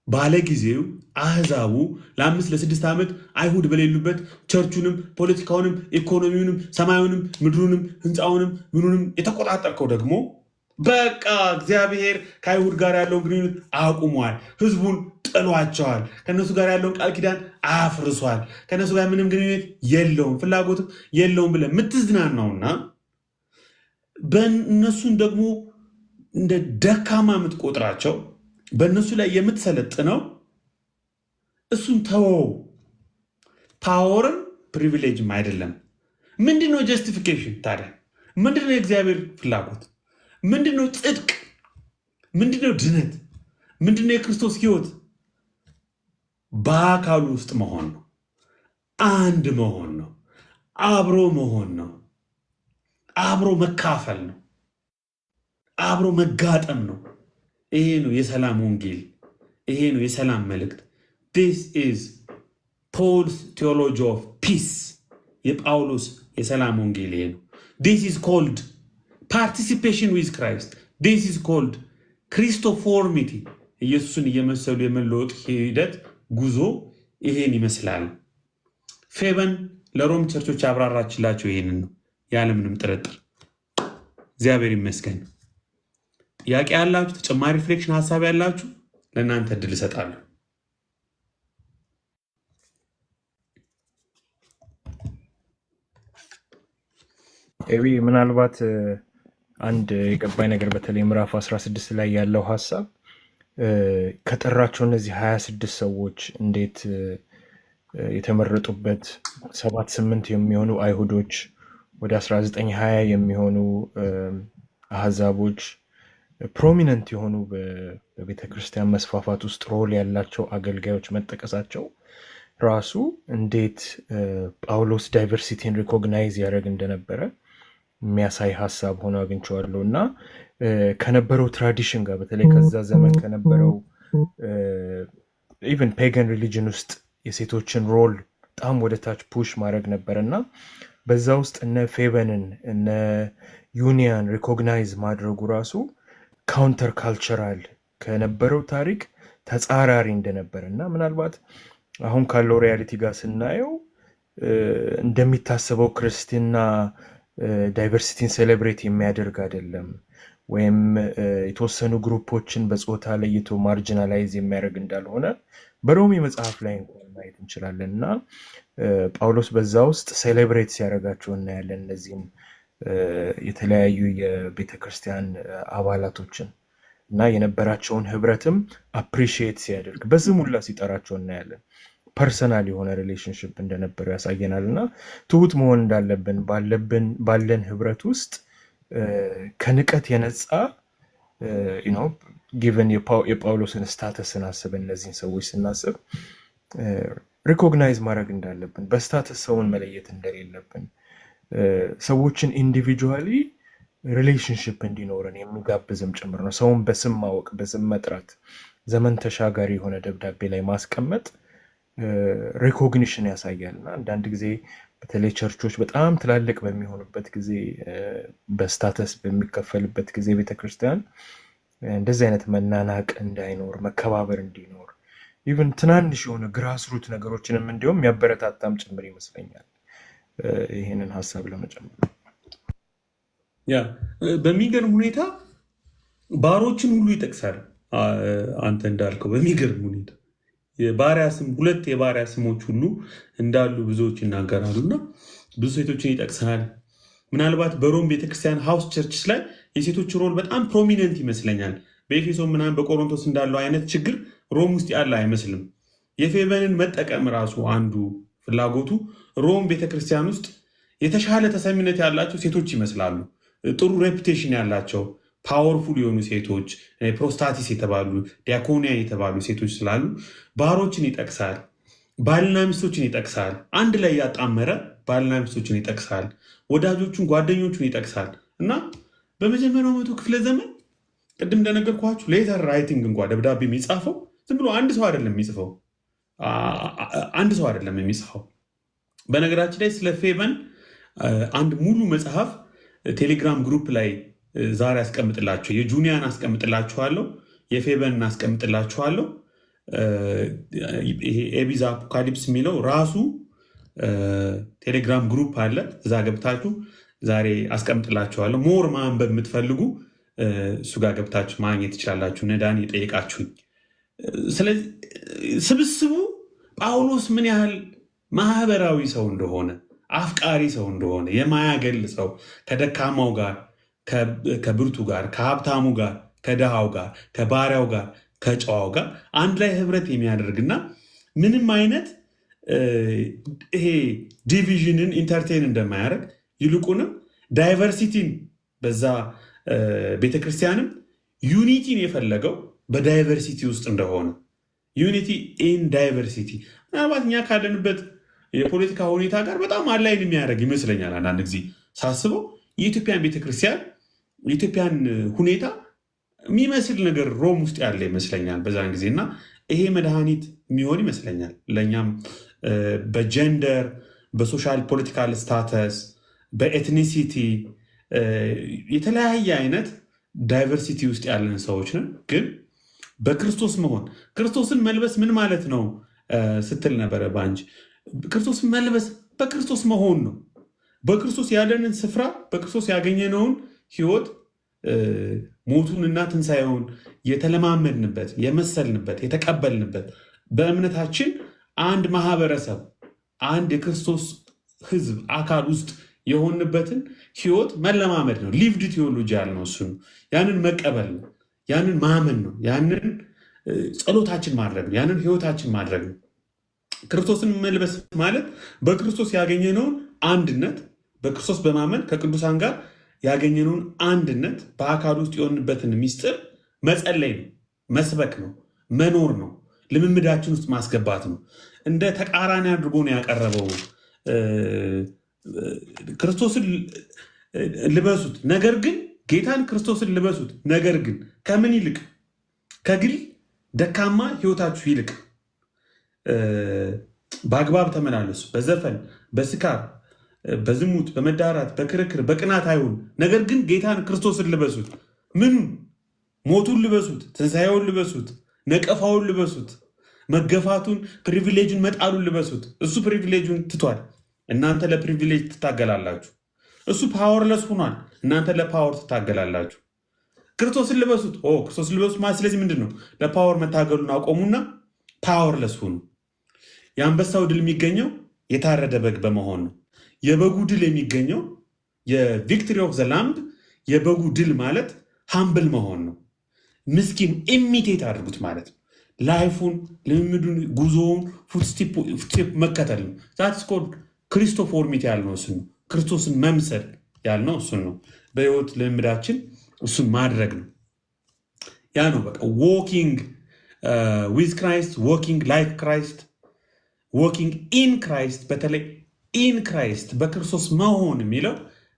ባለጊዜው አሕዛቡ ለ5-6 ዓመት አይሁድ በሌሉበት ቸርቹንም ፖለቲካውንም ኢኮኖሚውንም ሰማዩንም ምድሩንም ህንፃውንም ምኑንም የተቆጣጠርከው ደግሞ በቃ እግዚአብሔር ከአይሁድ ጋር ያለውን ግንኙነት አቁሟል። ህዝቡን ጥሏቸዋል። ከእነሱ ጋር ያለውን ቃል ኪዳን አፍርሷል። ከእነሱ ጋር ምንም ግንኙነት የለውም፣ ፍላጎትም የለውም ብለህ የምትዝናናውና በእነሱን ደግሞ እንደ ደካማ የምትቆጥራቸው በእነሱ ላይ የምትሰለጥነው እሱን ተወው። ፓወርም ፕሪቪሌጅም አይደለም። ምንድነው ጀስቲፊኬሽን ታዲያ? ምንድነው የእግዚአብሔር ፍላጎት? ምንድነው ጽድቅ? ምንድነው ድነት? ምንድነው የክርስቶስ ህይወት? በአካሉ ውስጥ መሆን ነው። አንድ መሆን ነው። አብሮ መሆን ነው። አብሮ መካፈል ነው። አብሮ መጋጠም ነው። ይሄ ነው የሰላም ወንጌል። ይሄ ነው የሰላም መልእክት። this is Paul's theology of peace። የጳውሎስ የሰላም ወንጌል ይሄ ነው። this is called participation with Christ። this is called Christoformity። ኢየሱስን እየመሰሉ የመለወጥ ሂደት ጉዞ ይሄን ይመስላል። ፌበን ለሮም ቸርቾች አብራራችላቸው ይሄንን ነው ያለምንም ጥርጥር። እግዚአብሔር ይመስገን። ጥያቄ ያላችሁ፣ ተጨማሪ ሪፍሌክሽን ሀሳብ ያላችሁ ለእናንተ እድል እሰጣለሁ። ኤቢ ምናልባት አንድ የገባኝ ነገር በተለይ ምዕራፍ 16 ላይ ያለው ሀሳብ ከጠራቸው እነዚህ 26 ሰዎች እንዴት የተመረጡበት 7-8 የሚሆኑ አይሁዶች ወደ 19-20 የሚሆኑ አህዛቦች ፕሮሚነንት የሆኑ በቤተ ክርስቲያን መስፋፋት ውስጥ ሮል ያላቸው አገልጋዮች መጠቀሳቸው ራሱ እንዴት ጳውሎስ ዳይቨርሲቲን ሪኮግናይዝ ያደረግ እንደነበረ የሚያሳይ ሀሳብ ሆኖ አግኝቼዋለሁ እና ከነበረው ትራዲሽን ጋር በተለይ ከዛ ዘመን ከነበረው ኢቨን ፔገን ሪሊጅን ውስጥ የሴቶችን ሮል በጣም ወደ ታች ፑሽ ማድረግ ነበር እና በዛ ውስጥ እነ ፌበንን እነ ዩኒያን ሪኮግናይዝ ማድረጉ ራሱ ካውንተር ካልቸራል ከነበረው ታሪክ ተጻራሪ እንደነበር እና ምናልባት አሁን ካለው ሪያሊቲ ጋር ስናየው እንደሚታሰበው ክርስትና ዳይቨርሲቲን ሴሌብሬት የሚያደርግ አይደለም፣ ወይም የተወሰኑ ግሩፖችን በጾታ ለይቶ ማርጂናላይዝ የሚያደርግ እንዳልሆነ በሮሜ መጽሐፍ ላይ እንኳን ማየት እንችላለን እና ጳውሎስ በዛ ውስጥ ሴሌብሬት ሲያደርጋቸው እናያለን። እነዚህም የተለያዩ የቤተክርስቲያን አባላቶችን እና የነበራቸውን ህብረትም አፕሪሺየት ሲያደርግ በስም ሁላ ሲጠራቸው እናያለን። ፐርሰናል የሆነ ሪሌሽንሽፕ እንደነበረው ያሳየናል እና ትሁት መሆን እንዳለብን ባለን ህብረት ውስጥ ከንቀት የነጻ ጊቨን የጳውሎስን ስታተስን አስበን እነዚህን ሰዎች ስናስብ ሪኮግናይዝ ማድረግ እንዳለብን፣ በስታተስ ሰውን መለየት እንደሌለብን፣ ሰዎችን ኢንዲቪጁዋሊ ሪሌሽንሽፕ እንዲኖረን የሚጋብዝም ጭምር ነው። ሰውን በስም ማወቅ፣ በስም መጥራት፣ ዘመን ተሻጋሪ የሆነ ደብዳቤ ላይ ማስቀመጥ ሪኮግኒሽን ያሳያል እና አንዳንድ ጊዜ በተለይ ቸርቾች በጣም ትላልቅ በሚሆኑበት ጊዜ በስታተስ በሚከፈልበት ጊዜ ቤተክርስቲያን እንደዚህ አይነት መናናቅ እንዳይኖር፣ መከባበር እንዲኖር ኢቨን ትናንሽ የሆነ ግራስሩት ነገሮችንም እንዲሁም የሚያበረታታም ጭምር ይመስለኛል። ይህንን ሀሳብ ለመጨመር ያ በሚገርም ሁኔታ ባሮችን ሁሉ ይጠቅሳል። አንተ እንዳልከው በሚገርም ሁኔታ የባሪያ ስም 2 የባሪያ ስሞች ሁሉ እንዳሉ ብዙዎች ይናገራሉ እና ብዙ ሴቶችን ይጠቅሳል። ምናልባት በሮም ቤተክርስቲያን ሃውስ ቸርችስ ላይ የሴቶች ሮል በጣም ፕሮሚነንት ይመስለኛል። በኤፌሶን ምናምን በቆሮንቶስ እንዳለው አይነት ችግር ሮም ውስጥ ያለ አይመስልም። የፌበንን መጠቀም ራሱ አንዱ ፍላጎቱ ሮም ቤተክርስቲያን ውስጥ የተሻለ ተሰሚነት ያላቸው ሴቶች ይመስላሉ። ጥሩ ሬፑቴሽን ያላቸው ፓወርፉል የሆኑ ሴቶች፣ ፕሮስታቲስ የተባሉ ዲያኮኒያ የተባሉ ሴቶች ስላሉ ባሮችን ይጠቅሳል። ባልና ሚስቶችን ይጠቅሳል። አንድ ላይ ያጣመረ ባልና ሚስቶችን ይጠቅሳል። ወዳጆቹን፣ ጓደኞቹን ይጠቅሳል እና በመጀመሪያው መቶ ክፍለ ዘመን ቅድም እንደነገርኳችሁ ሌተር ራይቲንግ እንኳ ደብዳቤ የሚጻፈው ዝም ብሎ አንድ ሰው አይደለም የሚጽፈው። በነገራችን ላይ ስለ ፌበን አንድ ሙሉ መጽሐፍ ቴሌግራም ግሩፕ ላይ ዛሬ አስቀምጥላችሁ፣ የጁኒያን አስቀምጥላችኋለሁ፣ የፌበንን አስቀምጥላችኋለሁ። ይሄ ኤቢዝ አፖካሊፕስ የሚለው ራሱ ቴሌግራም ግሩፕ አለ። እዛ ገብታችሁ ዛሬ አስቀምጥላችኋለሁ። ሞር ማንበብ የምትፈልጉ እሱ ጋር ገብታችሁ ማግኘት ትችላላችሁ። ነዳን የጠየቃችሁኝ። ስለዚህ ስብስቡ ጳውሎስ ምን ያህል ማህበራዊ ሰው እንደሆነ፣ አፍቃሪ ሰው እንደሆነ፣ የማያገል ሰው፣ ከደካማው ጋር፣ ከብርቱ ጋር፣ ከሀብታሙ ጋር፣ ከድሃው ጋር፣ ከባሪያው ጋር፣ ከጨዋው ጋር አንድ ላይ ህብረት የሚያደርግና ምንም አይነት ይሄ ዲቪዥንን ኢንተርቴን እንደማያደርግ ይልቁንም ዳይቨርሲቲን በዛ ቤተክርስቲያንም ዩኒቲን የፈለገው በዳይቨርሲቲ ውስጥ እንደሆነ ዩኒቲ ኢን ዳይቨርሲቲ ምናልባት እኛ ካለንበት የፖለቲካ ሁኔታ ጋር በጣም አላይን የሚያደርግ ይመስለኛል። አንዳንድ ጊዜ ሳስበው የኢትዮጵያን ቤተክርስቲያን የኢትዮጵያን ሁኔታ የሚመስል ነገር ሮም ውስጥ ያለ ይመስለኛል በዛን ጊዜ እና ይሄ መድኃኒት የሚሆን ይመስለኛል ለእኛም በጀንደር፣ በሶሻል ፖለቲካል ስታተስ፣ በኤትኒሲቲ የተለያየ አይነት ዳይቨርሲቲ ውስጥ ያለን ሰዎች ነን። ግን በክርስቶስ መሆን ክርስቶስን መልበስ ምን ማለት ነው ስትል ነበረ በአንቺ። ክርስቶስን መልበስ በክርስቶስ መሆን ነው። በክርስቶስ ያለንን ስፍራ በክርስቶስ ያገኘነውን ህይወት ሞቱንና ትንሣኤውን የተለማመድንበት የመሰልንበት የተቀበልንበት በእምነታችን አንድ ማህበረሰብ አንድ የክርስቶስ ህዝብ አካል ውስጥ የሆንበትን ህይወት መለማመድ ነው። ሊቭድ ቴዎሎጂ ያልነው እሱ ነው። ያንን መቀበል ነው። ያንን ማመን ነው። ያንን ጸሎታችን ማድረግ ነው። ያንን ህይወታችን ማድረግ ነው። ክርስቶስን መልበስ ማለት በክርስቶስ ያገኘነውን አንድነት በክርስቶስ በማመን ከቅዱሳን ጋር ያገኘነውን አንድነት በአካል ውስጥ የሆንበትን ሚስጥር መጸለይ ነው፣ መስበክ ነው፣ መኖር ነው፣ ልምምዳችን ውስጥ ማስገባት ነው። እንደ ተቃራኒ አድርጎ ነው ያቀረበው። ክርስቶስን ልበሱት፣ ነገር ግን ጌታን ክርስቶስን ልበሱት፣ ነገር ግን ከምን ይልቅ? ከግል ደካማ ህይወታችሁ ይልቅ በአግባብ ተመላለሱ፣ በዘፈን በስካር በዝሙት በመዳራት በክርክር በቅናት አይሁን፣ ነገር ግን ጌታን ክርስቶስን ልበሱት። ምኑን? ሞቱን ልበሱት፣ ትንሣኤውን ልበሱት፣ ነቀፋውን ልበሱት፣ መገፋቱን ፕሪቪሌጁን መጣሉን ልበሱት። እሱ ፕሪቪሌጁን ትቷል፣ እናንተ ለፕሪቪሌጅ ትታገላላችሁ። እሱ ፓወርለስ ሆኗል፣ እናንተ ለፓወር ትታገላላችሁ። ክርስቶስን ልበሱት። ክርስቶስን ልበሱት ማለት ስለዚህ ምንድን ነው? ለፓወር መታገሉን አቆሙና ፓወርለስ ሁኑ። የአንበሳው ድል የሚገኘው የታረደ በግ በመሆን ነው። የበጉ ድል የሚገኘው የቪክቶሪ ኦፍ ዘ ላምብ የበጉ ድል ማለት ሃምብል መሆን ነው። ምስኪን ኢሚቴት አድርጉት ማለት ነው። ላይፉን፣ ልምምዱን፣ ጉዞውን ፉትስቴፕ መከተል ነው። ዛትስ ኮልድ ክሪስቶፎርሚቲ ያልነው እሱን ነው። ክርስቶስን መምሰል ያልነው እሱን ነው። በህይወት ልምምዳችን እሱን ማድረግ ነው። ያ ነው በቃ ዎኪንግ ዊዝ ክራይስት፣ ዎኪንግ ላይክ ክራይስት፣ ዎኪንግ ኢን ክራይስት። በተለይ ኢን ክራይስት በክርስቶስ መሆን የሚለው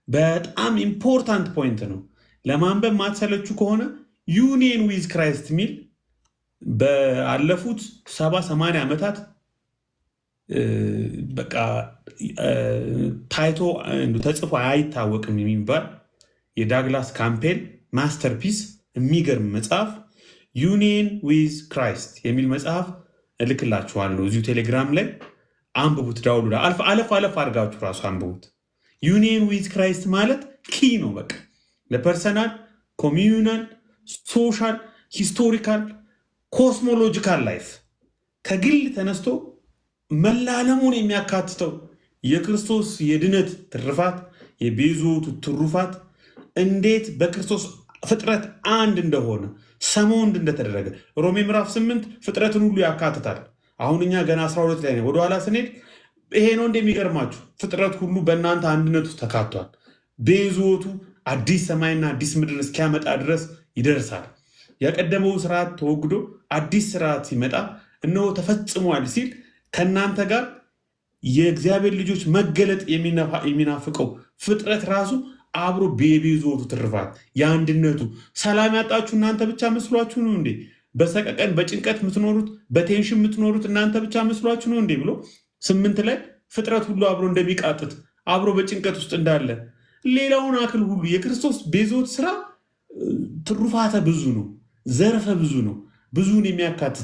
በጣም ኢምፖርታንት ፖይንት ነው። ለማንበብ ማትሰለቹ ከሆነ ዩኒየን ዊዝ ክራይስት የሚል በአለፉት 70-80 ዓመታት በቃ ታይቶ ተጽፎ አይታወቅም የሚባል የዳግላስ ካምፔል ማስተርፒስ የሚገርም መጽሐፍ ዩኒየን ዊዝ ክራይስት የሚል መጽሐፍ እልክላችኋለሁ እዚሁ ቴሌግራም ላይ አንብቡት። ዳውሉ አለፍ አድርጋችሁ ራሱ አንብቡት። ዩኒየን ዊዝ ክራይስት ማለት ኪ ነው። በቃ ለፐርሰናል፣ ኮሚዩናል፣ ሶሻል፣ ሂስቶሪካል፣ ኮስሞሎጂካል ላይፍ ከግል ተነስቶ መላለሙን የሚያካትተው የክርስቶስ የድነት ትሩፋት የቤዞቱ ትሩፋት እንዴት በክርስቶስ ፍጥረት አንድ እንደሆነ ሰሞንድ እንደተደረገ ሮሜ ምዕራፍ 8 ፍጥረትን ሁሉ ያካትታል። አሁን እኛ ገና 12 ላይ ነው። ወደኋላ ስንሄድ ይሄ ነው እንደሚገርማችሁ ፍጥረት ሁሉ በእናንተ አንድነት ውስጥ ተካቷል። ቤዞቱ አዲስ ሰማይና አዲስ ምድር እስኪያመጣ ድረስ ይደርሳል። የቀደመው ስርዓት ተወግዶ አዲስ ስርዓት ሲመጣ እነሆ ተፈጽሟል ሲል ከእናንተ ጋር የእግዚአብሔር ልጆች መገለጥ የሚናፍቀው ፍጥረት ራሱ አብሮ ቤዞቱ ትርፋት የአንድነቱ ሰላም ያጣችሁ እናንተ ብቻ መስሏችሁ ነው እንዴ? በሰቀቀን በጭንቀት የምትኖሩት በቴንሽን የምትኖሩት እናንተ ብቻ መስሏችሁ ነው እንዴ ብሎ 8 ላይ ፍጥረት ሁሉ አብሮ እንደሚቃጥት አብሮ በጭንቀት ውስጥ እንዳለ ሌላውን አክል ሁሉ የክርስቶስ ቤዞት ስራ ትሩፋተ ብዙ ነው፣ ዘርፈ ብዙ ነው፣ ብዙን የሚያካትት